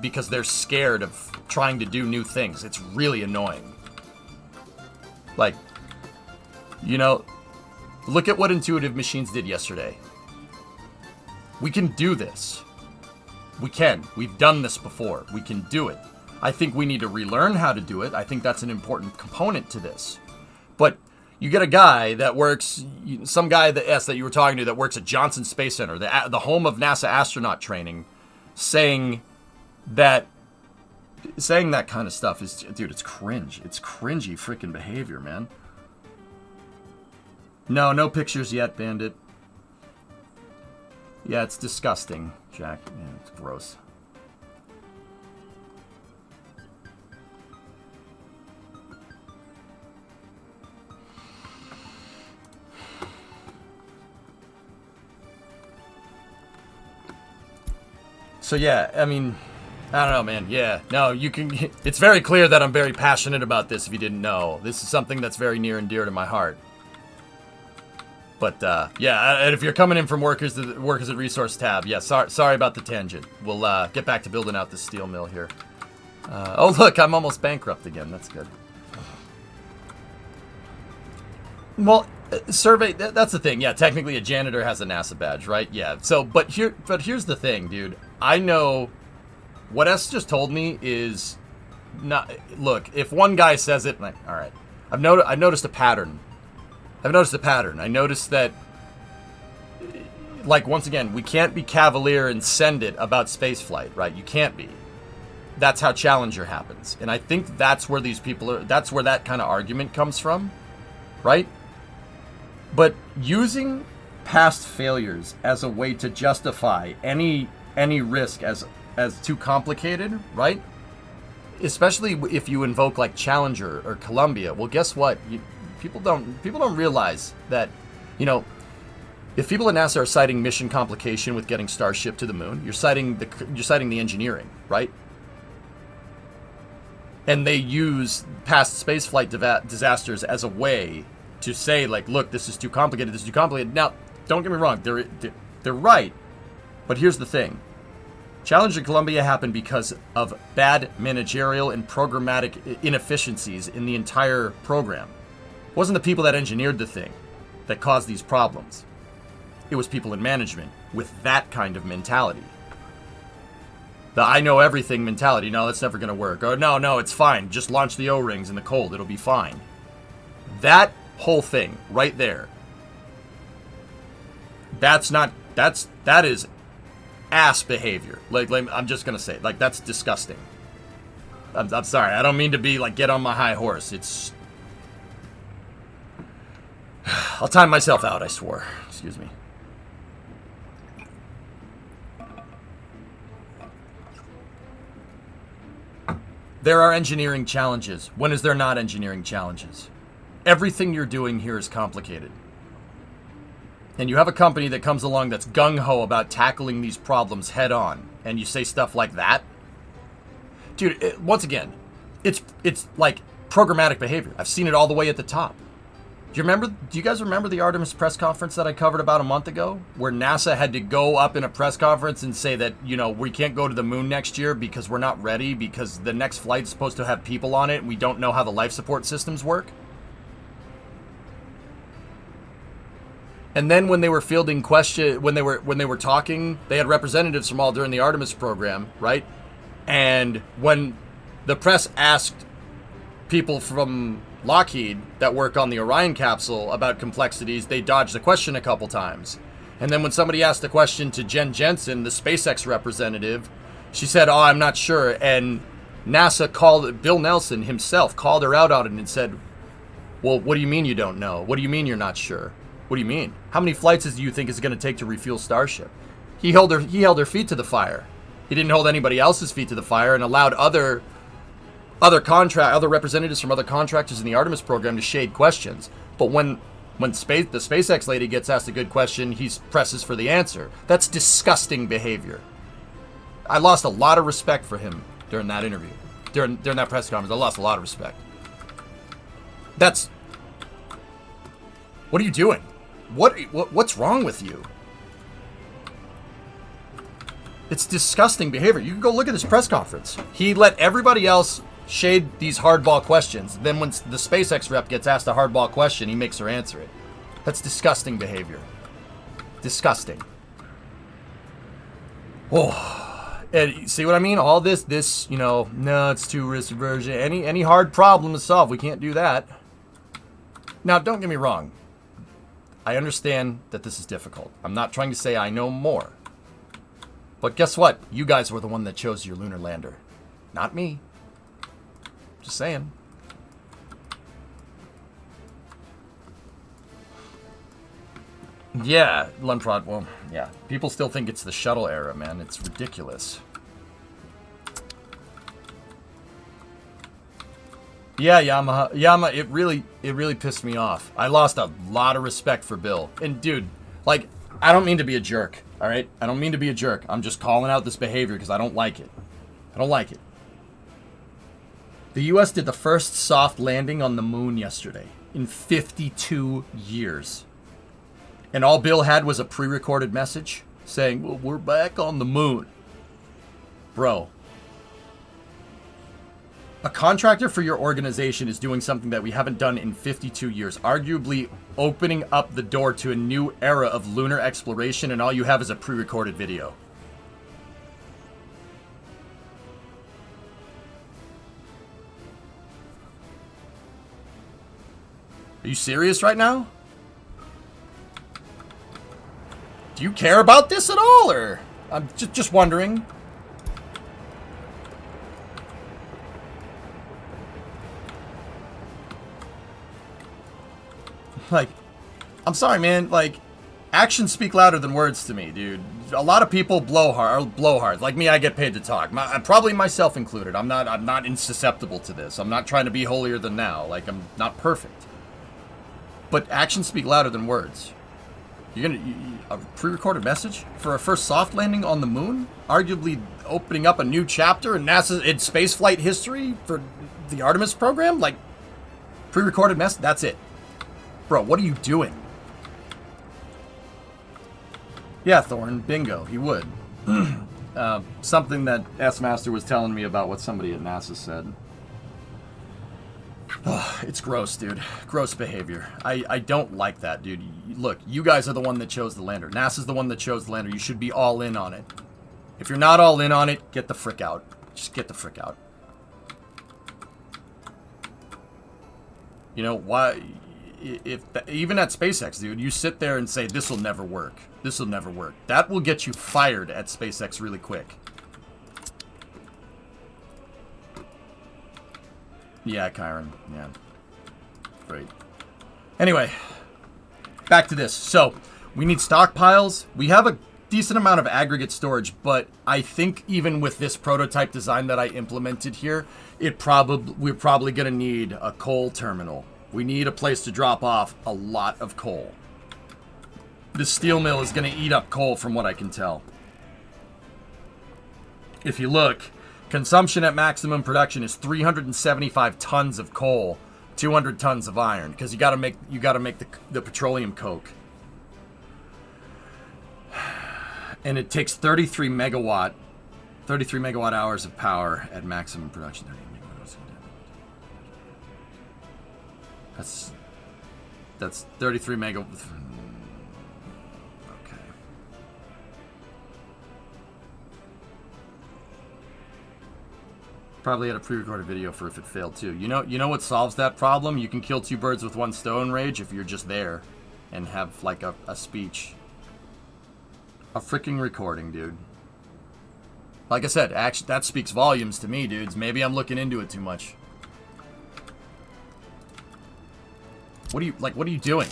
because they're scared of trying to do new things. It's really annoying. Like, you know... Look at what Intuitive Machines did yesterday. We can do this. We can. We've done this before. We can do it. I think we need to relearn how to do it. I think that's an important component to this. But you get a guy that works, some guy that you were talking to that works at Johnson Space Center, the home of NASA astronaut training, saying that kind of stuff is, dude, it's cringe. It's cringy freaking behavior, man. No pictures yet, Bandit. Yeah, it's disgusting, Jack. Yeah, it's gross. So yeah, I mean, I don't know, man. Yeah, no, you can. It's very clear that I'm very passionate about this. If you didn't know, this is something that's very near and dear to my heart. But, yeah, and if you're coming in from workers at Resource tab, yeah, sorry about the tangent. We'll get back to building out the steel mill here. Oh, look, I'm almost bankrupt again. That's good. Well, survey, that's the thing. Yeah, technically a janitor has a NASA badge, right? Yeah, so, but here's the thing, dude. I know what S just told me is not, look, if one guy says it, like, all right, I've noticed a pattern. I noticed that, like, once again, we can't be cavalier and send it about spaceflight, right? You can't be. That's how Challenger happens. And I think that's where these people are, that's where that kind of argument comes from, right? But using past failures as a way to justify any risk as too complicated, right? Especially if you invoke, like, Challenger or Columbia. Well, guess what? People don't realize that, you know, if people at NASA are citing mission complication with getting Starship to the moon, you're citing the engineering, right? And they use past spaceflight disasters as a way to say, like, look, this is too complicated. Now, don't get me wrong, they're right, but here's the thing: Challenger Columbia happened because of bad managerial and programmatic inefficiencies in the entire program. It wasn't the people that engineered the thing that caused these problems. It was people in management with that kind of mentality. The I know everything mentality. No, that's never going to work. Or no, it's fine. Just launch the O-rings in the cold. It'll be fine. That whole thing right there. That is ass behavior. Like I'm just going to say, like, that's disgusting. I'm sorry. I don't mean to be like get on my high horse. It's I'll time myself out, I swore. Excuse me. There are engineering challenges. When is there not engineering challenges? Everything you're doing here is complicated. And you have a company that comes along that's gung-ho about tackling these problems head on, and you say stuff like that? Dude, once again, it's like programmatic behavior. I've seen it all the way at the top. Do you guys remember the Artemis press conference that I covered about a month ago? Where NASA had to go up in a press conference and say that, you know, we can't go to the moon next year because we're not ready, because the next flight's supposed to have people on it and we don't know how the life support systems work? And then when they were fielding when they were talking, they had representatives from all during the Artemis program, right? And when the press asked people from Lockheed that work on the Orion capsule about complexities, they dodged the question a couple times. And then when somebody asked the question to Jen Jensen, the SpaceX representative, she said, "Oh, I'm not sure." And NASA Bill Nelson himself called her out on it and said, "Well, what do you mean you don't know? What do you mean you're not sure? What do you mean? How many flights do you think it's going to take to refuel Starship?" He held her feet to the fire. He didn't hold anybody else's feet to the fire and allowed other representatives from other contractors in the Artemis program to shade questions. But when the SpaceX lady gets asked a good question, he presses for the answer. That's disgusting behavior. I lost a lot of respect for him during that interview. During that press conference, I lost a lot of respect. What are you doing? What's wrong with you? It's disgusting behavior. You can go look at this press conference. He let everybody else shade these hardball questions. Then when the SpaceX rep gets asked a hardball question, he makes her answer it. That's disgusting behavior. Disgusting. Oh, and see what I mean? All this, you know, no, it's too risk aversion. Any hard problem to solve, we can't do that. Now, don't get me wrong. I understand that this is difficult. I'm not trying to say I know more. But guess what? You guys were the one that chose your lunar lander. Not me. Just saying. Yeah, Lunprod, well, yeah. People still think it's the shuttle era, man. It's ridiculous. Yeah, Yama, it really pissed me off. I lost a lot of respect for Bill. And dude, like, I don't mean to be a jerk, all right? I don't mean to be a jerk. I'm just calling out this behavior because I don't like it. I don't like it. The U.S. did the first soft landing on the moon yesterday in 52 years. And all Bill had was a pre-recorded message saying, "Well, we're back on the moon." Bro. A contractor for your organization is doing something that we haven't done in 52 years, arguably opening up the door to a new era of lunar exploration, and all you have is a pre-recorded video. Are you serious right now? Do you care about this at all, or I'm just wondering? Like, I'm sorry, man. Like, actions speak louder than words to me, dude. A lot of people blow hard. Like me, I get paid to talk. Probably myself included. I'm not insusceptible to this. I'm not trying to be holier than thou. Like, I'm not perfect. But actions speak louder than words. A pre-recorded message for a first soft landing on the moon, arguably opening up a new chapter in NASA's spaceflight history for the Artemis program. Like, pre-recorded message. That's it. Bro, what are you doing? Yeah, Thorn, bingo, he would. Something that S-Master was telling me about what somebody at NASA said. It's gross, dude. Gross behavior. I don't like that, dude. Look, you guys are the one that chose the lander. NASA's the one that chose the lander. You should be all in on it. If you're not all in on it, get the frick out. Just get the frick out. You know, why... even at SpaceX, dude, you sit there and say, this will never work. This will never work. That will get you fired at SpaceX really quick. Yeah, Kyron. Yeah. Great. Anyway, back to this. So, we need stockpiles. We have a decent amount of aggregate storage, but I think even with this prototype design that I implemented here, we're probably going to need a coal terminal. We need a place to drop off a lot of coal. This steel mill is going to eat up coal from what I can tell. If you look, consumption at maximum production is 375 tons of coal, 200 tons of iron, because you got to make the petroleum coke. And it takes 33 megawatt hours of power at maximum production. That's 33 megawatt. Okay. Probably had a pre-recorded video for if it failed too. You know what solves that problem? You can kill two birds with one stone, Rage, if you're just there and have like a speech. A freaking recording, dude. Like I said, actually, that speaks volumes to me, dudes. Maybe I'm looking into it too much. What are you doing?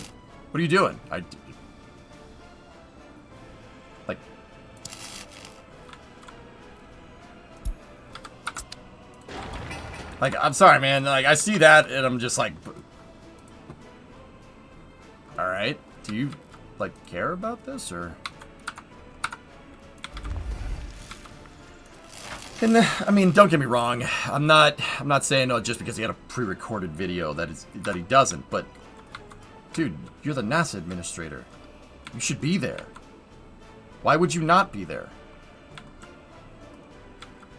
What are you doing? Like, I'm sorry, man. Like, I see that, and I'm just like... Alright. Do you, like, care about this, or... And, I mean, don't get me wrong. I'm not saying, no, just because he had a pre-recorded video that he doesn't, but... Dude, you're the NASA administrator. You should be there. Why would you not be there?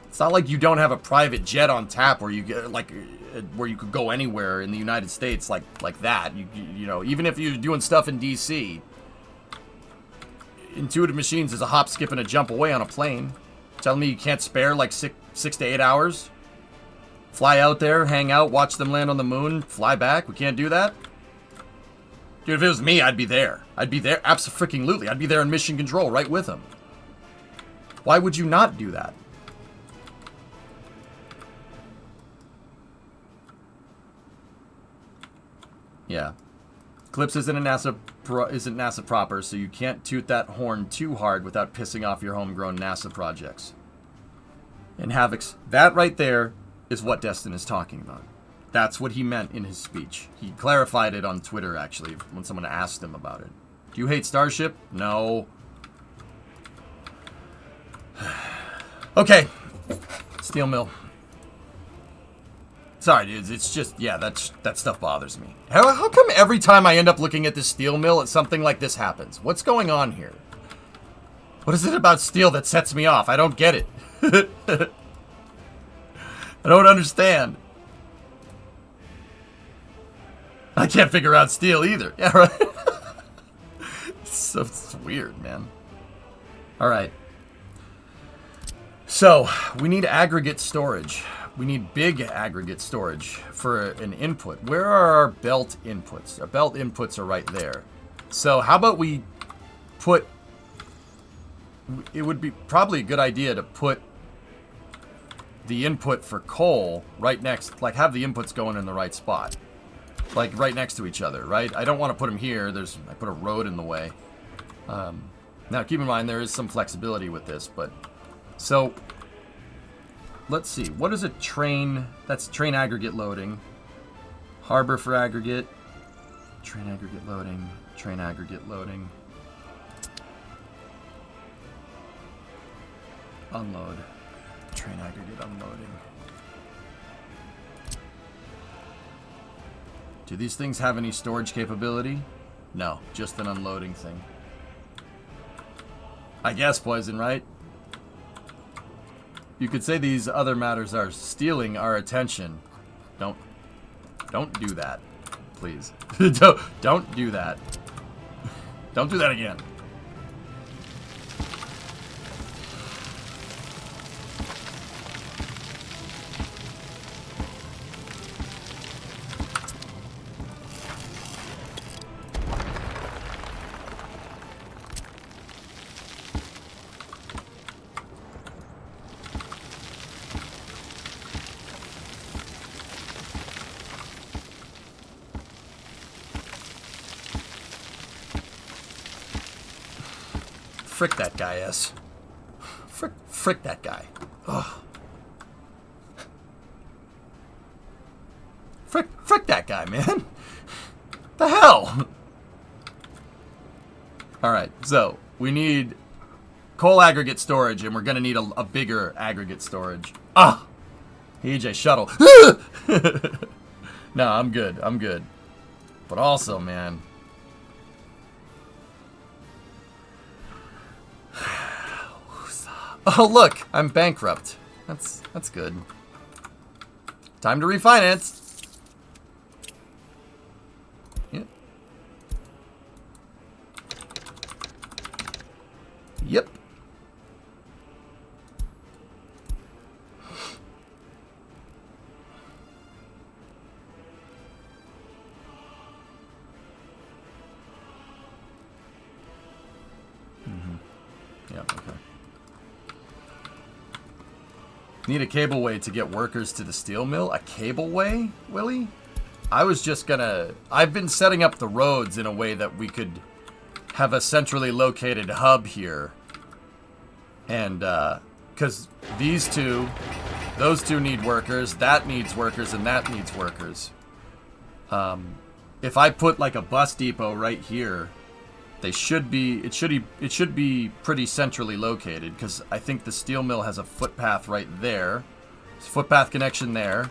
It's not like you don't have a private jet on tap where you get where you could go anywhere in the United States like that. You know, even if you're doing stuff in DC, Intuitive Machines is a hop, skip, and a jump away on a plane. Telling me you can't spare like 6 to 8 hours? Fly out there, hang out, watch them land on the moon, fly back? We can't do that? Dude, if it was me, I'd be there. I'd be there, abso-freaking-lutely. I'd be there in mission control, right with them. Why would you not do that? Yeah. Eclipse isn't NASA proper, so you can't toot that horn too hard without pissing off your homegrown NASA projects. And Havoc's, that right there is what Destin is talking about. That's what he meant in his speech. He clarified it on Twitter, actually, when someone asked him about it. Do you hate Starship? No. Okay. Steel mill. Sorry, dudes. It's just, yeah, that stuff bothers me. How come every time I end up looking at this steel mill, something like this happens? What's going on here? What is it about steel that sets me off? I don't get it. I don't understand. I can't figure out steel either. Yeah, right? It's weird, man. Alright. So, we need aggregate storage. We need big aggregate storage for an input. Where are our belt inputs? Our belt inputs are right there. So, how about we put... It would be probably a good idea to put the input for coal right next... Like, have the inputs going in the right spot. Like, right next to each other, right? I don't want to put them here. I put a road in the way. Now, keep in mind, there is some flexibility with this, but... So, let's see. What is a train? That's train aggregate loading. Harbor for aggregate. Train aggregate loading. Train aggregate loading. Unload. Train aggregate unloading. Do these things have any storage capability? No, just an unloading thing. I guess, Poison, right? You could say these other matters are stealing our attention. Don't do that, please. Don't do that. Don't do that again. Frick that guy, S. Frick that guy. Ugh. Frick that guy, man. The hell? Alright, so we need coal aggregate storage, and we're going to need a bigger aggregate storage. Ah! EJ shuttle. No, I'm good. I'm good. But also, man. Oh, look. I'm bankrupt. That's good. Time to refinance. Yep. Yep. Yeah, okay. Need a cableway to get workers to the steel mill? A cableway, Willie? I've been setting up the roads in a way that we could have a centrally located hub here. And, because those two need workers, that needs workers, and that needs workers. If I put like a bus depot right here, it should be pretty centrally located, because I think the steel mill has a footpath right there. There's a footpath connection there.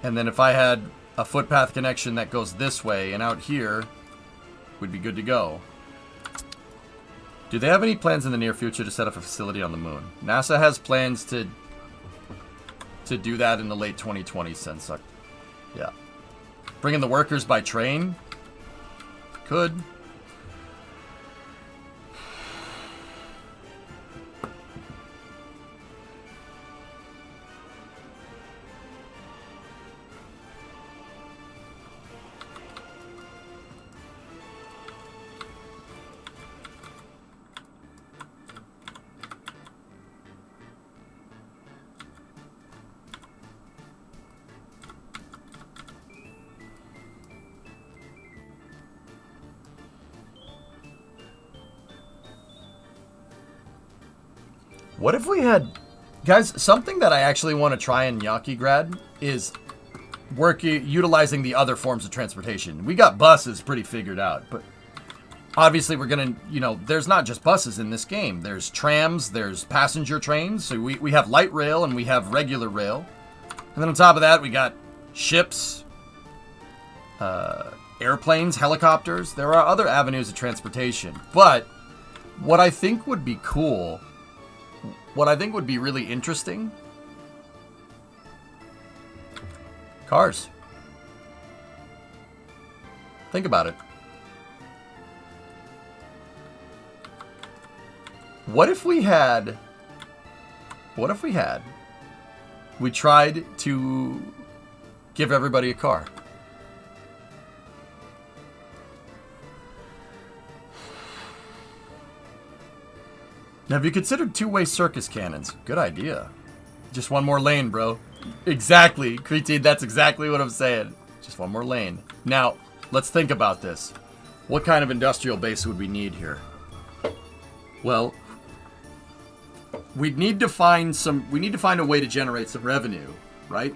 And then if I had a footpath connection that goes this way and out here, we'd be good to go. Do they have any plans in the near future to set up a facility on the moon? NASA has plans to do that in the late 2020s, Sensuck. Yeah. Bringing the workers by train? Could. What if we had... Guys, something that I actually want to try in Yakigrad is utilizing the other forms of transportation. We got buses pretty figured out, but obviously we're going to, there's not just buses in this game. There's trams, there's passenger trains, so we have light rail and we have regular rail. And then on top of that, we got ships, airplanes, helicopters. There are other avenues of transportation, but what I think would be cool... What I think would be really interesting... Cars. Think about it. What if we tried to give everybody a car? Have you considered two-way circus cannons? Good idea. Just one more lane, bro. Exactly. Creatine, that's exactly what I'm saying. Just one more lane. Now, let's think about this. What kind of industrial base would we need here? Well, we need to find a way to generate some revenue, right?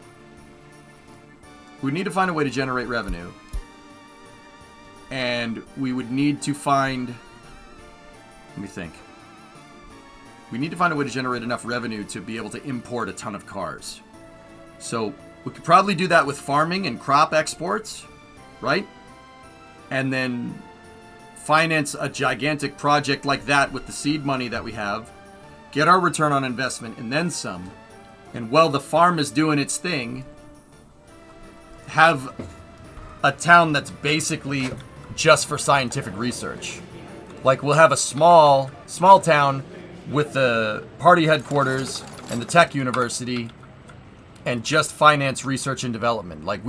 We need to find a way to generate revenue. And we would need to find... Let me think. We need to find a way to generate enough revenue to be able to import a ton of cars. So we could probably do that with farming and crop exports, right? And then finance a gigantic project like that with the seed money that we have, get our return on investment and then some, and while the farm is doing its thing, have a town that's basically just for scientific research. Like, we'll have a small town with the party headquarters and the tech university, and just finance research and development. Like,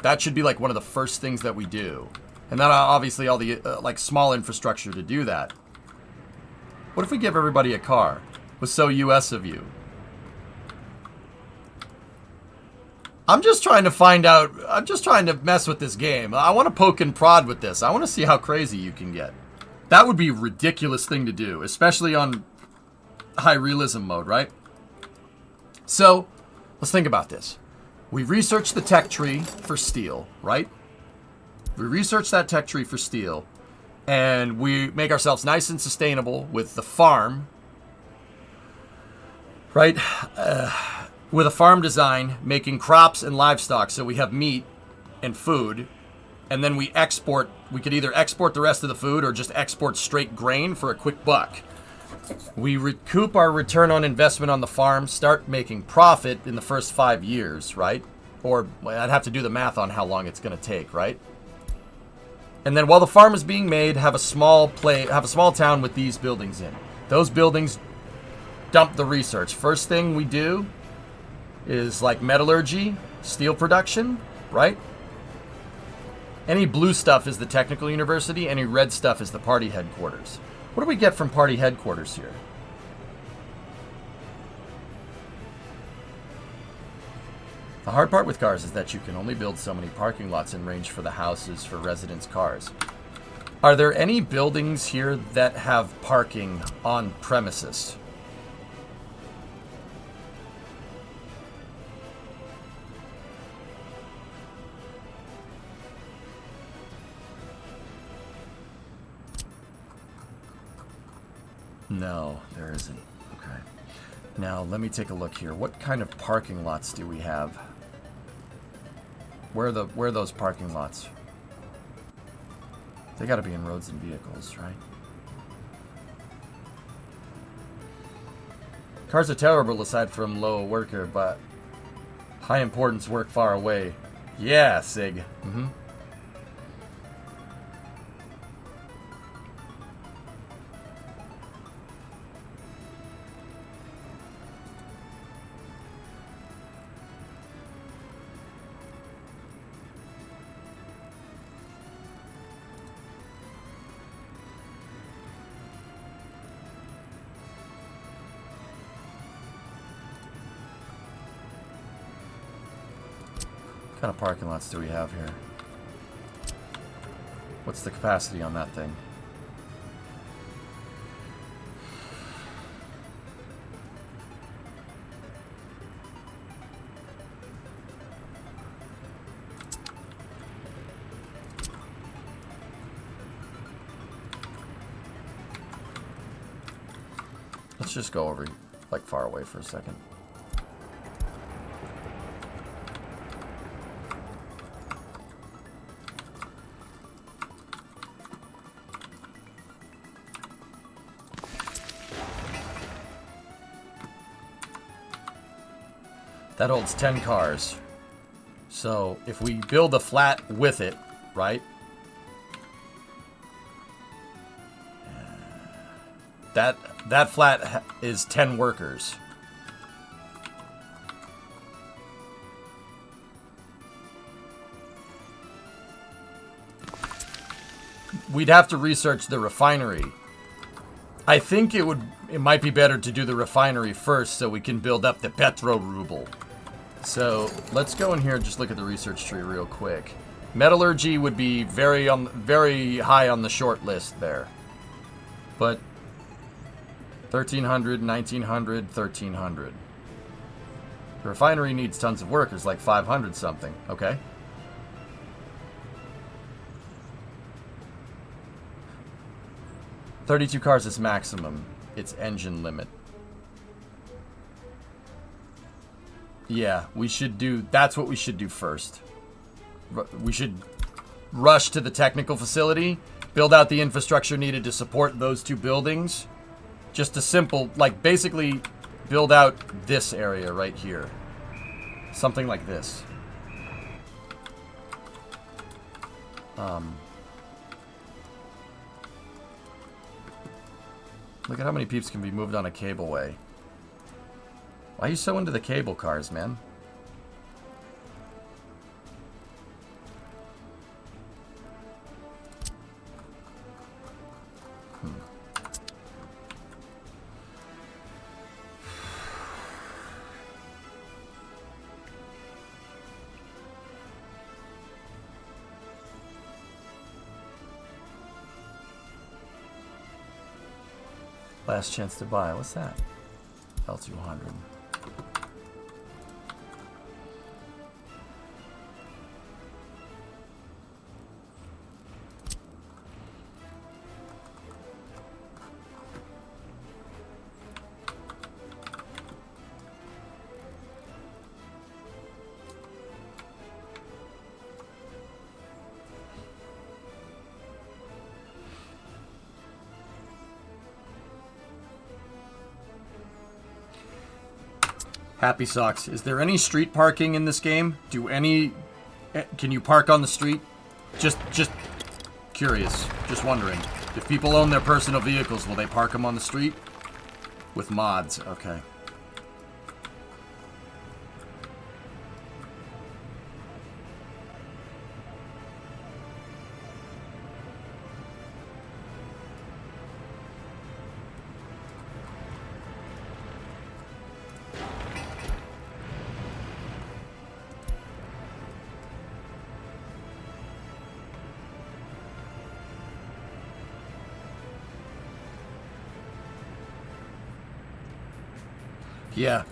that should be like one of the first things that we do. And then obviously all the like small infrastructure to do that. What if we give everybody a car? Was so US of you. I'm just trying to mess with this game. I want to poke and prod with this. I want to see how crazy you can get. That would be a ridiculous thing to do, especially on high realism mode, right? So, let's think about this. We researched the tech tree for steel, right? We research that tech tree for steel, and we make ourselves nice and sustainable with the farm, right? With a farm design, making crops and livestock so we have meat and food, and then we export. We could either export the rest of the food or just export straight grain for a quick buck. We recoup our return on investment on the farm, start making profit in the first 5 years, right? Or I'd have to do the math on how long it's going to take, right? And then while the farm is being made, have a small town with these buildings in. Those buildings dump the research. First thing we do is like metallurgy, steel production, right? Any blue stuff is the technical university, any red stuff is the party headquarters. What do we get from party headquarters here? The hard part with cars is that you can only build so many parking lots in range for the houses for residents' cars. Are there any buildings here that have parking on premises? No, there isn't. Okay. Now, let me take a look here. What kind of parking lots do we have? Where are those parking lots? They gotta be in roads and vehicles, right? Cars are terrible aside from low worker, but high importance work far away. Yeah, Sig. Mm-hmm. What kind of parking lots do we have here? What's the capacity on that thing? Let's just go over, like, far away for a second. That holds 10 cars. So if we build a flat with it, right? That flat is 10 workers. We'd have to research the refinery. I think it might be better to do the refinery first so we can build up the petro ruble. So let's go in here and just look at the research tree real quick. Metallurgy would be very high on the short list there. But 1300, 1900, 1300. The refinery needs tons of workers, like 500 something. Okay. "32 cars is maximum. It's engine limit." Yeah, that's what we should do first. We should rush to the technical facility, build out the infrastructure needed to support those two buildings. Just a simple, like, basically build out this area right here. Something like this. Look at how many peeps can be moved on a cableway. Why are you so into the cable cars, man? Last chance to buy. What's that? L200. Happy Socks. Is there any street parking in this game? Can you park on the street? Just curious. Just wondering. If people own their personal vehicles, will they park them on the street? With mods. Okay. Yeah.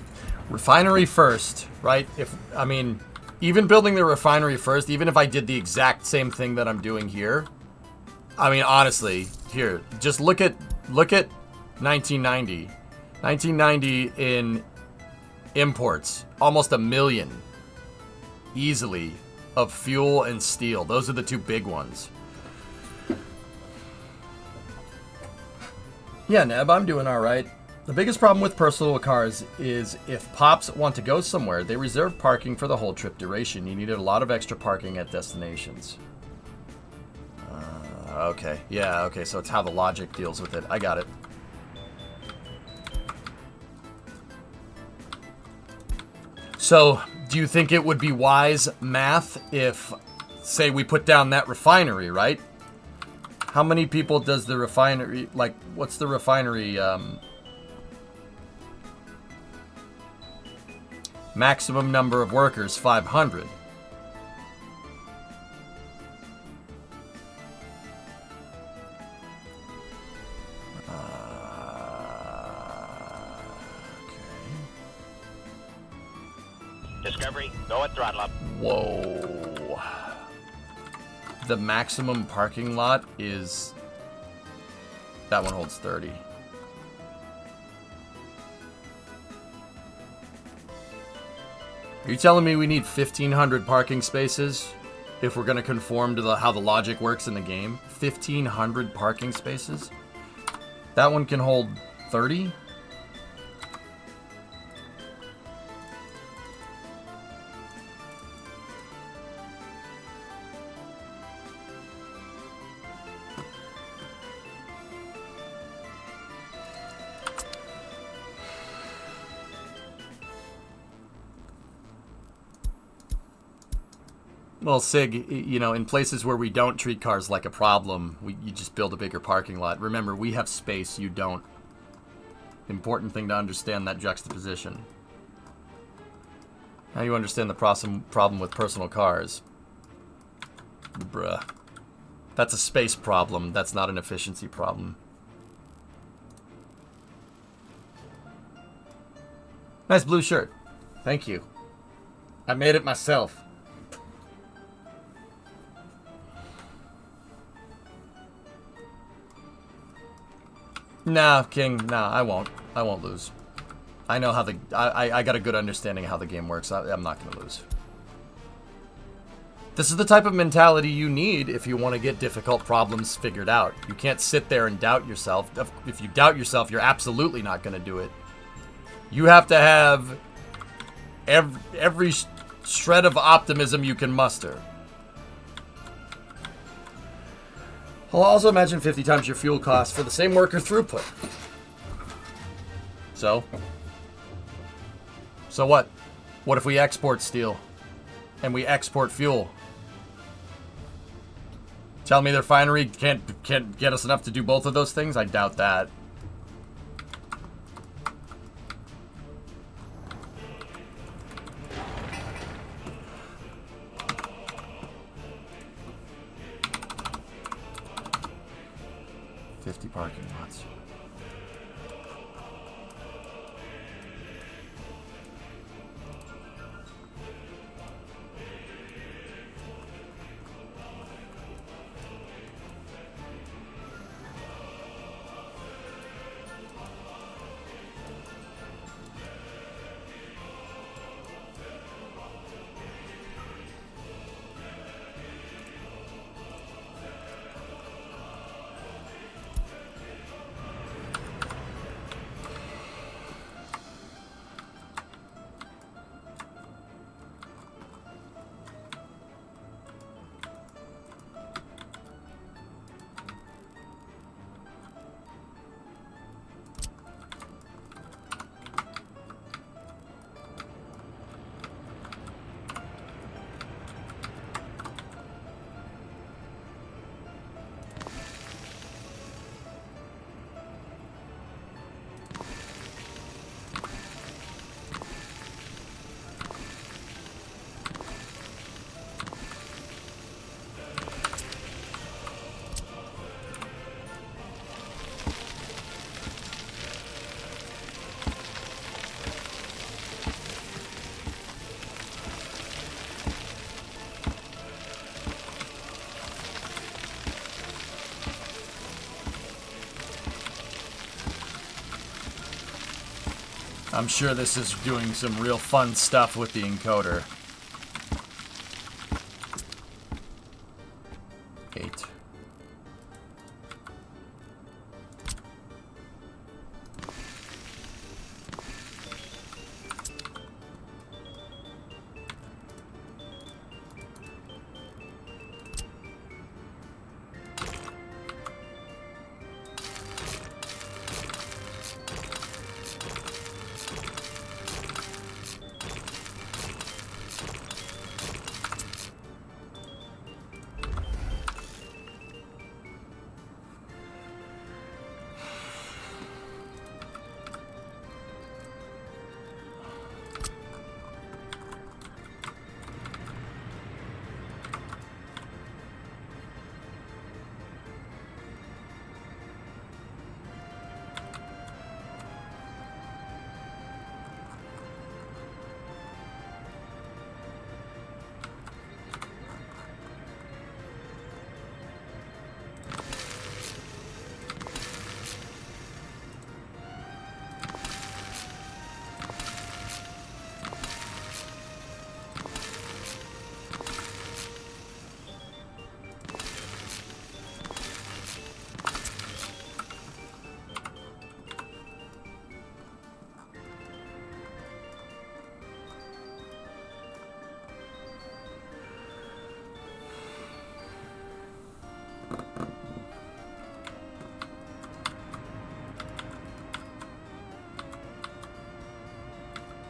Refinery first, right? Even building the refinery first, even if I did the exact same thing that I'm doing here, honestly, here, just look at 1990. 1990 in imports, almost 1 million, easily, of fuel and steel. Those are the two big ones. Yeah, Neb, I'm doing all right. The biggest problem with personal cars is if Pops want to go somewhere, they reserve parking for the whole trip duration. You needed a lot of extra parking at destinations. Okay. Yeah, okay, so it's how the logic deals with it. I got it. So, do you think it would be wise math if, say, we put down that refinery, right? How many people does the refinery, like, what's the refinery, maximum number of workers, 500. Discovery, go at throttle up. Whoa. The maximum parking lot is... That one holds 30. Are you telling me we need 1,500 parking spaces if we're going to conform to how the logic works in the game? 1,500 parking spaces? That one can hold 30? Well, Sig, in places where we don't treat cars like a problem, you just build a bigger parking lot. Remember, we have space, you don't. Important thing to understand that juxtaposition. Now you understand the problem with personal cars. Bruh. That's a space problem. That's not an efficiency problem. Nice blue shirt. Thank you. I made it myself. Nah, King. Nah, I won't. I won't lose. I know how I got a good understanding of how the game works. I'm not going to lose. This is the type of mentality you need if you want to get difficult problems figured out. You can't sit there and doubt yourself. If you doubt yourself, you're absolutely not going to do it. You have to have every shred of optimism you can muster. I'll also imagine 50 times your fuel cost for the same worker throughput. So what? What if we export steel and we export fuel? Tell me the refinery can't get us enough to do both of those things? I doubt that. Parking lots. I'm sure this is doing some real fun stuff with the encoder. 8.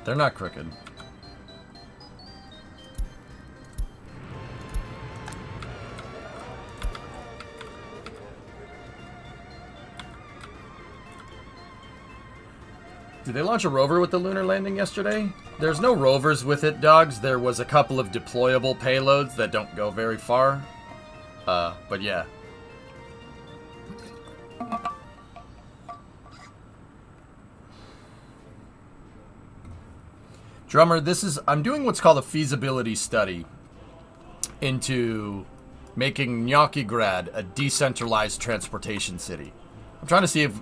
They're not crooked. Did they launch a rover with the lunar landing yesterday? There's no rovers with it, dogs. There was a couple of deployable payloads that don't go very far. But yeah. Drummer, I'm doing what's called a feasibility study into making Nyakigrad a decentralized transportation city. I'm trying to see if,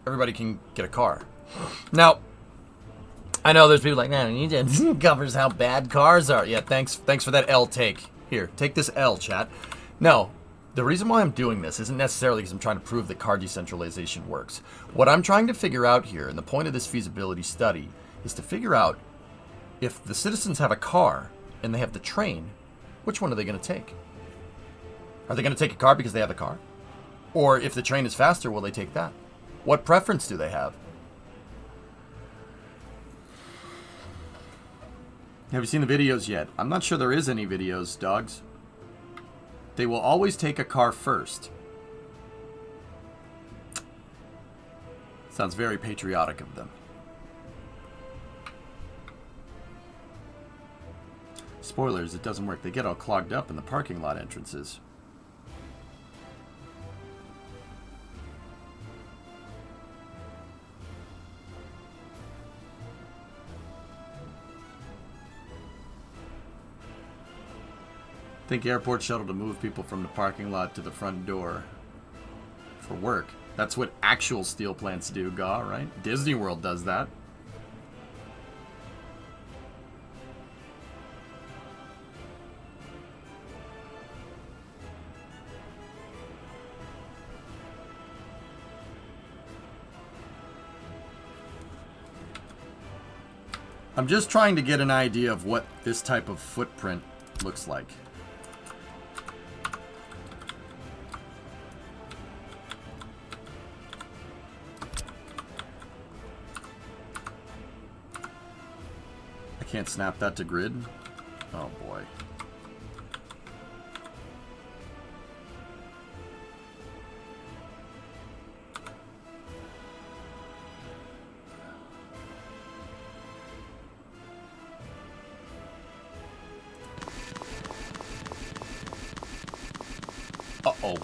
everybody can get a car. Now, I know there's people like, man, you just covers how bad cars are. Yeah, thanks for that L take. Here, take this L, chat. No, the reason why I'm doing this isn't necessarily because I'm trying to prove that car decentralization works. What I'm trying to figure out here, and the point of this feasibility study, is to figure out if the citizens have a car and they have the train, which one are they going to take? Are they going to take a car because they have a car? Or if the train is faster, will they take that? What preference do they have? Have you seen the videos yet? I'm not sure there is any videos, dogs. They will always take a car first. Sounds very patriotic of them. Spoilers, it doesn't work. They get all clogged up in the parking lot entrances. Think airport shuttle to move people from the parking lot to the front door for work. That's what actual steel plants do, Gaw, right? Disney World does that. I'm just trying to get an idea of what this type of footprint looks like. I can't snap that to grid. Oh boy. Uh-oh.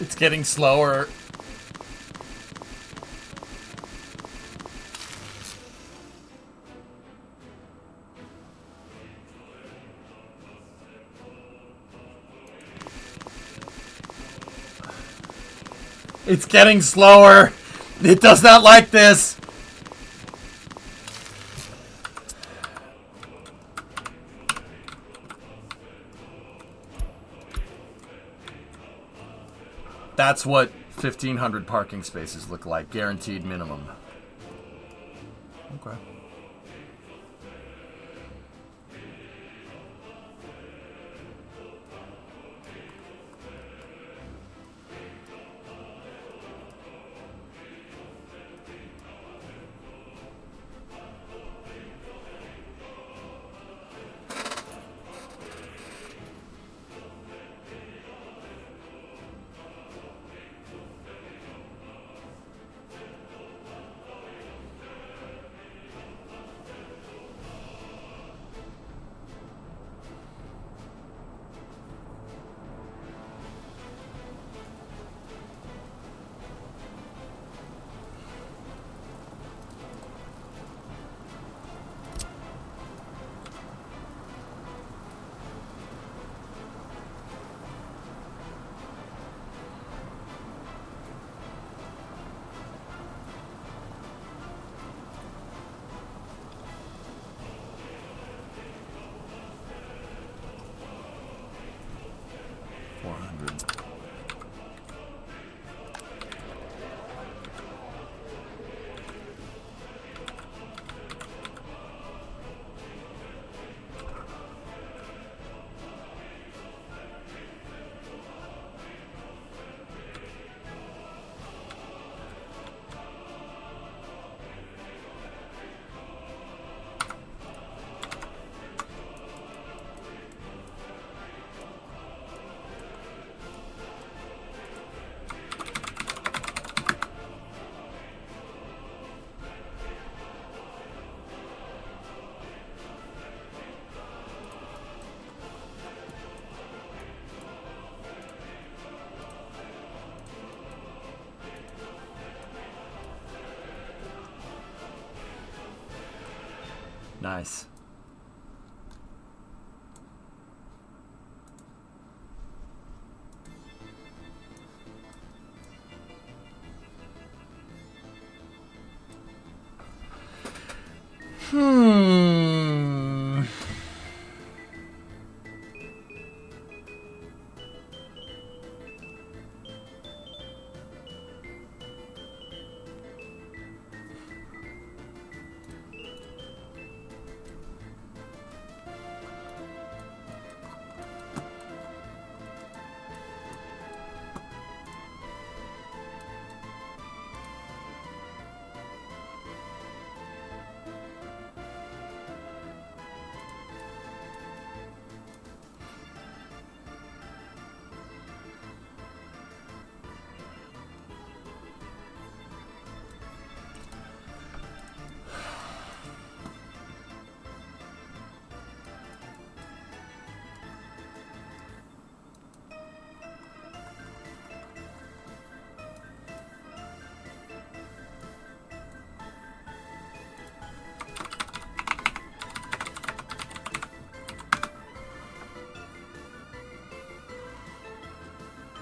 It's getting slower. It's getting slower. It does not like this. That's what 1,500 parking spaces look like, guaranteed minimum. Okay. Nice.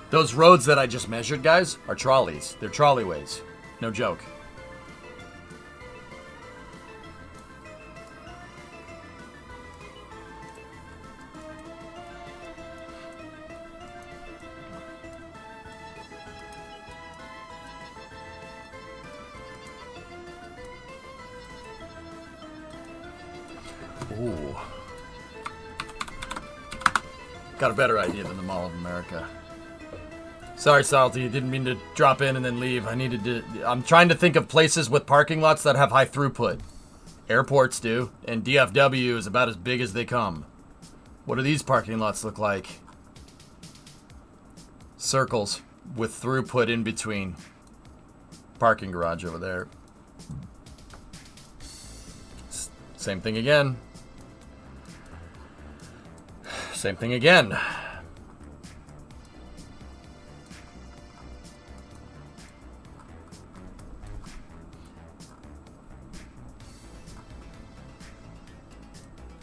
Those roads that I just measured, guys, are trolleys. They're trolleyways. No joke. Ooh. Got a better idea than the Mall of America. Sorry, Salty. Didn't mean to drop in and then leave. I'm trying to think of places with parking lots that have high throughput. Airports do, and DFW is about as big as they come. What do these parking lots look like? Circles with throughput in between. Parking garage over there. Same thing again. Same thing again.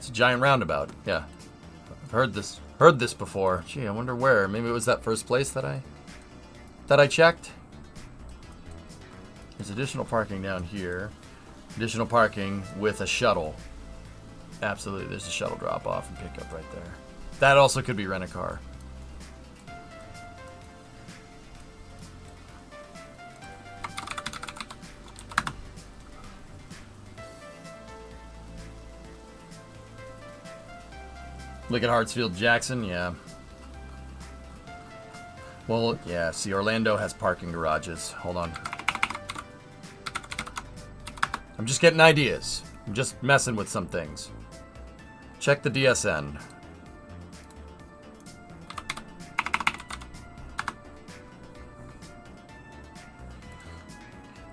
It's a giant roundabout. Yeah. I've heard this before. Gee, I wonder where. Maybe it was that first place that I checked. There's additional parking down here. Additional parking with a shuttle. Absolutely, there's a shuttle drop off and pick up right there. That also could be rent a car. Look at Hartsfield Jackson, yeah. Well, yeah, see, Orlando has parking garages. Hold on. I'm just getting ideas. I'm just messing with some things. Check the DSN.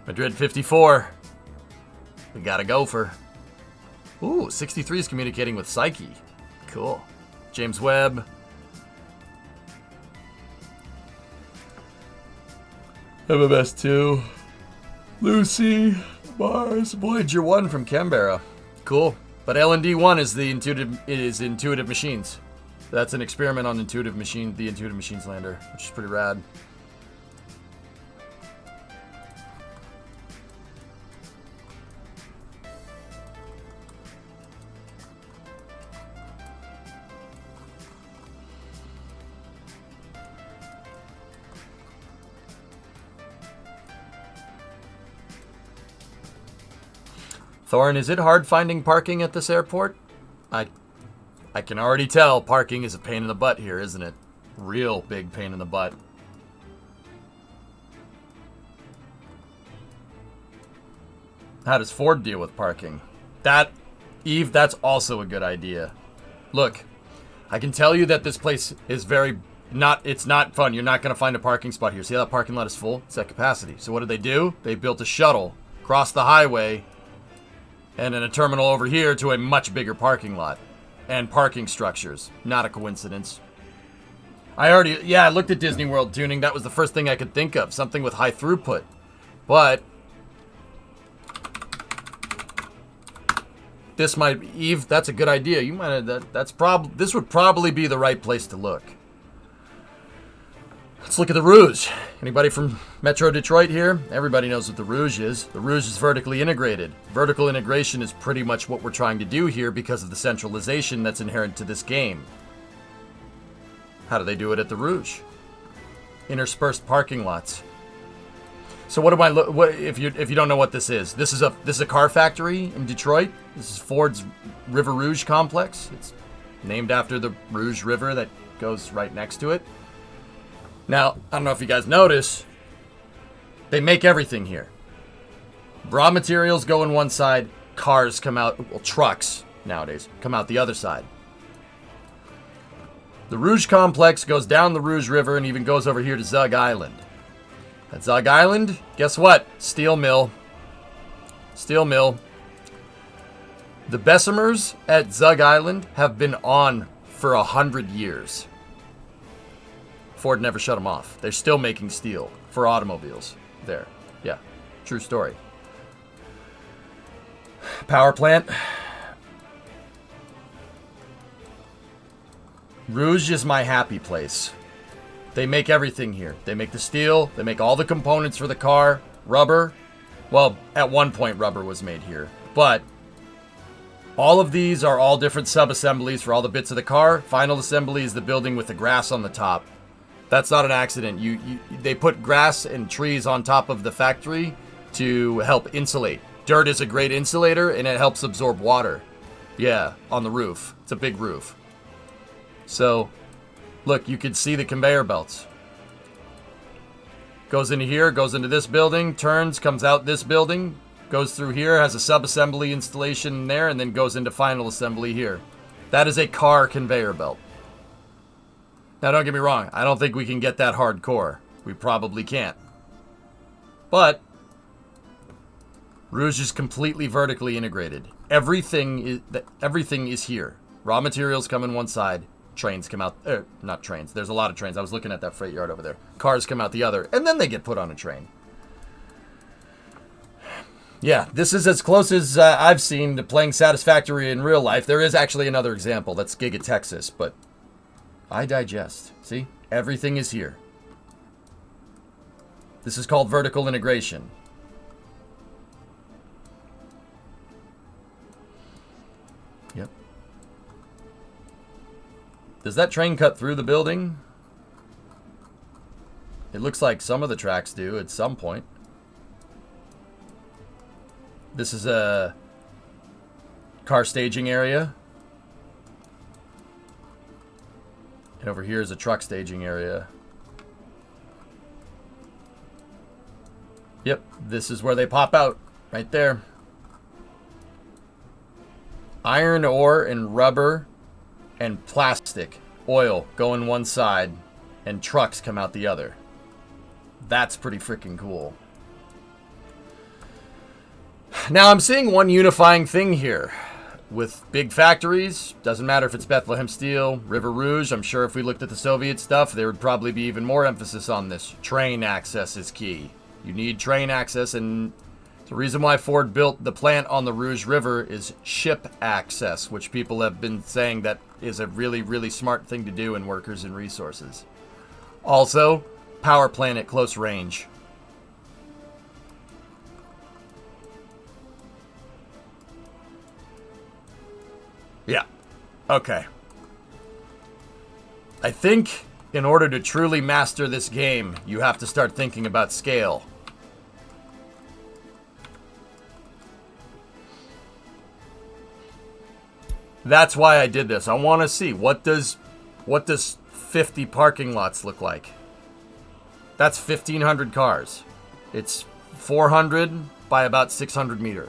Madrid 54. We got a gopher. Ooh, 63 is communicating with Psyche. Cool. James Webb. MMS 2. Lucy. Mars. Voyager 1 from Canberra. Cool. But LND 1 is the Intuitive Machines. That's an experiment on the Intuitive Machines lander, which is pretty rad. Thorin, is it hard finding parking at this airport? I can already tell parking is a pain in the butt here, isn't it? Real big pain in the butt. How does Ford deal with parking? Eve, that's also a good idea. Look, I can tell you that this place is it's not fun. You're not going to find a parking spot here. See how that parking lot is full? It's at capacity. So what did they do? They built a shuttle, crossed the highway, and then a terminal over here to a much bigger parking lot. And parking structures. Not a coincidence. I looked at Disney World tuning. That was the first thing I could think of. Something with high throughput. But this might, Eve, that's a good idea. You might have, this would probably be the right place to look. Let's look at the Rouge. Anybody from Metro Detroit here? Everybody knows what the Rouge is. The Rouge is vertically integrated. Vertical integration is pretty much what we're trying to do here because of the centralization that's inherent to this game. How do they do it at the Rouge? Interspersed parking lots. So what if you don't know what this is? This is a car factory in Detroit. This is Ford's River Rouge complex. It's named after the Rouge River that goes right next to it. Now, I don't know if you guys notice, they make everything here. Raw materials go in one side, cars come out, well, trucks nowadays come out the other side. The Rouge complex goes down the Rouge River and even goes over here to Zug Island. At Zug Island, guess what? Steel mill. Steel mill. The Bessemers at Zug Island have been on for 100 years. Ford never shut them off. They're still making steel for automobiles there. Yeah, true story. Power plant. Rouge is my happy place. They make everything here. They make the steel. They make all the components for the car. Rubber. Well, at one point rubber was made here. But all of these are all different sub-assemblies for all the bits of the car. Final assembly is the building with the grass on the top. That's not an accident. They put grass and trees on top of the factory to help insulate. Dirt is a great insulator, and it helps absorb water. Yeah, on the roof. It's a big roof. So, look, you can see the conveyor belts. Goes into here, goes into this building, turns, comes out this building, goes through here, has a sub-assembly installation there, and then goes into final assembly here. That is a car conveyor belt. Now, don't get me wrong. I don't think we can get that hardcore. We probably can't. But Rouge is completely vertically integrated. Everything is here. Raw materials come in one side. Trains come out. Not trains. There's a lot of trains. I was looking at that freight yard over there. Cars come out the other. And then they get put on a train. Yeah, this is as close as I've seen to playing Satisfactory in real life. There is actually another example. That's Giga Texas, but I digest. See? Everything is here. This is called vertical integration. Yep. Does that train cut through the building? It looks like some of the tracks do at some point. This is a car staging area. And over here is a truck staging area. Yep, this is where they pop out. Right there. Iron ore and rubber and plastic. Oil go in one side and trucks come out the other. That's pretty freaking cool. Now I'm seeing one unifying thing here. With big factories, doesn't matter if it's Bethlehem Steel, River Rouge, I'm sure if we looked at the Soviet stuff, there would probably be even more emphasis on this. Train access is key. You need train access, and the reason why Ford built the plant on the Rouge River is ship access, which people have been saying that is a really, really smart thing to do in workers and resources. Also, power plant at close range. Yeah. Okay. I think in order to truly master this game, you have to start thinking about scale. That's why I did this. I want to see what does 50 parking lots look like. That's 1,500 cars. It's 400 by about 600 meter.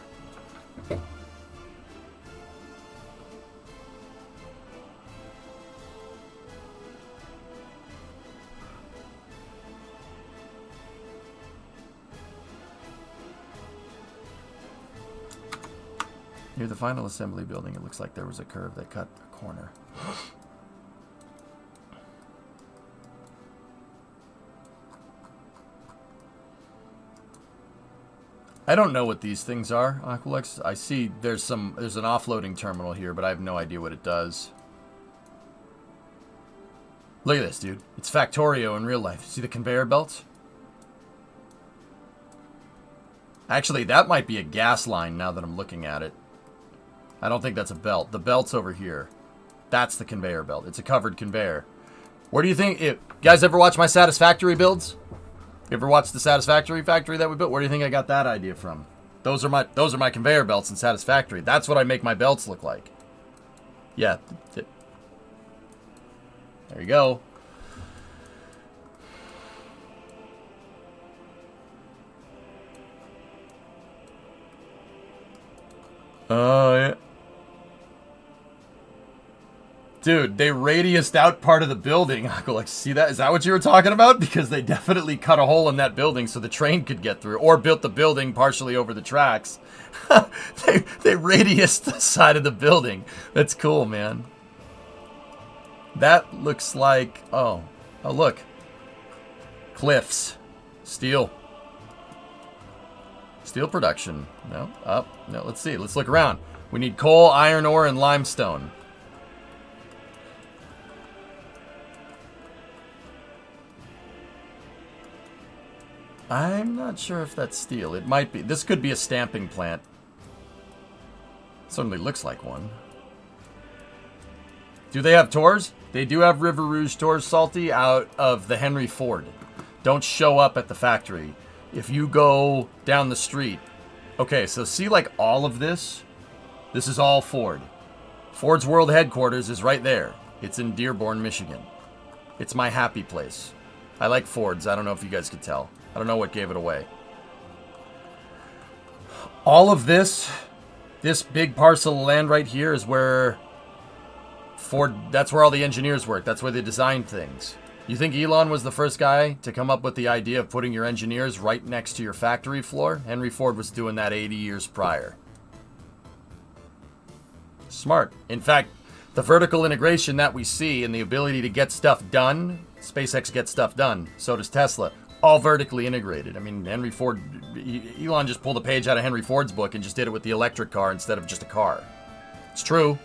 Near the final assembly building, it looks like there was a curve that cut a corner. I don't know what these things are, Aqualex. I see there's an offloading terminal here, but I have no idea what it does. Look at this, dude. It's Factorio in real life. See the conveyor belts? Actually, that might be a gas line now that I'm looking at it. I don't think that's a belt. The belt's over here. That's the conveyor belt. It's a covered conveyor. Where do you think... You guys ever watch my Satisfactory builds? You ever watch the Satisfactory factory that we built? Where do you think I got that idea from? Those are my conveyor belts in Satisfactory. That's what I make my belts look like. Yeah. There you go. Oh, yeah. Dude, they radiused out part of the building. I go like, see that? Is that what you were talking about? Because they definitely cut a hole in that building so the train could get through. Or built the building partially over the tracks. they radiused the side of the building. That's cool, man. That looks like... Oh, look. Cliffs. Steel. Steel production. No, up. No, let's see. Let's look around. We need coal, iron ore, and limestone. I'm not sure if that's steel. It might be. This could be a stamping plant. Certainly looks like one. Do they have tours? They do have River Rouge tours, Salty, out of the Henry Ford. Don't show up at the factory. If you go down the street. Okay, so see like all of this? This is all Ford. Ford's world headquarters is right there. It's in Dearborn, Michigan. It's my happy place. I like Fords. I don't know if you guys could tell. I don't know what gave it away. All of this big parcel of land right here is where Ford, that's where all the engineers work. That's where they designed things. You think Elon was the first guy to come up with the idea of putting your engineers right next to your factory floor? Henry Ford was doing that 80 years prior. Smart. In fact, the vertical integration that we see and the ability to get stuff done, SpaceX gets stuff done. So does Tesla. all vertically integrated. I mean, Henry Ford, Elon just pulled a page out of Henry Ford's book and just did it with the electric car instead of just a car. It's true.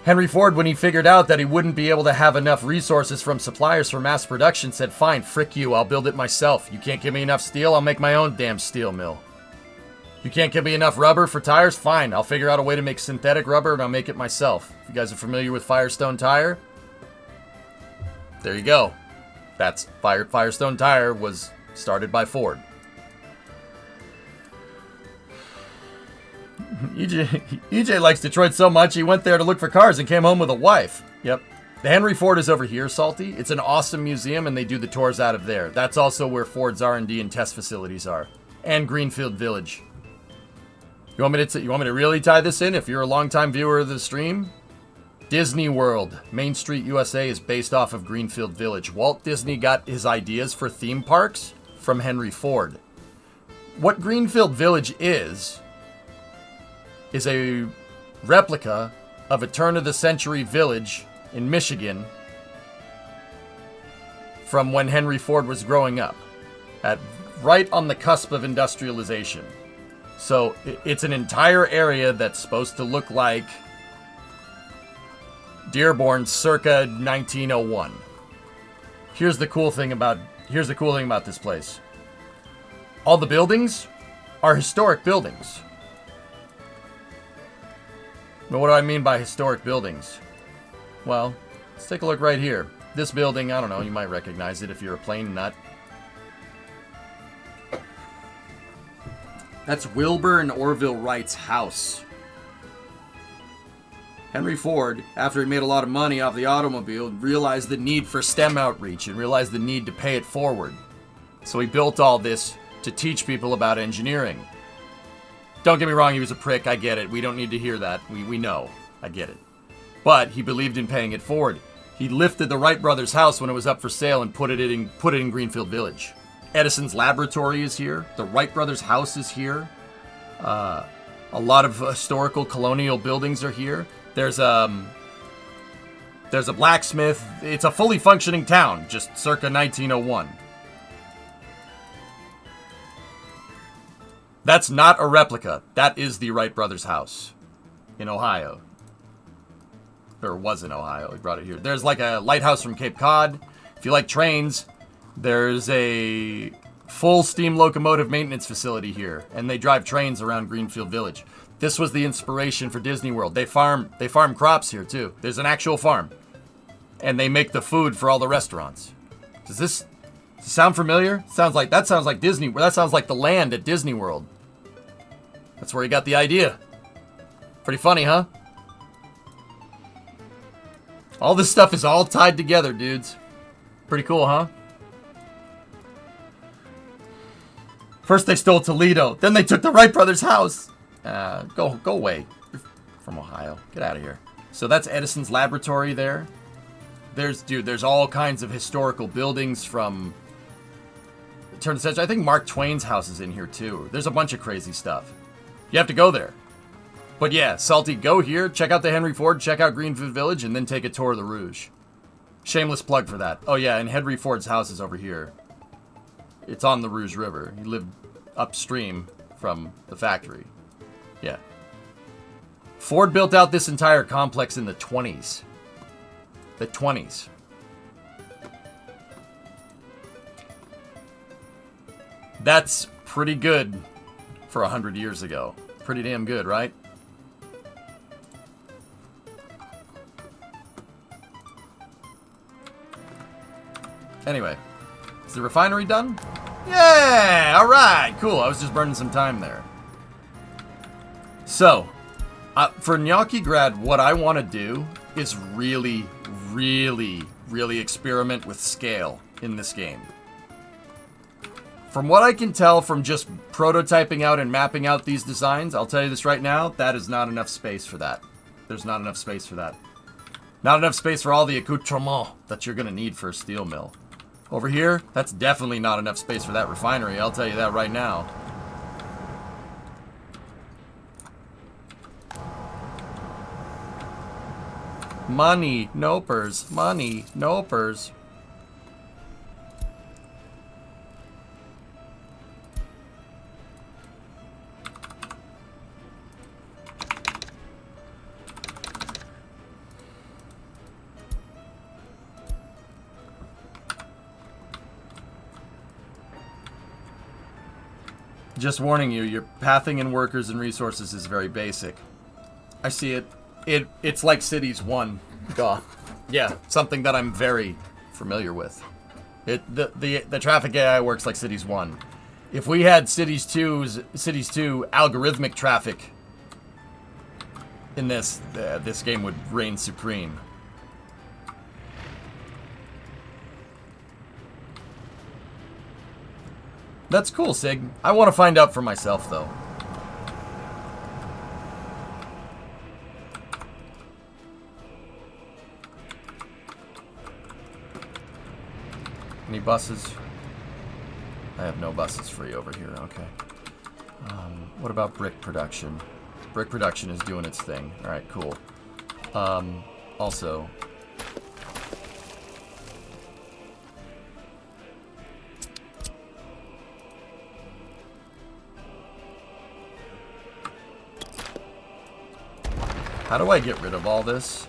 Henry Ford, when he figured out that he wouldn't be able to have enough resources from suppliers for mass production, said, fine, frick you, I'll build it myself. You can't give me enough steel, I'll make my own damn steel mill. You can't give me enough rubber for tires? Fine, I'll figure out a way to make synthetic rubber and I'll make it myself. If you guys are familiar with Firestone Tire, there you go. That's Firestone Tire was started by Ford. EJ likes Detroit so much he went there to look for cars and came home with a wife. Yep. The Henry Ford is over here, Salty. It's an awesome museum and they do the tours out of there. That's also where Ford's R&D and test facilities are. And Greenfield Village. You want me to really tie this in if you're a longtime viewer of the stream? Disney World, Main Street, USA is based off of Greenfield Village. Walt Disney got his ideas for theme parks from Henry Ford. What Greenfield Village is a replica of a turn-of-the-century village in Michigan from when Henry Ford was growing up, right on the cusp of industrialization. So it's an entire area that's supposed to look like Dearborn circa 1901. Here's the cool thing about this place. All the buildings are historic buildings. But what do I mean by historic buildings? Well, let's take a look right here. This building, I don't know, you might recognize it if you're a plane nut. That's Wilbur and Orville Wright's house. Henry Ford, after he made a lot of money off the automobile, realized the need for STEM outreach and realized the need to pay it forward. So he built all this to teach people about engineering. Don't get me wrong, he was a prick, I get it. We don't need to hear that. We know. I get it. But he believed in paying it forward. He lifted the Wright brothers' house when it was up for sale and put it in Greenfield Village. Edison's laboratory is here. The Wright brothers' house is here. A lot of historical colonial buildings are here. There's a blacksmith. It's a fully functioning town, just circa 1901. That's not a replica. That is the Wright brothers' house in Ohio. Or was in Ohio. He brought it here. There's like a lighthouse from Cape Cod. If you like trains, there's a full steam locomotive maintenance facility here, and they drive trains around Greenfield Village. This was the inspiration for Disney World. They farm crops here too. There's an actual farm, and they make the food for all the restaurants. Does this sound familiar? That sounds like Disney. That sounds like the land at Disney World. That's where he got the idea. Pretty funny, huh? All this stuff is all tied together, dudes. Pretty cool, huh? First they stole Toledo, then they took the Wright brothers' house. Go away. You're from Ohio. Get out of here. So that's Edison's laboratory there. There's all kinds of historical buildings from the turn of the century. I think Mark Twain's house is in here too. There's a bunch of crazy stuff. You have to go there. But yeah, Salty, go here, check out the Henry Ford, check out Greenfield Village, and then take a tour of the Rouge. Shameless plug for that. Oh yeah, and Henry Ford's house is over here. It's on the Rouge River. He lived upstream from the factory. Yeah. Ford built out this entire complex in the 20s. The 20s. That's pretty good for 100 years ago. Pretty damn good, right? Anyway, is the refinery done? Yeah! Alright, cool. I was just burning some time there. So, for Gnocchi Grad, what I want to do is really, really, really experiment with scale in this game. From what I can tell from just prototyping out and mapping out these designs, I'll tell you this right now, that is not enough space for that. There's not enough space for that. Not enough space for all the accoutrements that you're going to need for a steel mill. Over here, that's definitely not enough space for that refinery, I'll tell you that right now. Money, nopers, money, nopers. Just warning you, your pathing in workers and resources is very basic. I see it. It's like Cities 1. Duh. Yeah, something that I'm very familiar with. The traffic AI works like Cities 1. If we had Cities 2 algorithmic traffic in this, this game would reign supreme. That's cool, Sig. I want to find out for myself, though. Any buses? I have no buses free over here. Okay. What about brick production? Brick production is doing its thing. All right, cool. Also... How do I get rid of all this?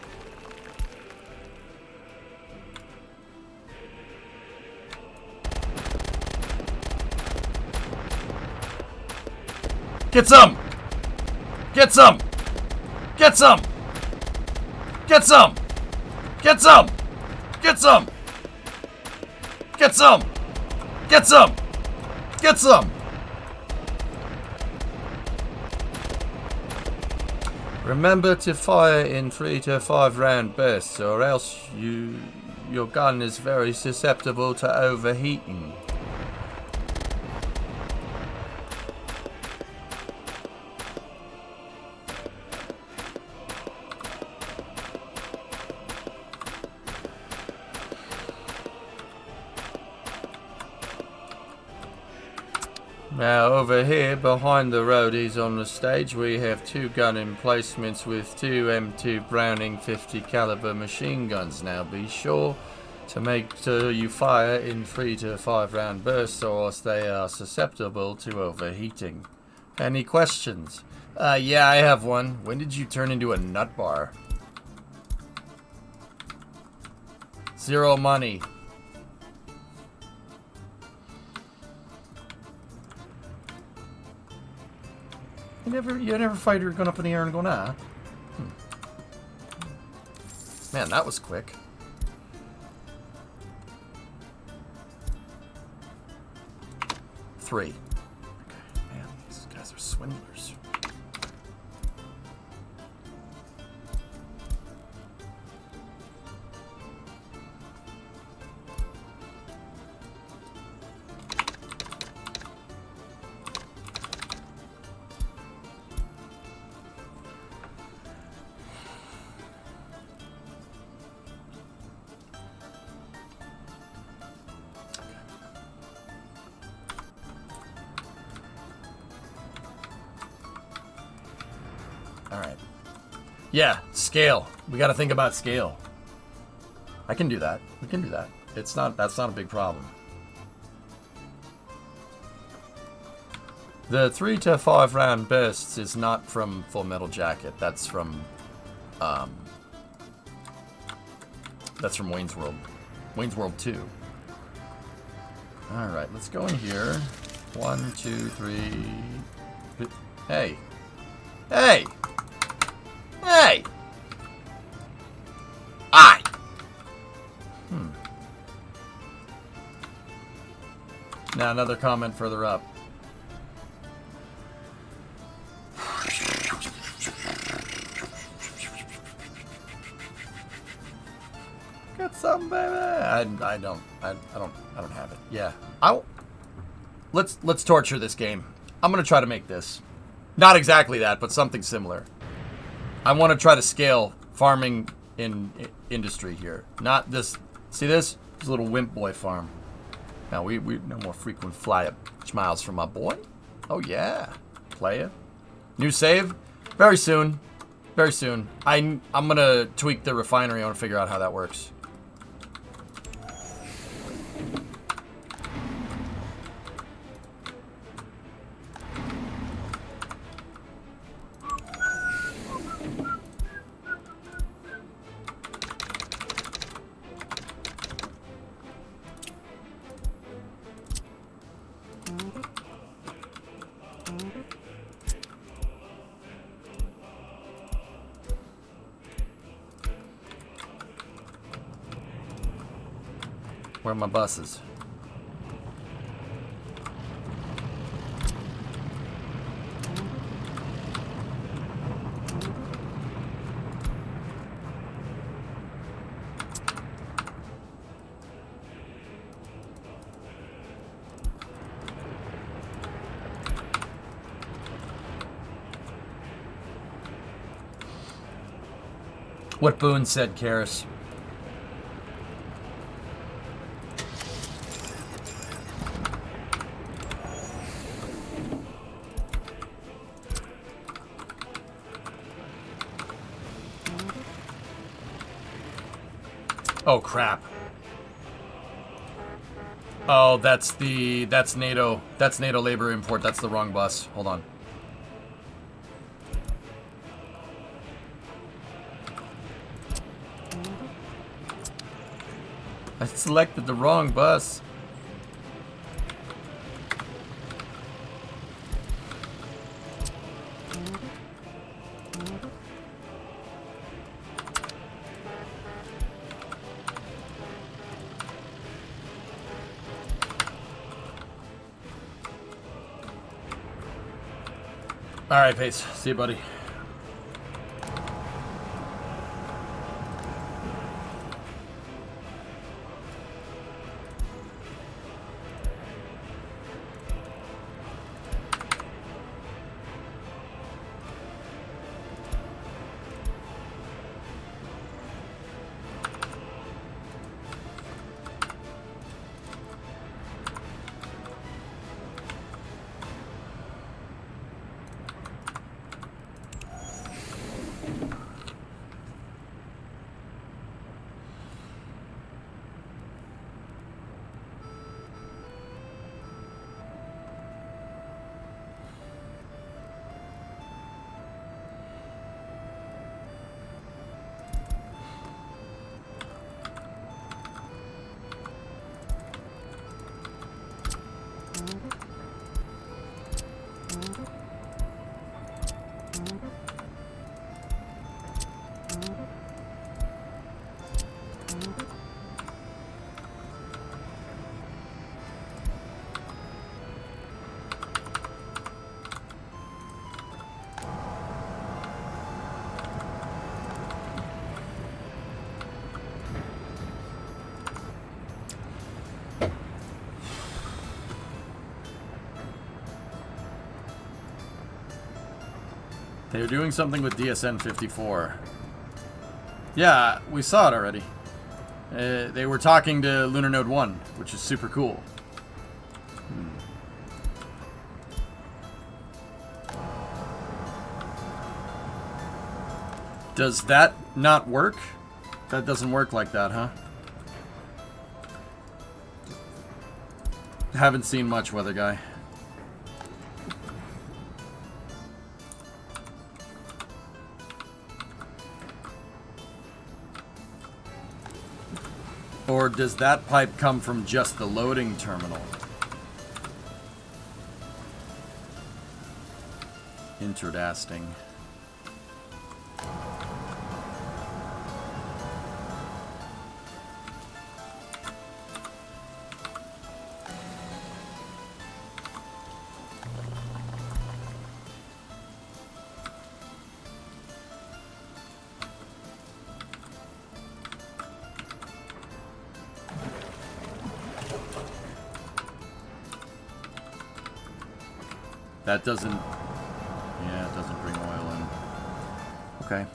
Get some! Get some! Get some! Get some! Get some! Get some! Get some! Get some! Get some! Remember to fire in 3 to 5 round bursts, or else your gun is very susceptible to overheating. Now over here behind the roadies on the stage we have 2 gun emplacements with 2 M2 Browning 50 caliber machine guns. Now be sure to make sure you fire in 3 to 5 round bursts, or else they are susceptible to overheating. Any questions? Yeah, I have one. When did you turn into a nut bar? Zero money. You never fight her going up in the air and going, ah. Man, that was quick. Three. Okay, man, these guys are swindlers. Alright. Yeah, scale. We gotta think about scale. I can do that. We can do that. That's not a big problem. The 3 to 5 round bursts is not from Full Metal Jacket. That's from Wayne's World. Wayne's World 2. Alright, let's go in here. 1, 2, 3. Hey. Hey! Hey! I. Now another comment further up. Get some, baby. I don't have it. Yeah. Let's torture this game. I'm gonna try to make this. Not exactly that, but something similar. I want to try to scale farming in industry here. Not this. See this? This little wimp boy farm. Now we no more frequent fly up miles from my boy. Oh yeah, playa. New save, very soon, very soon. I'm gonna tweak the refinery. I want to figure out how that works. Where are my buses? What Boone said, Karis. Oh crap. Oh, that's NATO. That's NATO labor import. That's the wrong bus. Hold on. I selected the wrong bus. All right, Pace. See you, buddy. They're doing something with DSN 54. Yeah, we saw it already. They were talking to Lunar Node 1, which is super cool. Does that not work? That doesn't work like that, huh? Haven't seen much, Weather Guy. Or does that pipe come from just the loading terminal? Interesting. That doesn't... Yeah, it doesn't bring oil in. Okay.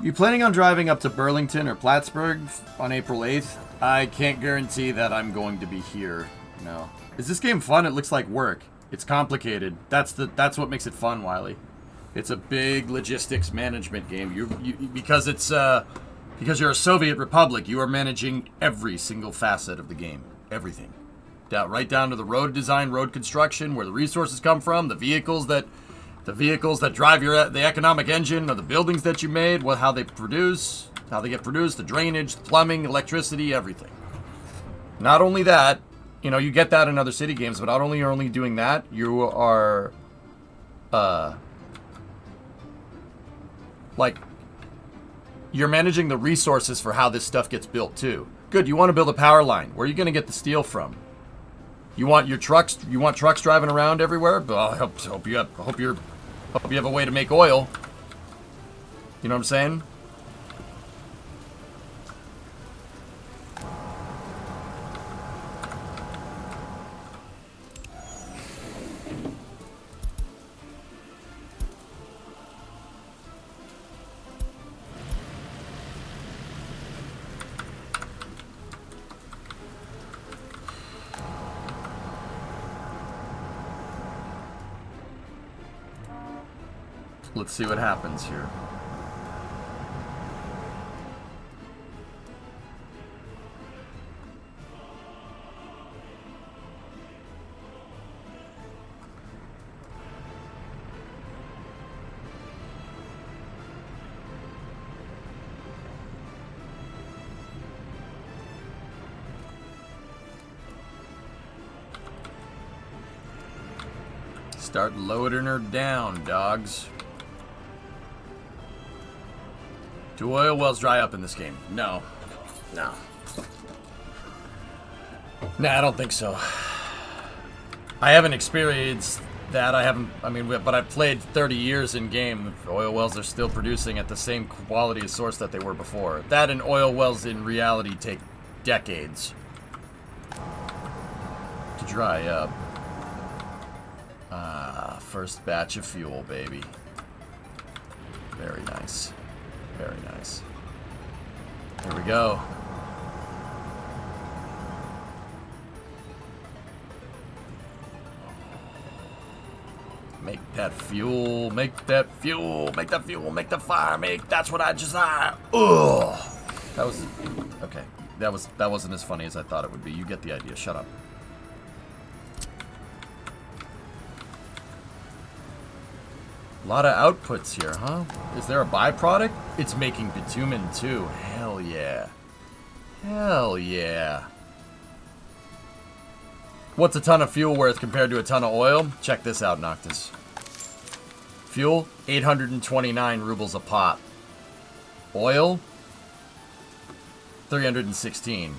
You planning on driving up to Burlington or Plattsburgh on April 8th? I can't guarantee that I'm going to be here. No. Is this game fun? It looks like work. It's complicated. That's what makes it fun, Wiley. It's a big logistics management game. Because you're a Soviet republic, you are managing every single facet of the game. Everything. right down to the road design, road construction, where the resources come from, the vehicles that drive the economic engine, or the buildings that you made, how they get produced, the drainage, the plumbing, electricity, everything. Not only that, you get that in other city games, but not only are you doing that, you are, you're managing the resources for how this stuff gets built too. Good. You want to build a power line. Where are you going to get the steel from? You want trucks driving around everywhere? But I hope you have a way to make oil. You know what I'm saying? Let's see what happens here. Start loading her down, dogs. Do oil wells dry up in this game? No. Nah, I don't think so. I haven't experienced that. But I've played 30 years in game. Oil wells are still producing at the same quality of source that they were before. That and oil wells in reality take decades to dry up. First batch of fuel, baby. Very nice. Very nice. Here we go. Make that fuel, make that fuel, make that fuel, make the fire, that's what I desire. Ugh. That was, okay. That wasn't as funny as I thought it would be. You get the idea. Shut up. A lot of outputs here, huh? Is there a byproduct? It's making bitumen too. Hell yeah. Hell yeah. What's a ton of fuel worth compared to a ton of oil? Check this out, Noctis. Fuel, 829 rubles a pot. Oil, 316.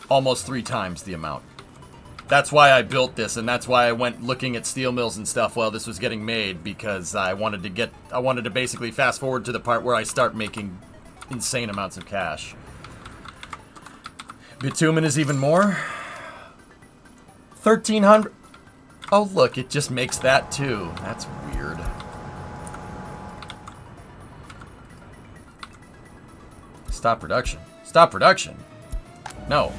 Almost 3 times the amount. That's why I built this, and that's why I went looking at steel mills and stuff while this was getting made, because I wanted to basically fast forward to the part where I start making insane amounts of cash. Bitumen is even more. 1,300. Oh, look, it just makes that too. That's weird. Stop production. Stop production. No.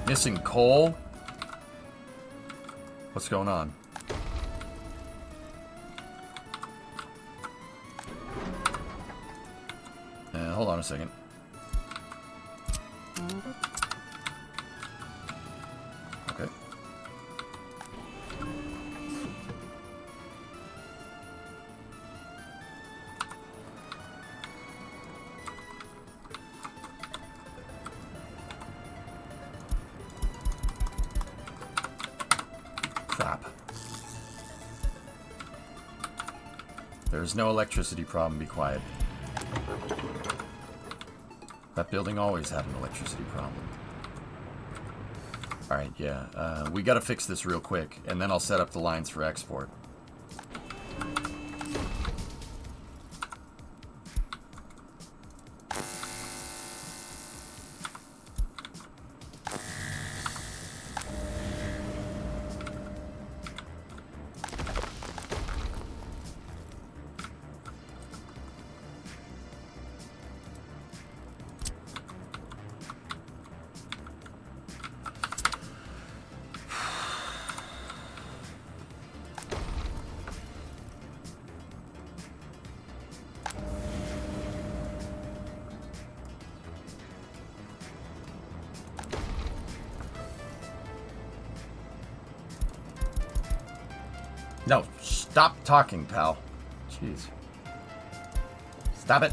Missing coal. What's going on? Hold on a second. Okay. Crap. There's no electricity problem. Be quiet. That building always had an electricity problem. Alright, yeah. We gotta fix this real quick, and then I'll set up the lines for export. No, stop talking, pal. Jeez. Stop it.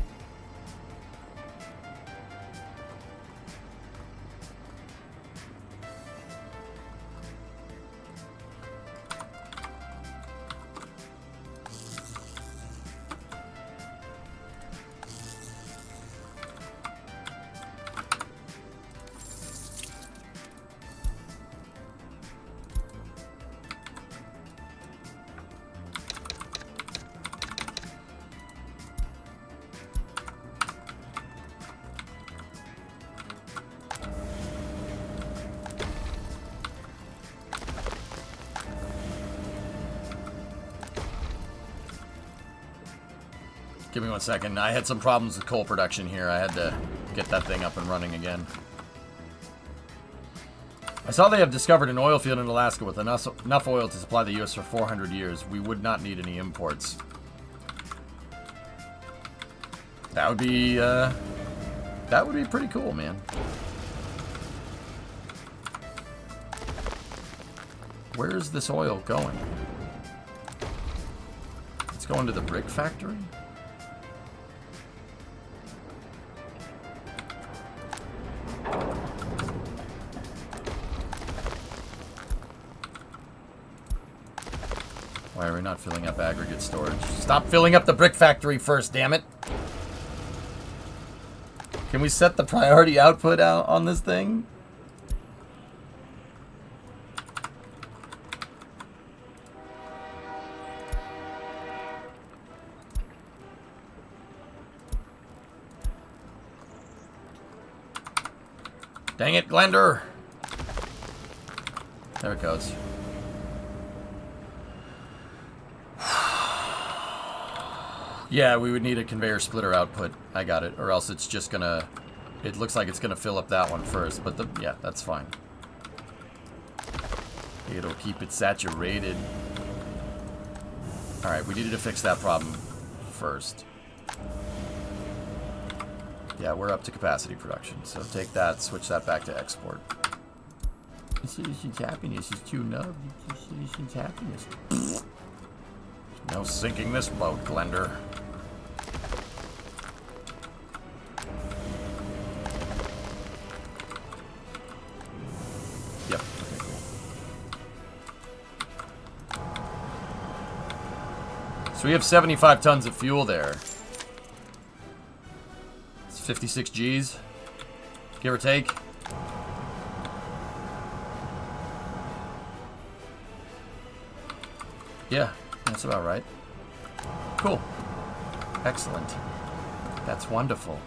Give me 1 second. I had some problems with coal production here. I had to get that thing up and running again. I saw they have discovered an oil field in Alaska with enough oil to supply the U.S. for 400 years. We would not need any imports. That would be pretty cool, man. Where is this oil going? It's going to the brick factory? Why are we not filling up aggregate storage? Stop filling up the brick factory first, damn it! Can we set the priority output out on this thing? Dang it, Glender! There it goes. Yeah, we would need a conveyor splitter output. I got it. Or else it's just gonna... It looks like it's gonna fill up that one first. But yeah, that's fine. It'll keep it saturated. Alright, we needed to fix that problem first. Yeah, we're up to capacity production. So take that, switch that back to export. Citizen's happiness is too low. Citizen's happiness. No sinking this boat, Glender. Yep. Okay, cool. So we have 75 tons of fuel there. It's 56 Gs, give or take. Yeah, that's about right. Cool. Excellent. That's wonderful.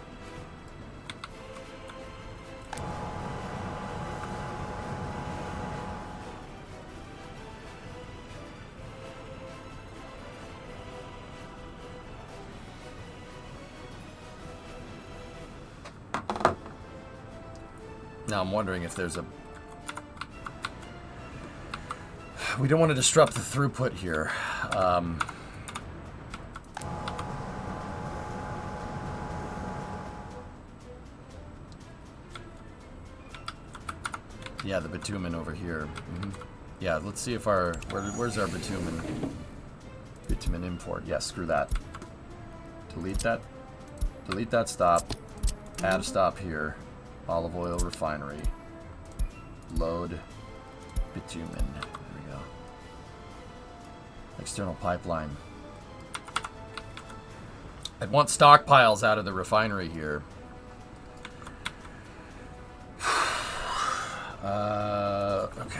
Now I'm wondering if there's a... We don't want to disrupt the throughput here. Yeah, the bitumen over here. Yeah, let's see if our... Where's our bitumen? Bitumen import. Yeah, screw that. Delete that. Delete that stop. Add a stop here. Olive oil refinery. Load bitumen. There we go. External pipeline. I'd want stockpiles out of the refinery here. Okay.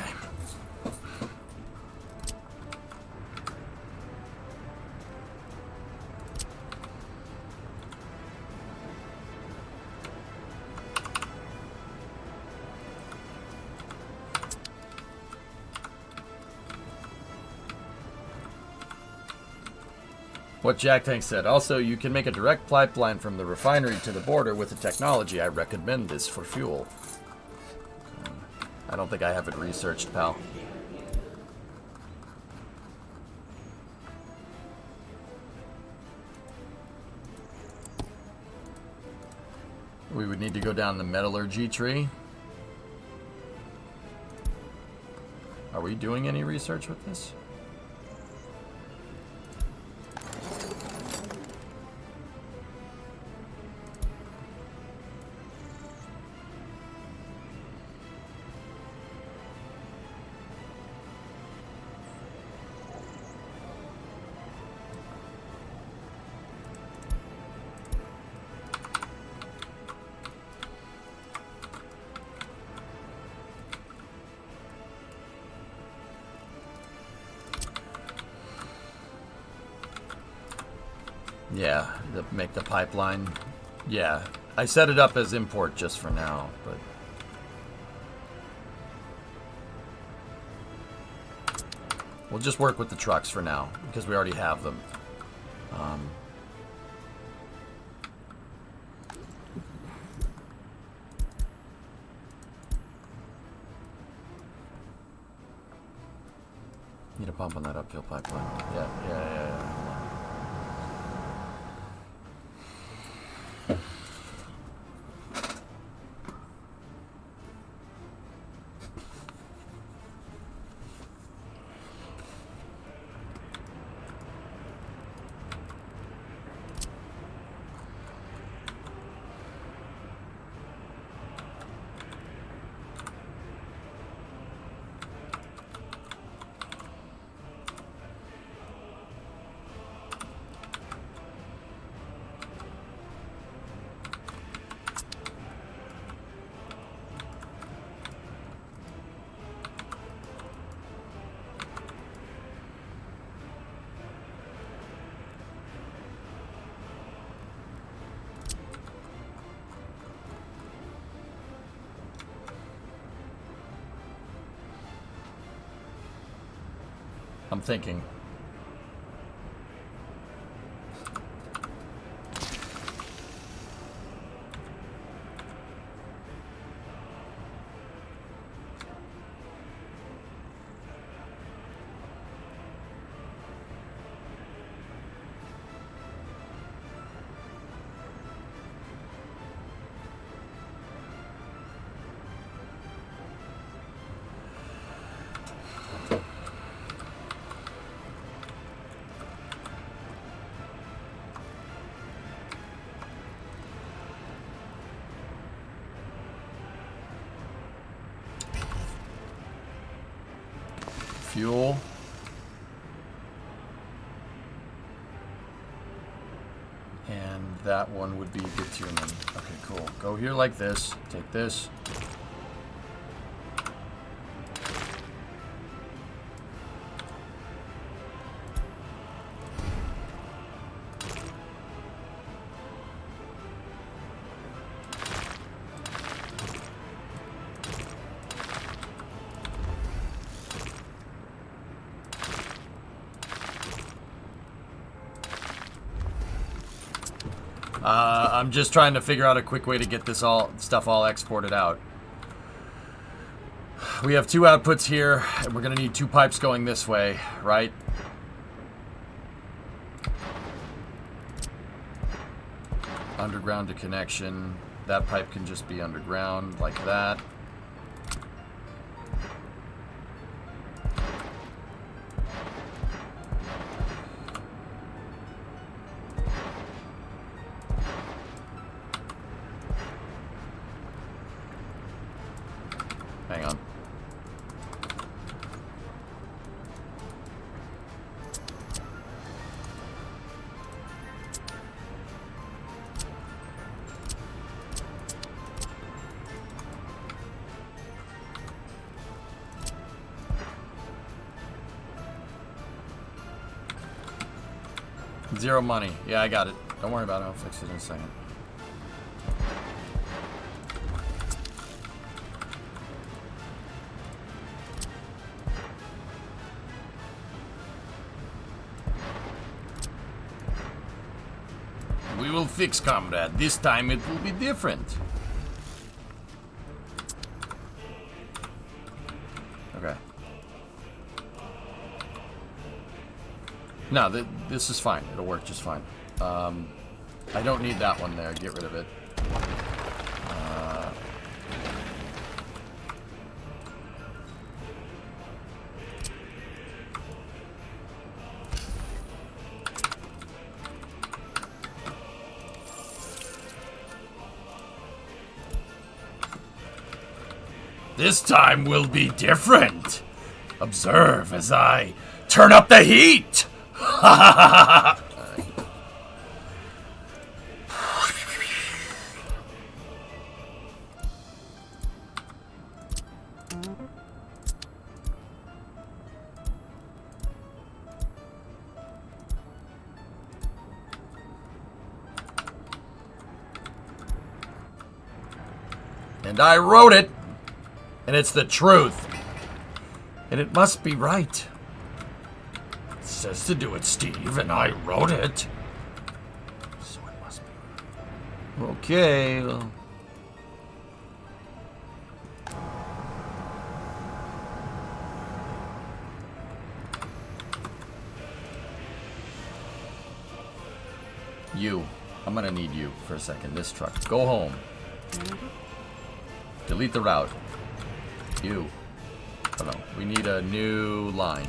What Jack Tank said. Also, you can make a direct pipeline from the refinery to the border with the technology. I recommend this for fuel. I don't think I have it researched, pal. We would need to go down the metallurgy tree. Are we doing any research with this? Yeah, make the pipeline. Yeah, I set it up as import just for now, but... We'll just work with the trucks for now, because we already have them. Need a pump on that uphill pipeline. Yeah. I'm thinking. Fuel. And that one would be bitumen. Okay, cool. Go here like this. Take this. I'm just trying to figure out a quick way to get this stuff all exported out. We have two outputs here, and we're gonna need two pipes going this way, right? Underground to connection. That pipe can just be underground, like that. Hang on. Zero money. Yeah, I got it. Don't worry about it. I'll fix it in a second. We will fix, comrade. This time it will be different. Okay. No, this is fine. It'll work just fine. I don't need that one there. Get rid of it. This time will be different. Observe as I turn up the heat. And I wrote it. And it's the truth. And it must be right. It says to do it, Steve, and I wrote it. So it must be. Okay. Well. You. I'm gonna need you for a second. This truck. Go home. Delete the route. You. Oh no. We need a new line.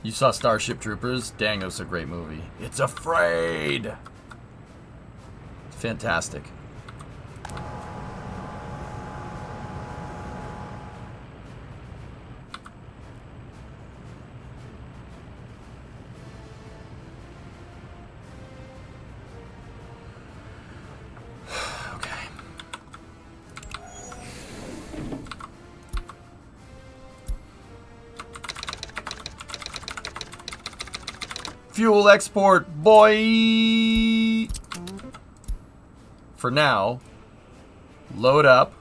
You saw Starship Troopers? Dang, it was a great movie. It's Afraid! Fantastic. Okay. Fuel export, boy! For now, load up,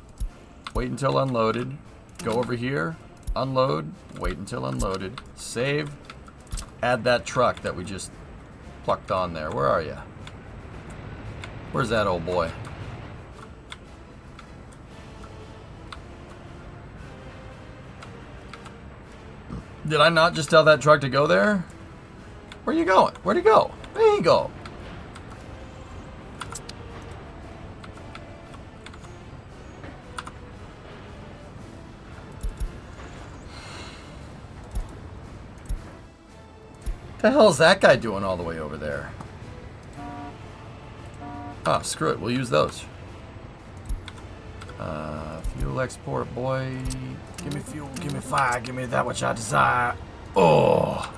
wait until unloaded, go over here, unload, wait until unloaded, save, add that truck that we just plucked on there. Where are you? Where's that old boy? Did I not just tell that truck to go there? Where you going? Where'd he go? There you go. The hell is that guy doing all the way over there? Ah, screw it. We'll use those. Fuel export, boy. Give me fuel. Give me fire. Give me that which I desire. Oh.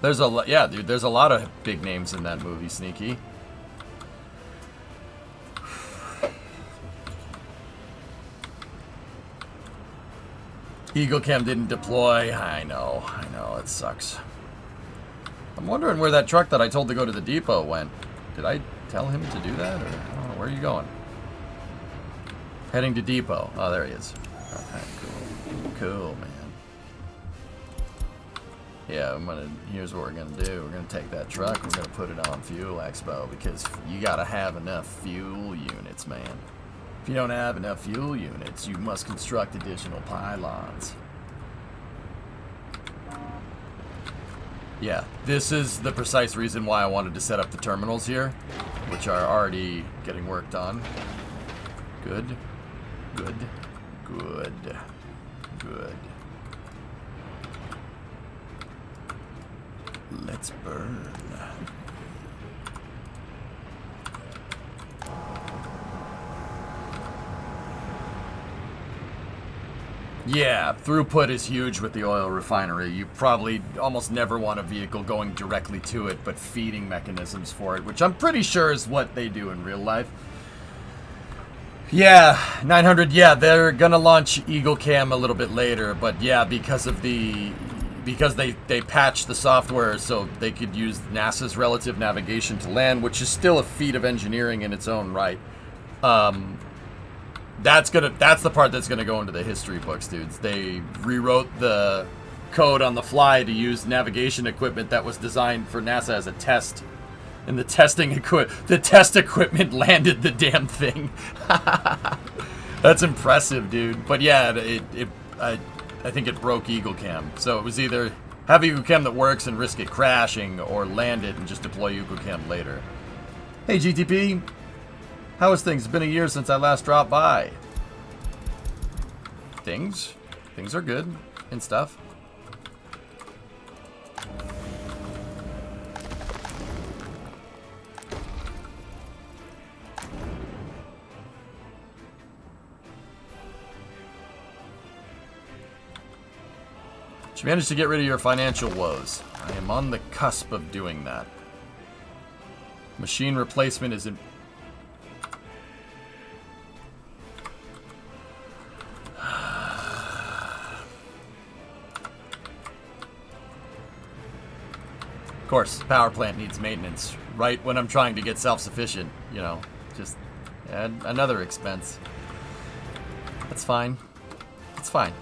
There's a lot, yeah, dude. There's a lot of big names in that movie, Sneaky. Eagle Cam didn't deploy. I know, it sucks. I'm wondering where that truck that I told to go to the depot went. Did I tell him to do that, or I don't know, where are you going? Heading to depot. Oh, there he is. Okay, cool, cool, man. Yeah, here's what we're gonna do. We're gonna take that truck, we're gonna put it on Fuel Expo, because you gotta have enough fuel units, man. If you don't have enough fuel units, you must construct additional pylons. Yeah, this is the precise reason why I wanted to set up the terminals here, which are already getting worked on. Good, good, good, good. Let's burn. Yeah, throughput is huge with the oil refinery. You probably almost never want a vehicle going directly to it, but feeding mechanisms for it, which I'm pretty sure is what they do in real life. Yeah, 900, yeah, they're gonna launch Eagle Cam a little bit later, but yeah, because they patched the software so they could use NASA's relative navigation to land, which is still a feat of engineering in its own right. That's the part that's gonna go into the history books, dudes. They rewrote the code on the fly to use navigation equipment that was designed for NASA as a test. And the test equipment landed the damn thing. That's impressive, dude. But yeah, I think it broke Eagle Cam. So it was either have Eagle Cam that works and risk it crashing, or land it and just deploy Eagle Cam later. Hey GTP, how is things? It's been a year since I last dropped by. Things are good and stuff. Did you manage to get rid of your financial woes? I am on the cusp of doing that. Machine replacement is in... Of course, power plant needs maintenance. Right when I'm trying to get self-sufficient, you know. Just add another expense. That's fine. It's fine.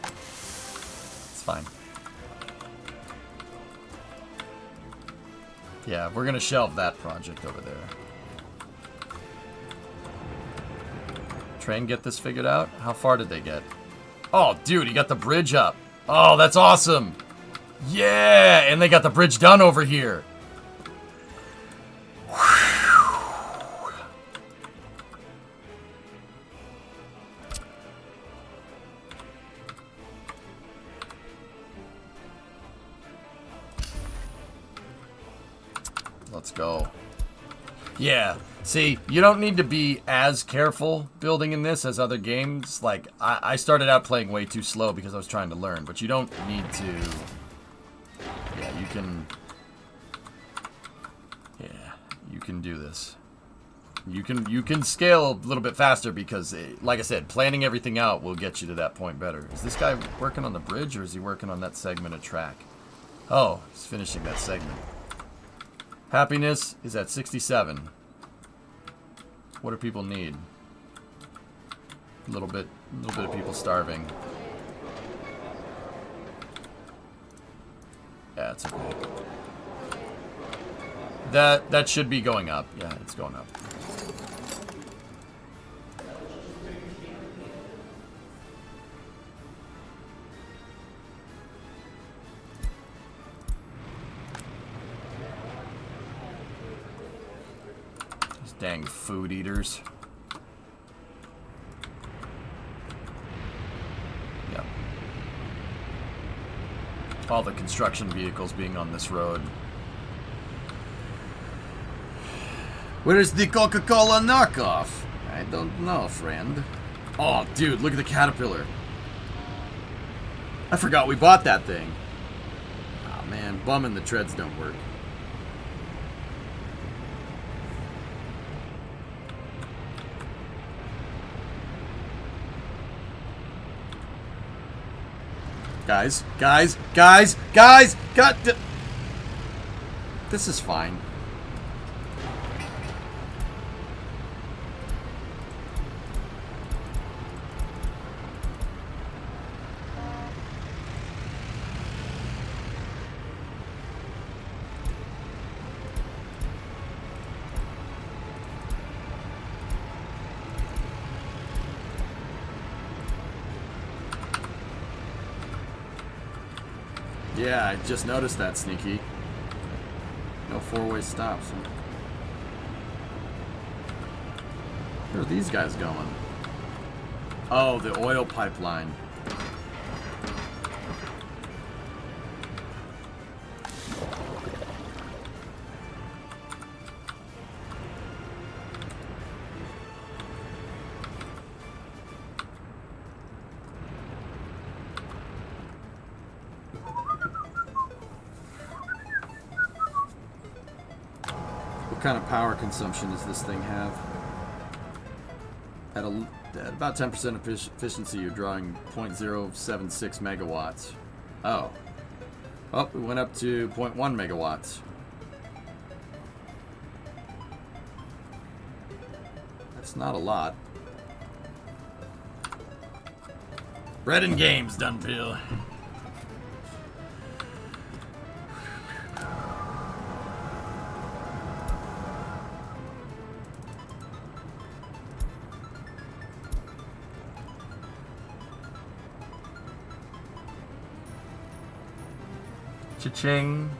It's fine. Yeah, we're gonna shelve that project over there. Train get this figured out? How far did they get? Oh, dude, he got the bridge up. Oh, that's awesome. Yeah, and they got the bridge done over here. Let's go. Yeah, see, you don't need to be as careful building in this as other games. Like, I started out playing way too slow because I was trying to learn, but you don't need to... Yeah, you can... Yeah, you can do this. You can scale a little bit faster because, like I said, planning everything out will get you to that point better. Is this guy working on the bridge, or is he working on that segment of track? Oh, he's finishing that segment. Happiness is at 67. What do people need? A little bit of people starving. Yeah, it's okay. That should be going up. Yeah, it's going up. These dang food eaters. Yep. All the construction vehicles being on this road. Where is the Coca-Cola knockoff? I don't know, friend. Oh, dude, look at the Caterpillar. I forgot we bought that thing. Oh, man, bumming the treads don't work. Guys, God, this is fine. Yeah, I just noticed that, Sneaky. No four-way stops. Huh? Where are these guys going? Oh, the oil pipeline. What kind of power consumption does this thing have? At about 10% efficiency, you're drawing 0.076 megawatts. Oh. Oh, we went up to 0.1 megawatts. That's not a lot. Bread and games, Dunpeel. Cha-ching.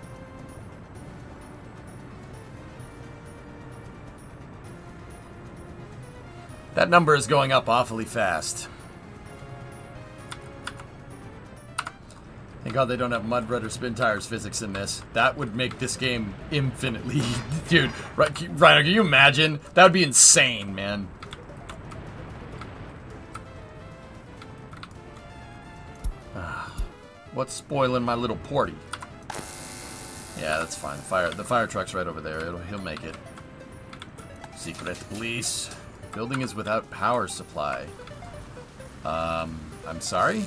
That number is going up awfully fast. Thank God they don't have mud rudder spin tires physics in this. That would make this game infinitely... Dude, Rhino, can you imagine? That would be insane, man. What's spoiling my little porty? Yeah, that's fine. The fire truck's right over there. He'll make it. Secret police. Building is without power supply. I'm sorry?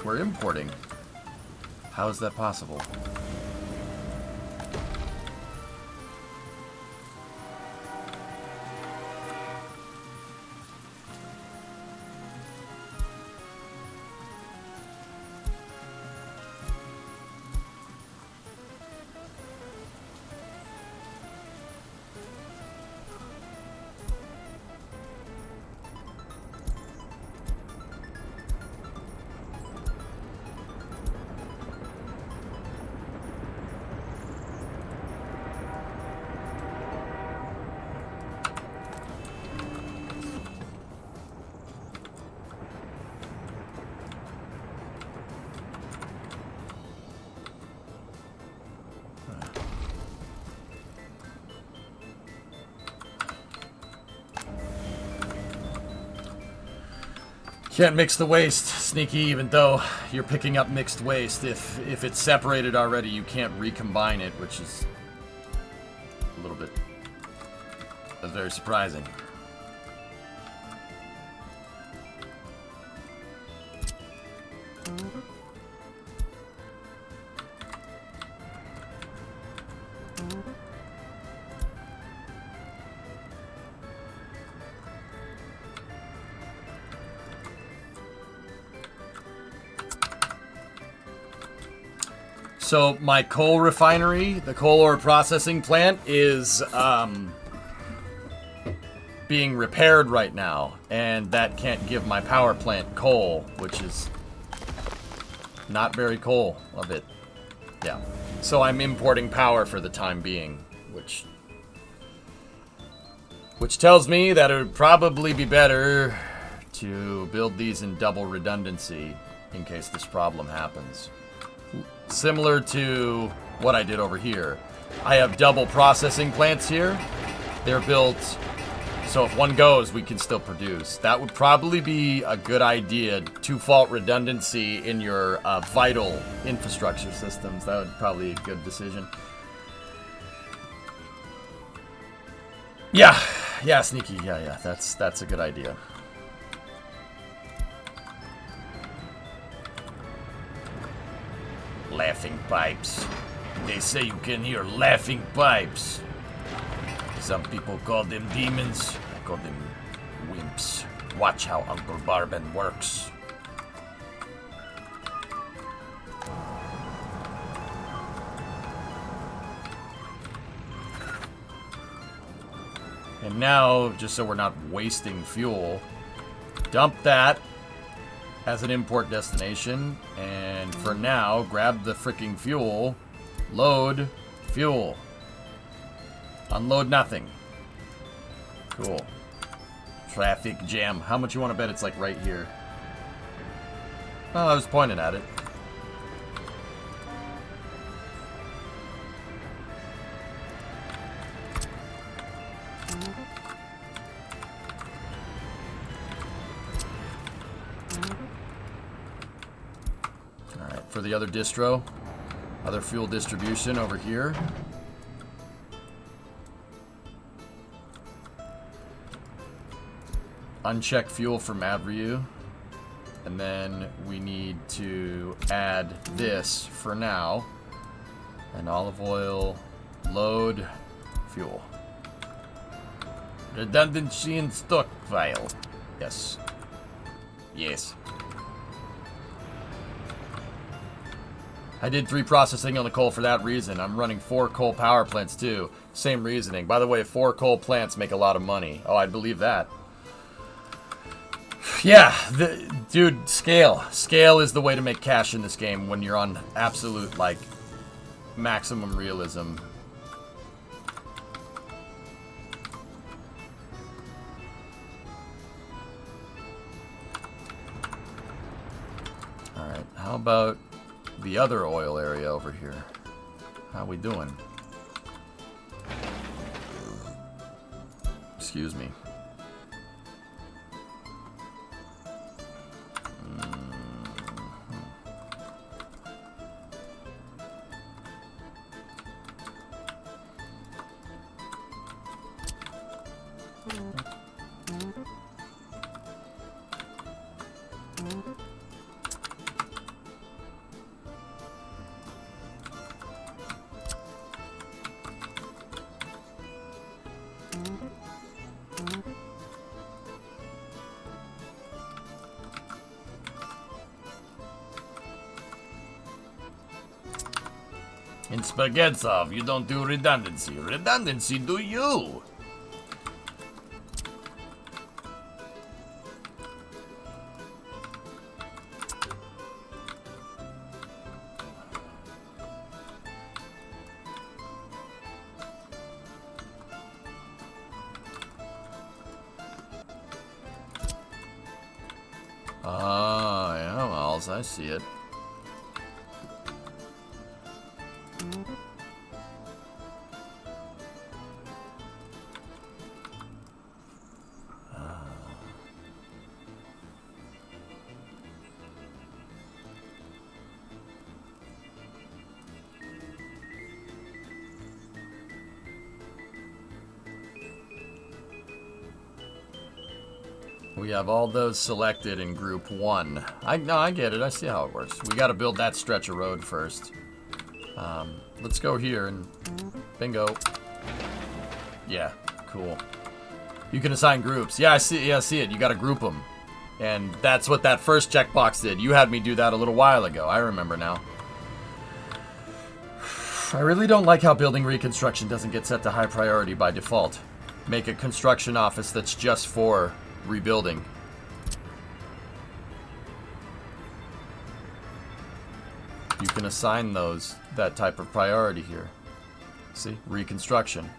We're importing. How is that possible? Can't mix the waste, Sneaky, even though you're picking up mixed waste. If it's separated already, you can't recombine it, which is a little bit... That's very surprising. So my coal refinery, the coal ore processing plant, is being repaired right now, and that can't give my power plant coal, which is not very coal of it. Yeah. So I'm importing power for the time being, which tells me that it would probably be better to build these in double redundancy in case this problem happens. Similar to what I did over here. I have double processing plants here. They're built so if one goes, we can still produce. That would probably be a good idea. Two-fault redundancy in your vital infrastructure systems. That would probably be a good decision. Yeah, Sneaky. Yeah, that's a good idea. Laughing pipes. They say you can hear laughing pipes. Some people call them demons. I call them wimps. Watch how Uncle Barbin works. And now, just so we're not wasting fuel, dump that as an import destination, and for now, grab the freaking fuel, load fuel, unload nothing. Cool. Traffic jam. How much you want to bet it's like right here? Well, I was pointing at it. For the other distro, other fuel distribution over here. Uncheck fuel from Avriu. And then we need to add this for now. And olive oil, load, fuel. Redundancy in stockpile. Yes. Yes. I did 3 processing on the coal for that reason. I'm running 4 coal power plants too. Same reasoning. By the way, 4 coal plants make a lot of money. Oh, I believe that. Yeah, dude, scale. Scale is the way to make cash in this game when you're on absolute, like, maximum realism. Alright, how about the other oil area over here? How we doing? Excuse me. In Spaghetzov, you don't do redundancy. Redundancy do you? Ah, yeah, well, I see it. We have all those selected in group 1. I get it. I see how it works. We got to build that stretch of road first. Let's go here and bingo. Yeah, cool. You can assign groups. Yeah, I see it. You got to group them. And that's what that first checkbox did. You had me do that a little while ago. I remember now. I really don't like how building reconstruction doesn't get set to high priority by default. Make a construction office that's just for rebuilding. You can assign that type of priority here. See? Reconstruction.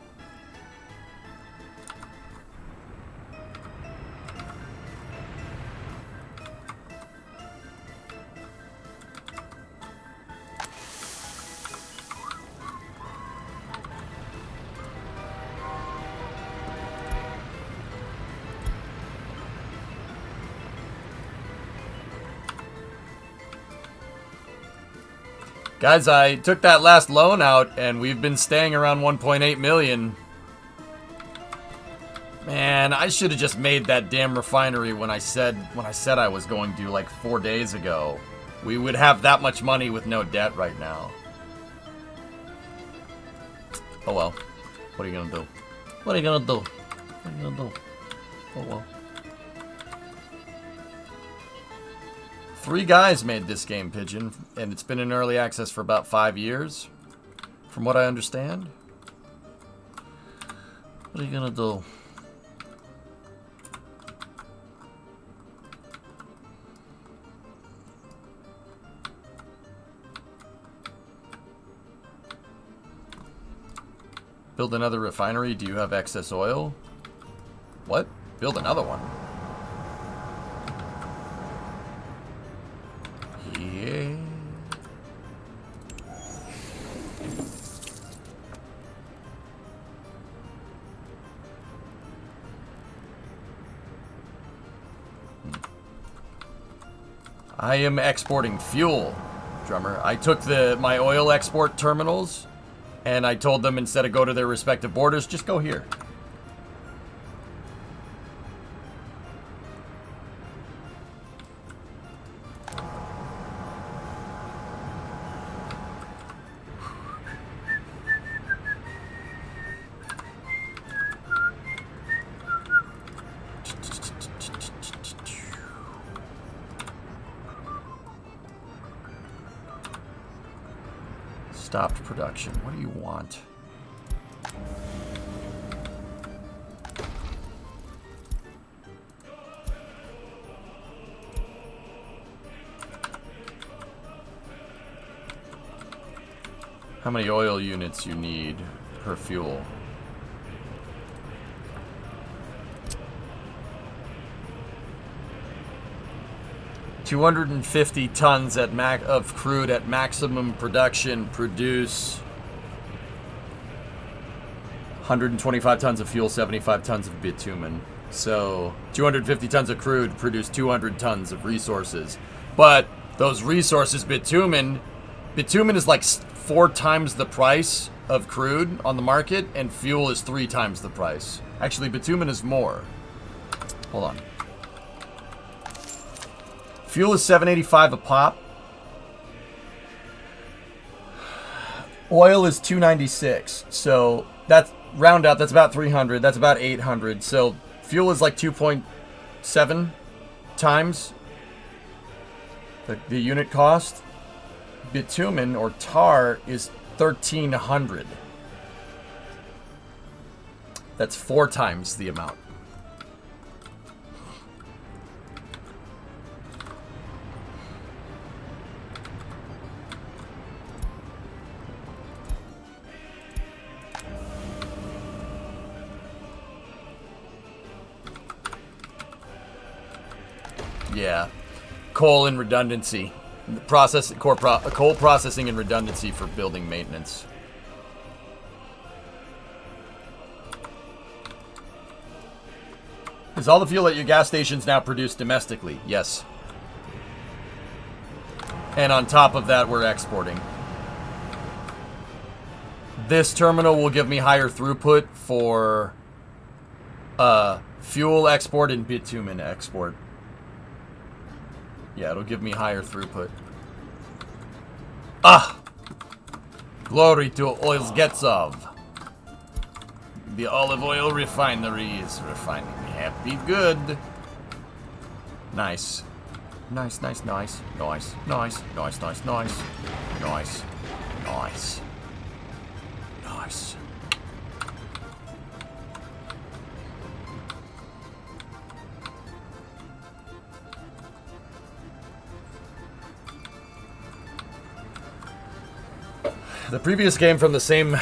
Guys, I took that last loan out, and we've been staying around 1.8 million. Man, I should have just made that damn refinery when I said I was going to, like 4 days ago. We would have that much money with no debt right now. Oh well. What are you gonna do? What are you gonna do? What are you gonna do? Oh well. 3 guys made this game, Pigeon, and it's been in early access for about 5 years, from what I understand. What are you gonna do? Build another refinery? Do you have excess oil? What? Build another one? Yeah. I am exporting fuel, Drummer. I took my oil export terminals and I told them instead of go to their respective borders, just go here. Stopped production. What do you want? How many oil units you need per fuel? $250 tons of crude at maximum production produce 125 tons of fuel, 75 tons of bitumen. So 250 tons of crude produce 200 tons of resources. But those resources, bitumen is like 4 times the price of crude on the market, and fuel is 3 times the price. Actually, bitumen is more. Hold on. Fuel is $7.85 a pop. Oil is $2.96. So that's round up. That's about $300. That's about $800. So fuel is like 2.7 times the unit cost. Bitumen or tar is $1,300. That's 4 times the amount. Yeah, coal and redundancy, coal processing and redundancy for building maintenance. Is all the fuel at your gas stations now produced domestically? Yes. And on top of that, we're exporting. This terminal will give me higher throughput for fuel export and bitumen export. Yeah, it'll give me higher throughput. Ah! Glory to Oils Getzov. The olive oil refinery is refining me happy good. Nice. Nice, nice, nice. Nice, nice, nice, nice, nice. Nice. Nice. Nice. The previous game from the same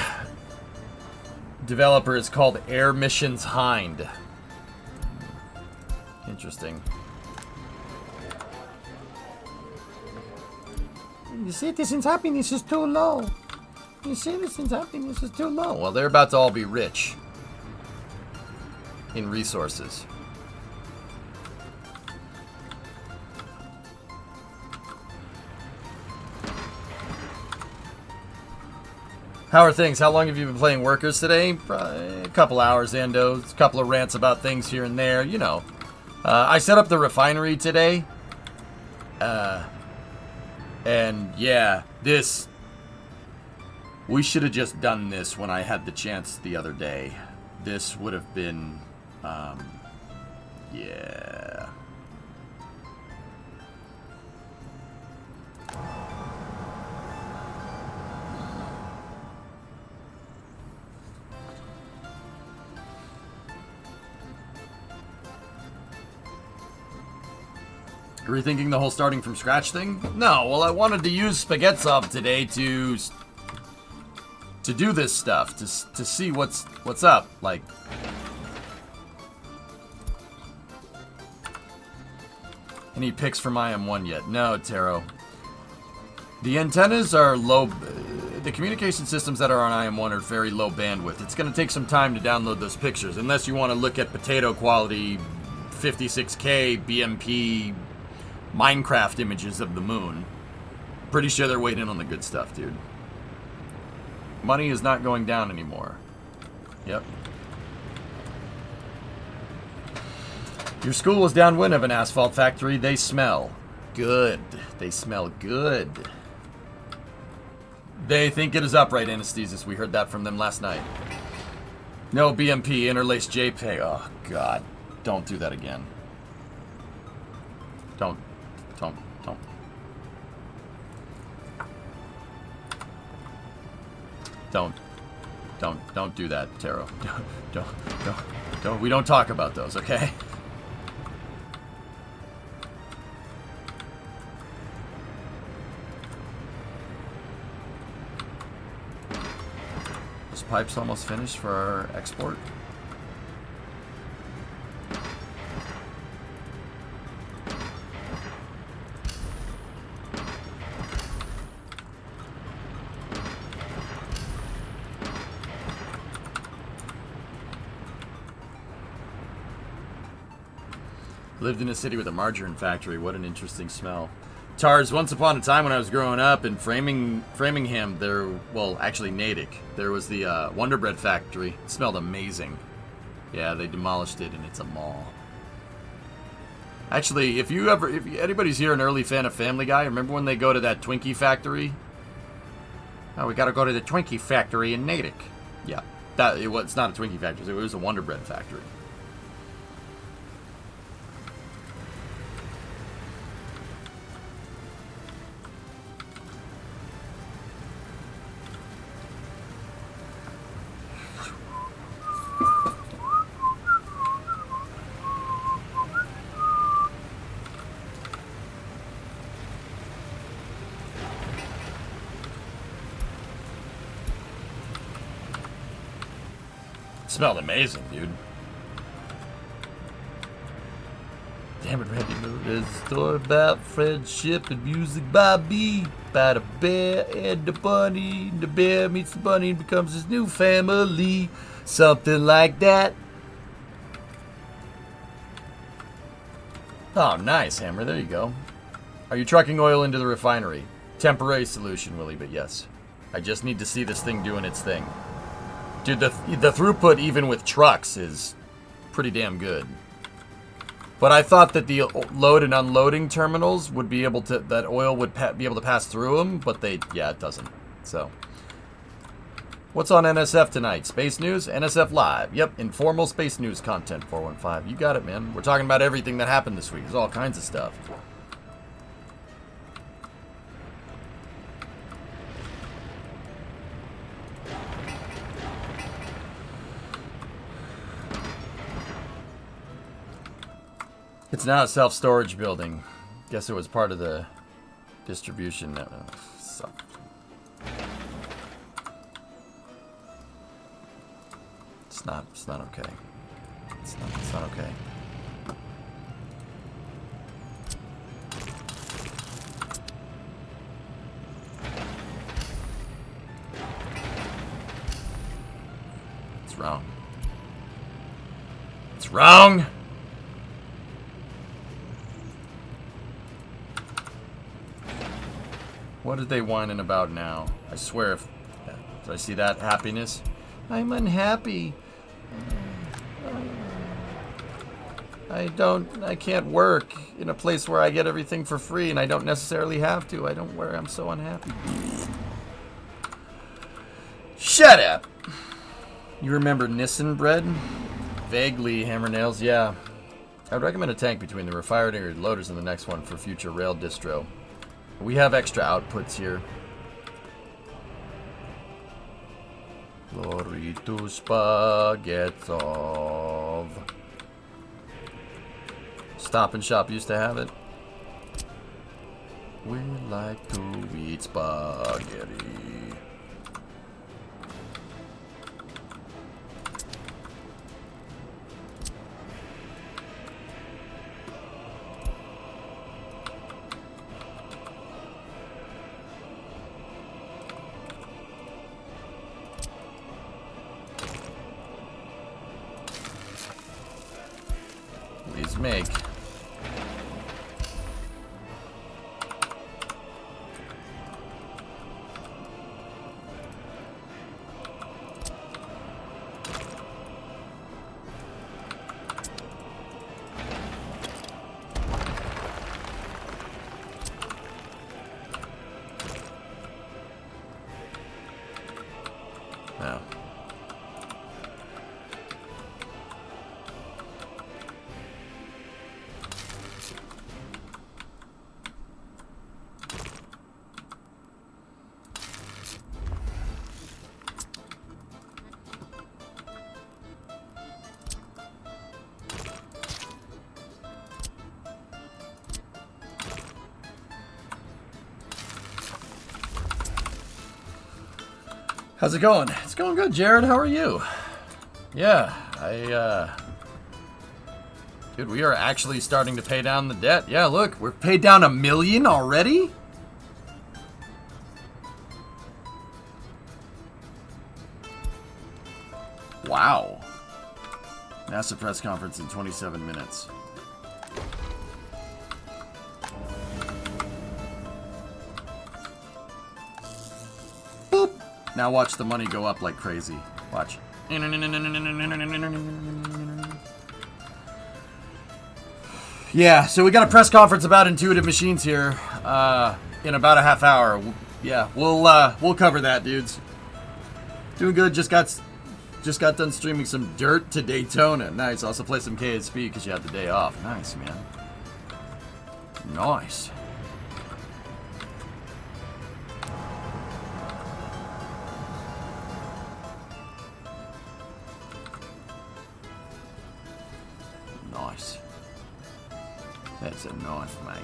developer is called Air Missions Hind. Interesting. The citizens' happiness is too low. The citizens' happiness is too low. Well, they're about to all be rich in resources. How are things? How long have you been playing Workers today? A couple hours, Endo. A couple of rants about things here and there, you know. I set up the refinery today. And yeah, this... We should have just done this when I had the chance the other day. This would have been... yeah... Rethinking the whole starting from scratch thing? No, well, I wanted to use Spaghetzov today to do this stuff, to see what's up. Like, any picks from IM1 yet? No, Taro. The antennas are low. The communication systems that are on IM1 are very low bandwidth. It's going to take some time to download those pictures, unless you want to look at potato quality 56K BMP Minecraft images of the moon. Pretty sure they're waiting on the good stuff, dude. Money is not going down anymore. Yep. Your school was downwind of an asphalt factory. They smell good. They smell good. They think it is upright anesthesis. We heard that from them last night. No BMP, interlaced JPEG. Oh, God. Don't do that again. Don't. Don't do that, Taro. Don't. We don't talk about those, okay? This pipe's almost finished for our export. Lived in a city with a margarine factory. What an interesting smell. Tars, once upon a time when I was growing up in Framingham, there, well, actually Natick, there was the Wonder Bread factory. It smelled amazing. Yeah, they demolished it and it's a mall. Actually, if anybody's here an early fan of Family Guy, remember when they go to that Twinkie factory? Oh, we gotta go to the Twinkie factory in Natick. Yeah, it's not a Twinkie factory. It was a Wonder Bread factory. Smelled amazing, dude. Damn it, Randy. There's a story about friendship and music by B. About a bear and a bunny. The bear meets the bunny and becomes his new family. Something like that. Oh, nice, Hammer. There you go. Are you trucking oil into the refinery? Temporary solution, Willie, but yes. I just need to see this thing doing its thing. Dude, the throughput even with trucks is pretty damn good. But I thought that the load and unloading terminals would be able to, that oil would be able to pass through them, but yeah, it doesn't. So, what's on NSF tonight? Space news? NSF Live. Yep, informal space news content, 415. You got it, man. We're talking about everything that happened this week. There's all kinds of stuff. It's now a self-storage building. Guess it was part of the distribution network. It's not okay. It's not okay. It's wrong. It's wrong! What are they whining about now? I swear, if did I see that happiness? I'm unhappy. I can't work in a place where I get everything for free and I don't necessarily have to. I'm so unhappy. Shut up! You remember Nissen bread? Vaguely, Hammer Nails, yeah. I would recommend a tank between the refinery and loaders in the next one for future rail distro. We have extra outputs here. Glory to Spaghettov. Stop and Shop used to have it. We like to eat spaghetti. Please make. Now. How's it going? It's going good, Jared. How are you? Yeah, dude, we are actually starting to pay down the debt. Yeah, look, we're paid down $1 million already? Wow. NASA press conference in 27 minutes. Now watch the money go up like crazy. Watch. Yeah, so we got a press conference about intuitive machines here in about a half hour. Yeah, we'll cover that, dudes. Doing good. Just got done streaming some Dirt to Daytona. Nice. Also play some KSP because you had the day off. Nice, man. Nice. Nice. That's a knife, mate.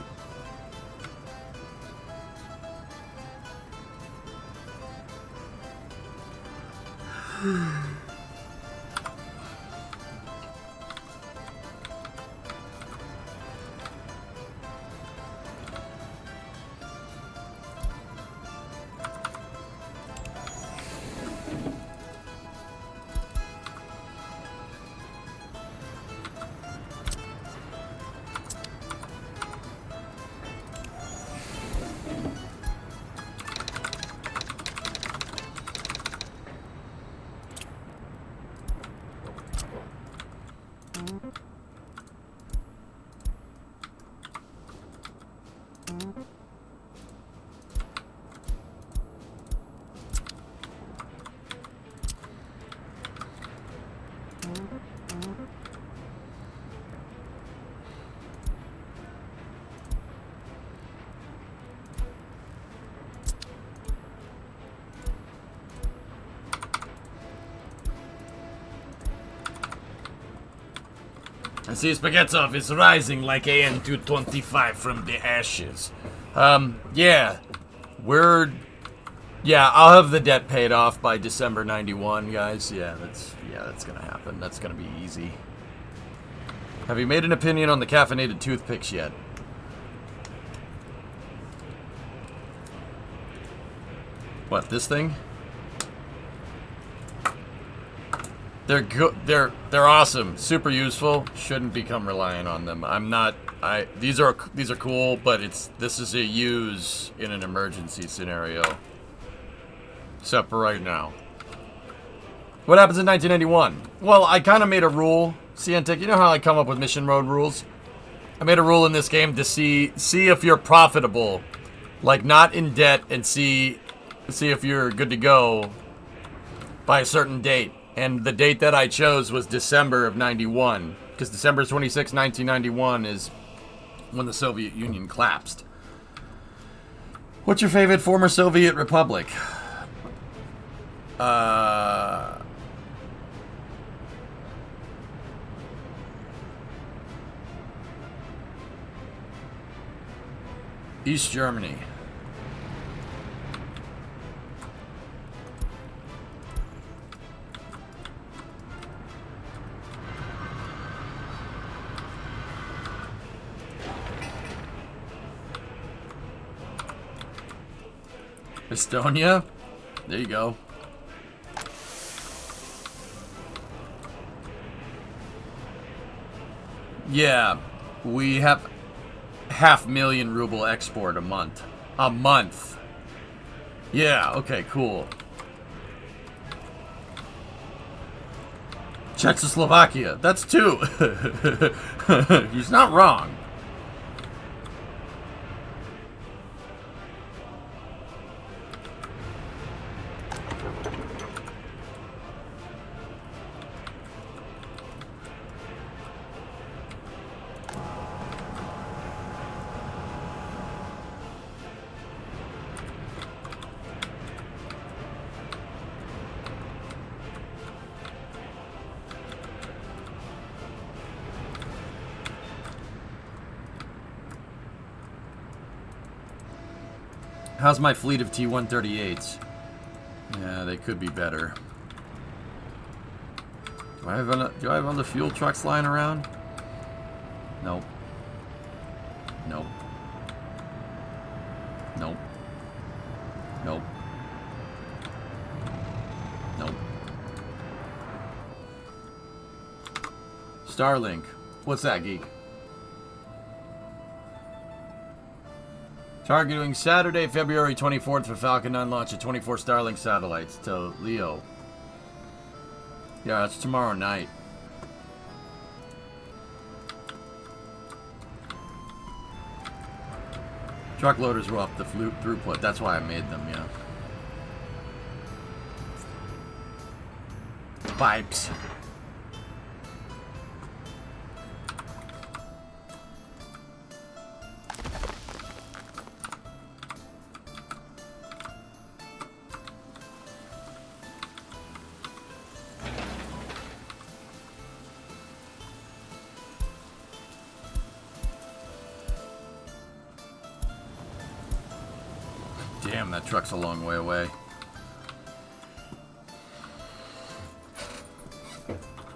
I see Spaghettov is rising like AN-225 from the ashes. Yeah. I'll have the debt paid off by December 91, guys. Yeah, that's gonna happen. That's gonna be easy. Have you made an opinion on the caffeinated toothpicks yet? What, this thing? They're good. They're awesome. Super useful. Shouldn't become reliant on them. These are cool, but this is a use in an emergency scenario. Except for right now. What happens in 1991? Well, I kind of made a rule. Cientic, you know how I come up with mission road rules? I made a rule in this game to see if you're profitable, like not in debt, and see if you're good to go by a certain date. And the date that I chose was December of 91. Because December 26, 1991 is when the Soviet Union collapsed. What's your favorite former Soviet republic? East Germany. Estonia? There you go. Yeah, we have 500,000 ruble export a month. A month. Yeah, okay, cool. Czechoslovakia. That's 2. He's not wrong. How's my fleet of T-138s? Yeah, they could be better. Do I have other fuel trucks lying around? Nope. Nope. Nope. Nope. Nope. Starlink. What's that, geek? Targeting Saturday, February 24th for Falcon 9 launch of 24 Starlink satellites to Leo. Yeah, it's tomorrow night. Truck loaders were up the throughput. That's why I made them, yeah. Pipes. Damn, that truck's a long way away.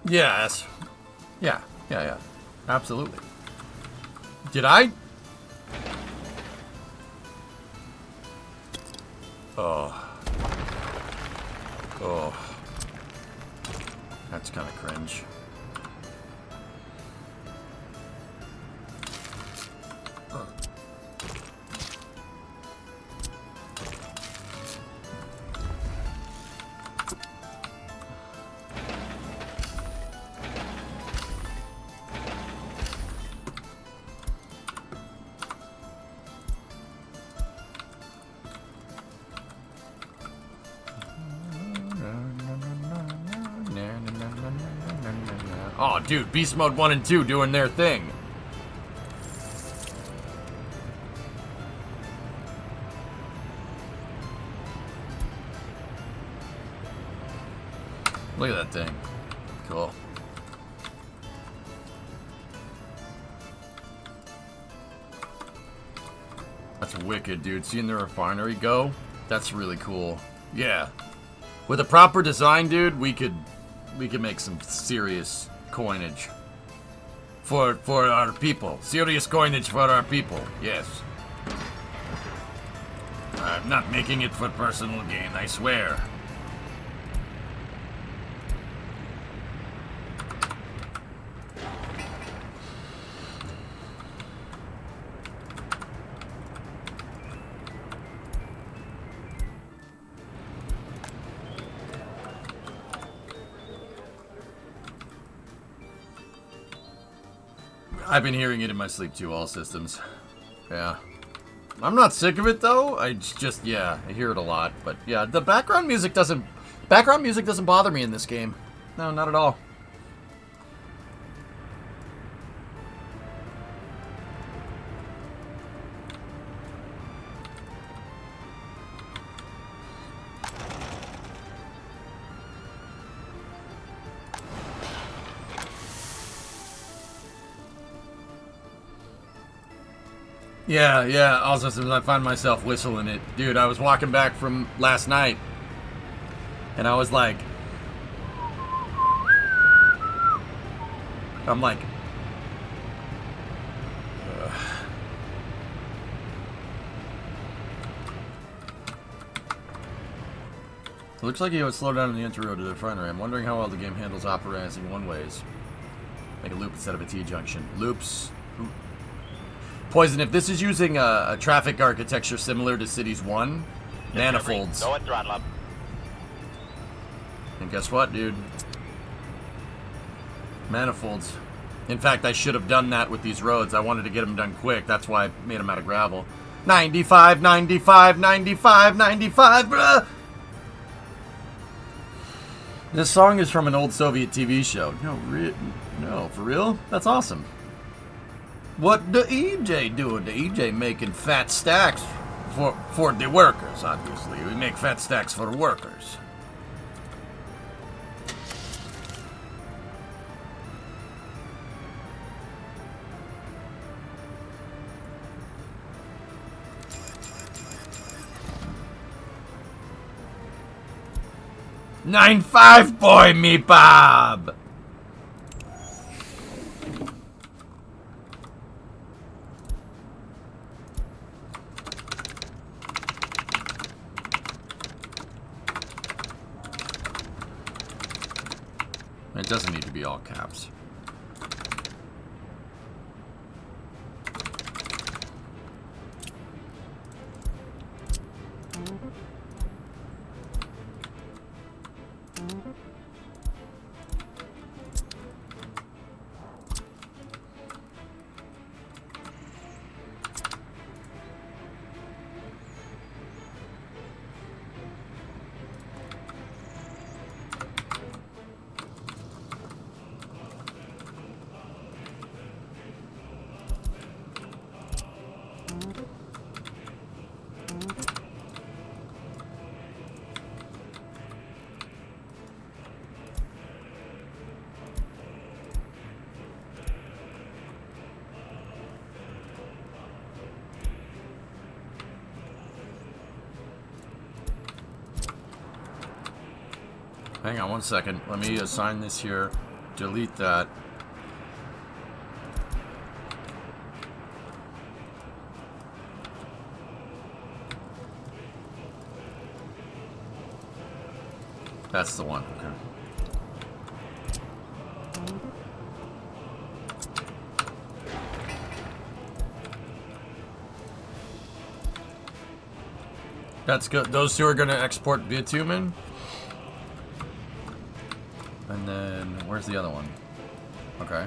Yes. Yeah. Absolutely. Did I? Oh. That's kind of cringe. Oh, dude, Beast Mode 1 and 2 doing their thing. Look at that thing. Cool. That's wicked, dude. Seeing the refinery go, that's really cool. Yeah. With a proper design, dude, we could make some serious coinage for our people. Serious coinage for our people. Yes. I'm not making it for personal gain, I swear. I've been hearing it in my sleep too, all systems. Yeah. I'm not sick of it though. I just, yeah, I hear it a lot. But yeah, the background music doesn't bother me in this game. No, not at all. Yeah, also since I find myself whistling it. Dude, I was walking back from last night, and I was like, ugh. It looks like he would slow down in the entry road to the refinery. I'm wondering how well the game handles operating one-ways. Make a loop instead of a T-junction. Loops. Poison, if this is using a traffic architecture similar to Cities 1, manifolds. Go and throttle up. And guess what, dude? Manifolds. In fact, I should have done that with these roads. I wanted to get them done quick. That's why I made them out of gravel. 95, 95, 95, 95, bruh! This song is from an old Soviet TV show. No, for real? That's awesome. What the EJ doing? The EJ making fat stacks for the workers, obviously. We make fat stacks for workers. "9-5 boy, me Bob!" It doesn't need to be all caps. Hang on one second. Let me assign this here. Delete that. That's the one. Okay. That's good. Those two are going to export bitumen. And then, where's the other one? Okay.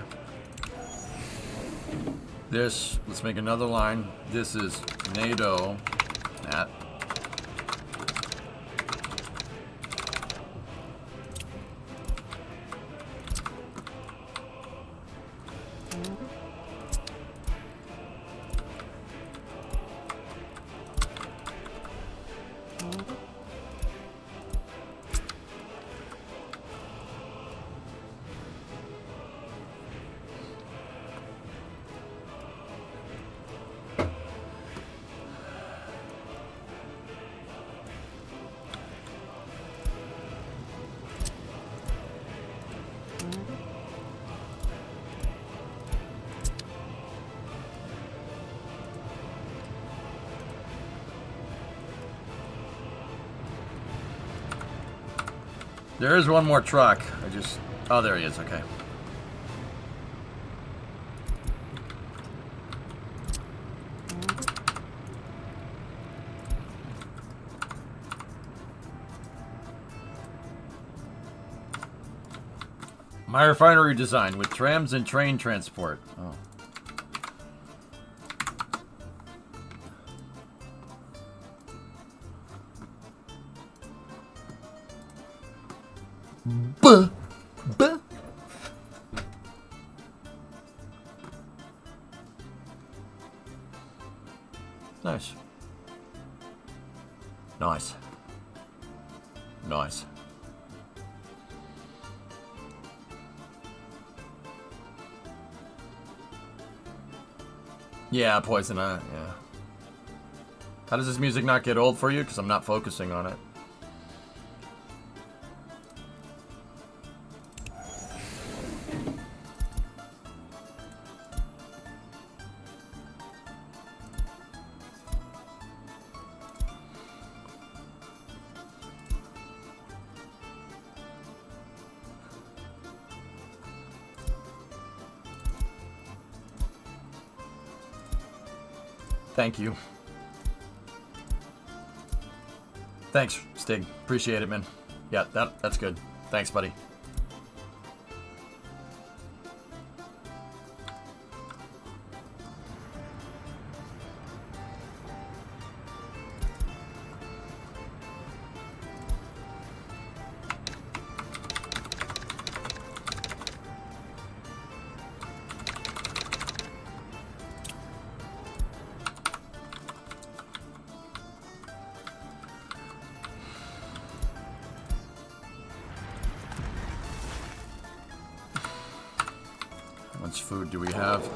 This, let's make another line. This is NATO at. There is one more truck. Oh, there he is. Okay. My refinery design with trams and train transport. Oh. Buh. Buh. Nice. Nice. Nice. Yeah, poison. Yeah. How does this music not get old for you? Because I'm not focusing on it. Thank you. Thanks, Stig. Appreciate it, man. Yeah, that's good. Thanks, buddy. How much food do we have?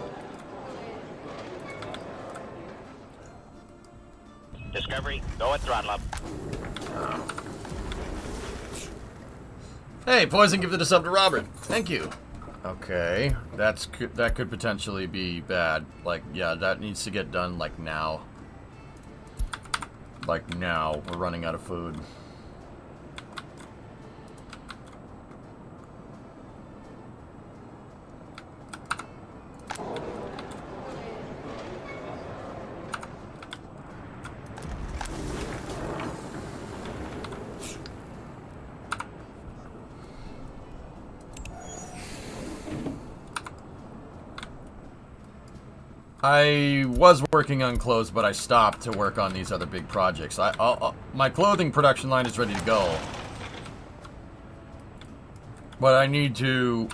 Discovery, go at throttle up. Hey, Poison, give the sub to Robert. Thank you. Okay, that could potentially be bad. Like, yeah, that needs to get done, like, now. Like, now. We're running out of food. I was working on clothes, but I stopped to work on these other big projects. My clothing production line is ready to go. But I need to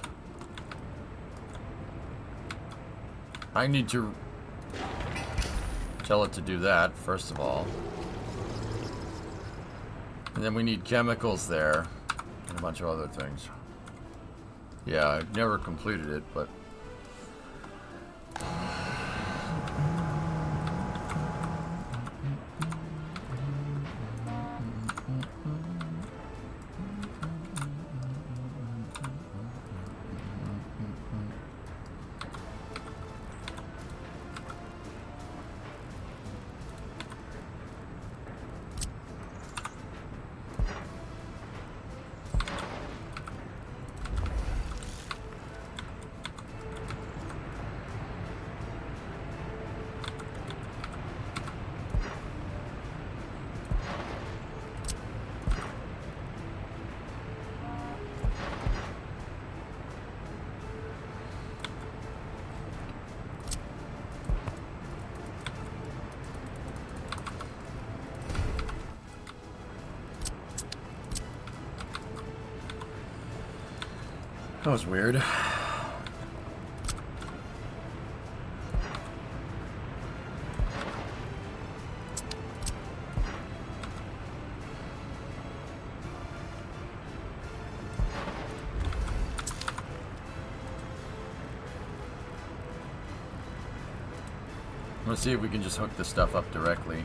tell it to do that, first of all. And then we need chemicals there, and a bunch of other things. Yeah, I've never completed it, but... That was weird. Let's see if we can just hook this stuff up directly.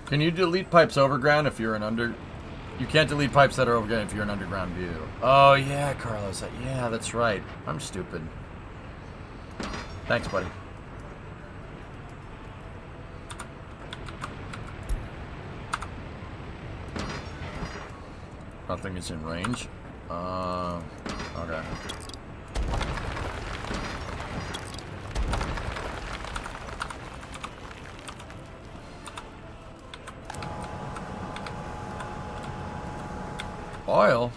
Can you delete pipes overground if you're an under... You can't delete pipes that are overground if you're an underground view. Oh, yeah, Carlos. Yeah, that's right. I'm stupid. Thanks, buddy. Nothing is in range. Okay. Oil?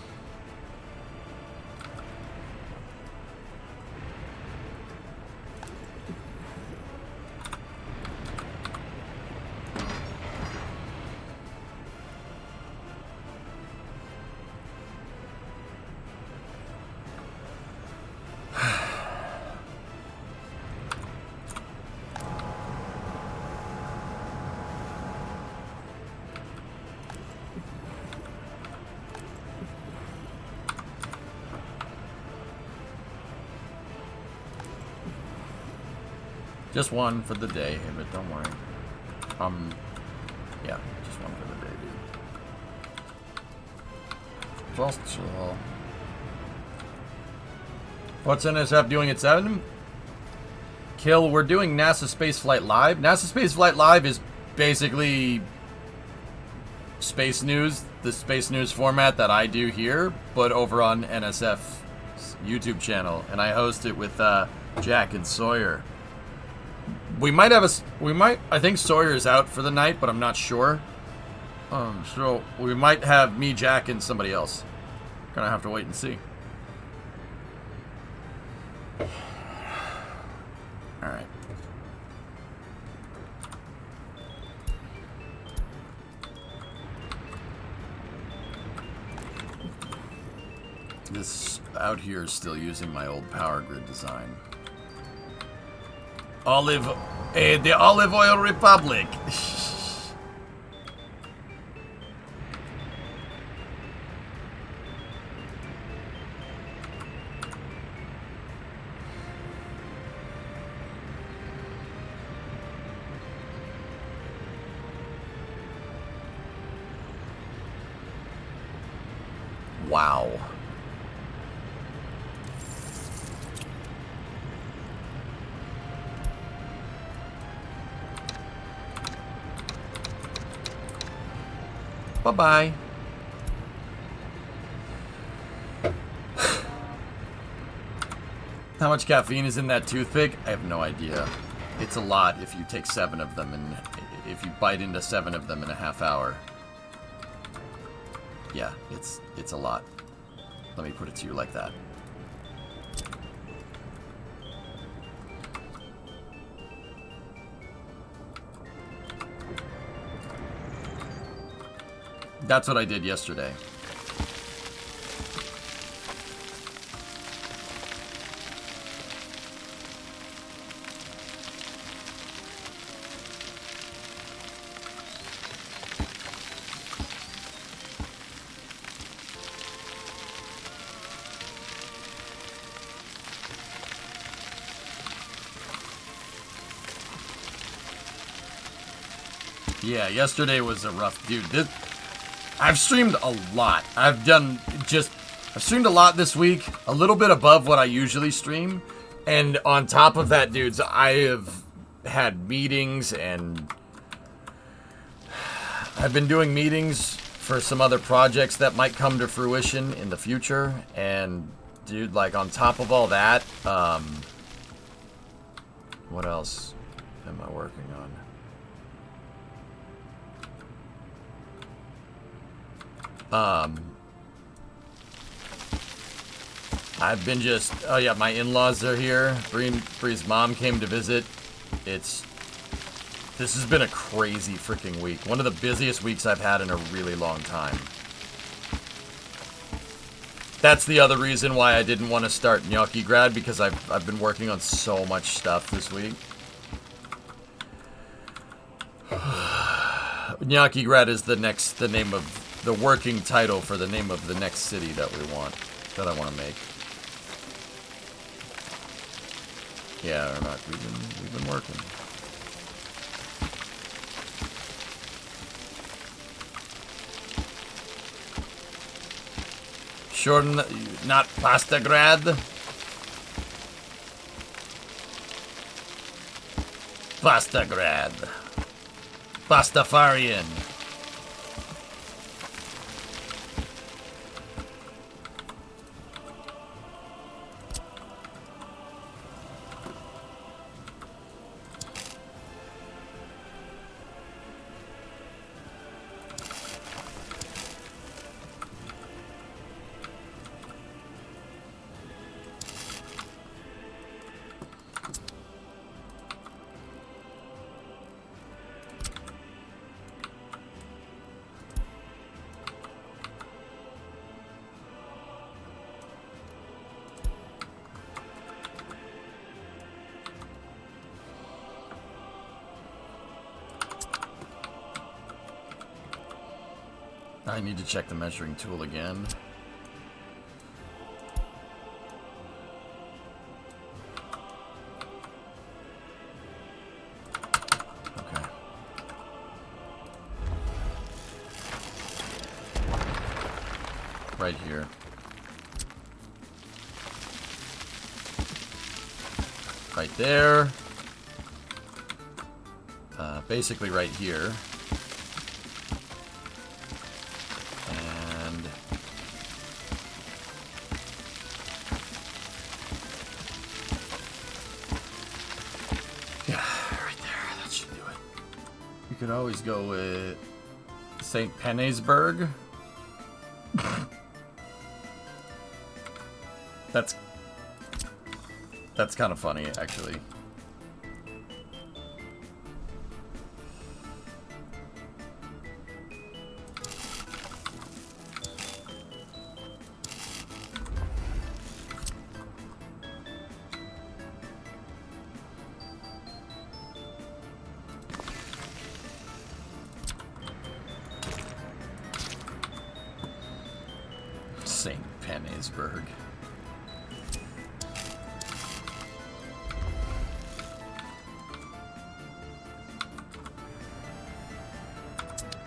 Just one for the day, but don't worry. Yeah, just one for the day, dude. Just chill. What's NSF doing at 7? Kill, we're doing NASA Spaceflight Live. NASA Spaceflight Live is basically space news, the space news format that I do here, but over on NSF's YouTube channel, and I host it with Jack and Sawyer. I think Sawyer's out for the night, but I'm not sure. So we might have me, Jack, and somebody else. Gonna have to wait and see. Alright. This out here is still using my old power grid design. The Olive Oil Republic. Wow. Bye-bye. How much caffeine is in that toothpick? I have no idea. It's a lot if you take 7 of them and if you bite into 7 of them in a half hour. Yeah, it's a lot. Let me put it to you like that. That's what I did yesterday. Yeah, yesterday was a rough dude. I've streamed a lot. I've streamed a lot this week, a little bit above what I usually stream. And on top of that, dudes, I have had meetings and I've been doing meetings for some other projects that might come to fruition in the future. And dude, like on top of all that, what else am I working on? I've been just, oh yeah, my in-laws are here. Bree's mom came to visit. This has been a crazy freaking week. One of the busiest weeks I've had in a really long time. That's the other reason why I didn't want to start Gnocchi Grad, because I've been working on so much stuff this week. Gnocchi Grad is the name of the working title for the name of the next city that I want to make. Yeah, or not. We've been working. Sure, not Pasta Grad. Pasta Grad. Pastafarian. I need to check the measuring tool again. Okay. Right here. Right there. Basically right here. Could always go with St. Petersburg. That's kind of funny, actually. St. Petersburg.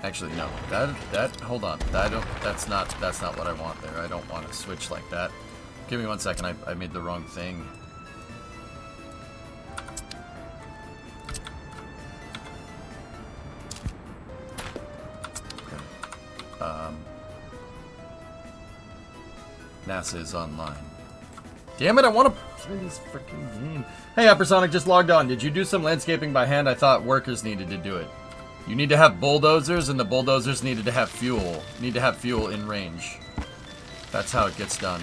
Actually, no. Hold on. That's not what I want there. I don't want to switch like that. Give me 1 second. I made the wrong thing. Okay. NASA is online. Damn it, I want to play this freaking game. Hey, Hypersonic just logged on. Did you do some landscaping by hand? I thought workers needed to do it. You need to have bulldozers, and the bulldozers needed to have fuel. Need to have fuel in range. That's how it gets done.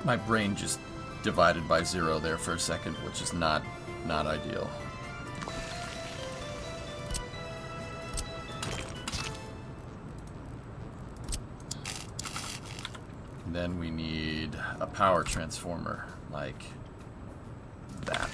My brain just divided by 0 there for a second, which is not ideal. Then we need a power transformer, like that.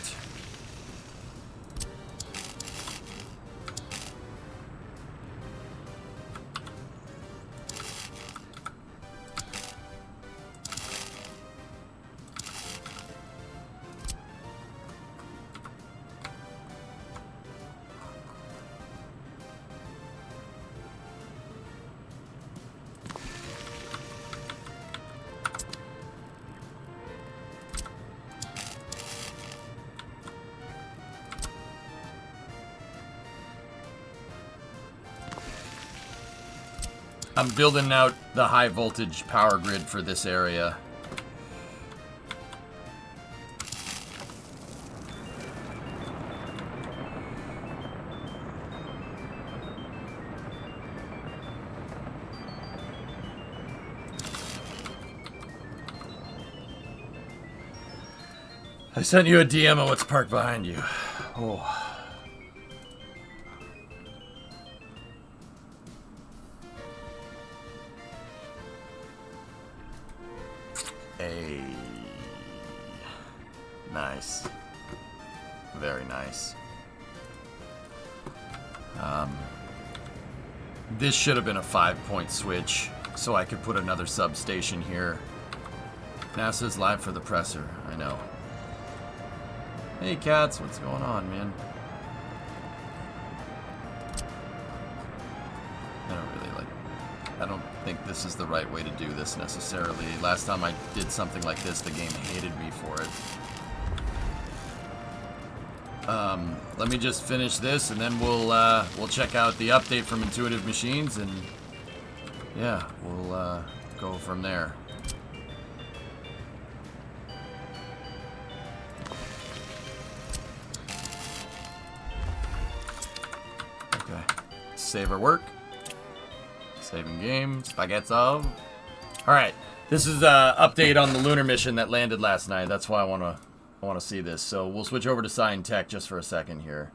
I'm building out the high voltage power grid for this area. I sent you a DM on what's parked behind you. Oh. Hey. Nice. Very nice. This should have been a 5-point switch, so I could put another substation here. NASA's live for the presser. I know. Hey, cats, what's going on, man? I don't think this is the right way to do this necessarily. Last time I did something like this, the game hated me for it. Let me just finish this, and then we'll check out the update from Intuitive Machines, and yeah, we'll go from there. Okay, save our work. Saving game, spaghetti. Alright, this is an update on the lunar mission that landed last night. That's why I want to see this. So we'll switch over to Science Tech just for a second here.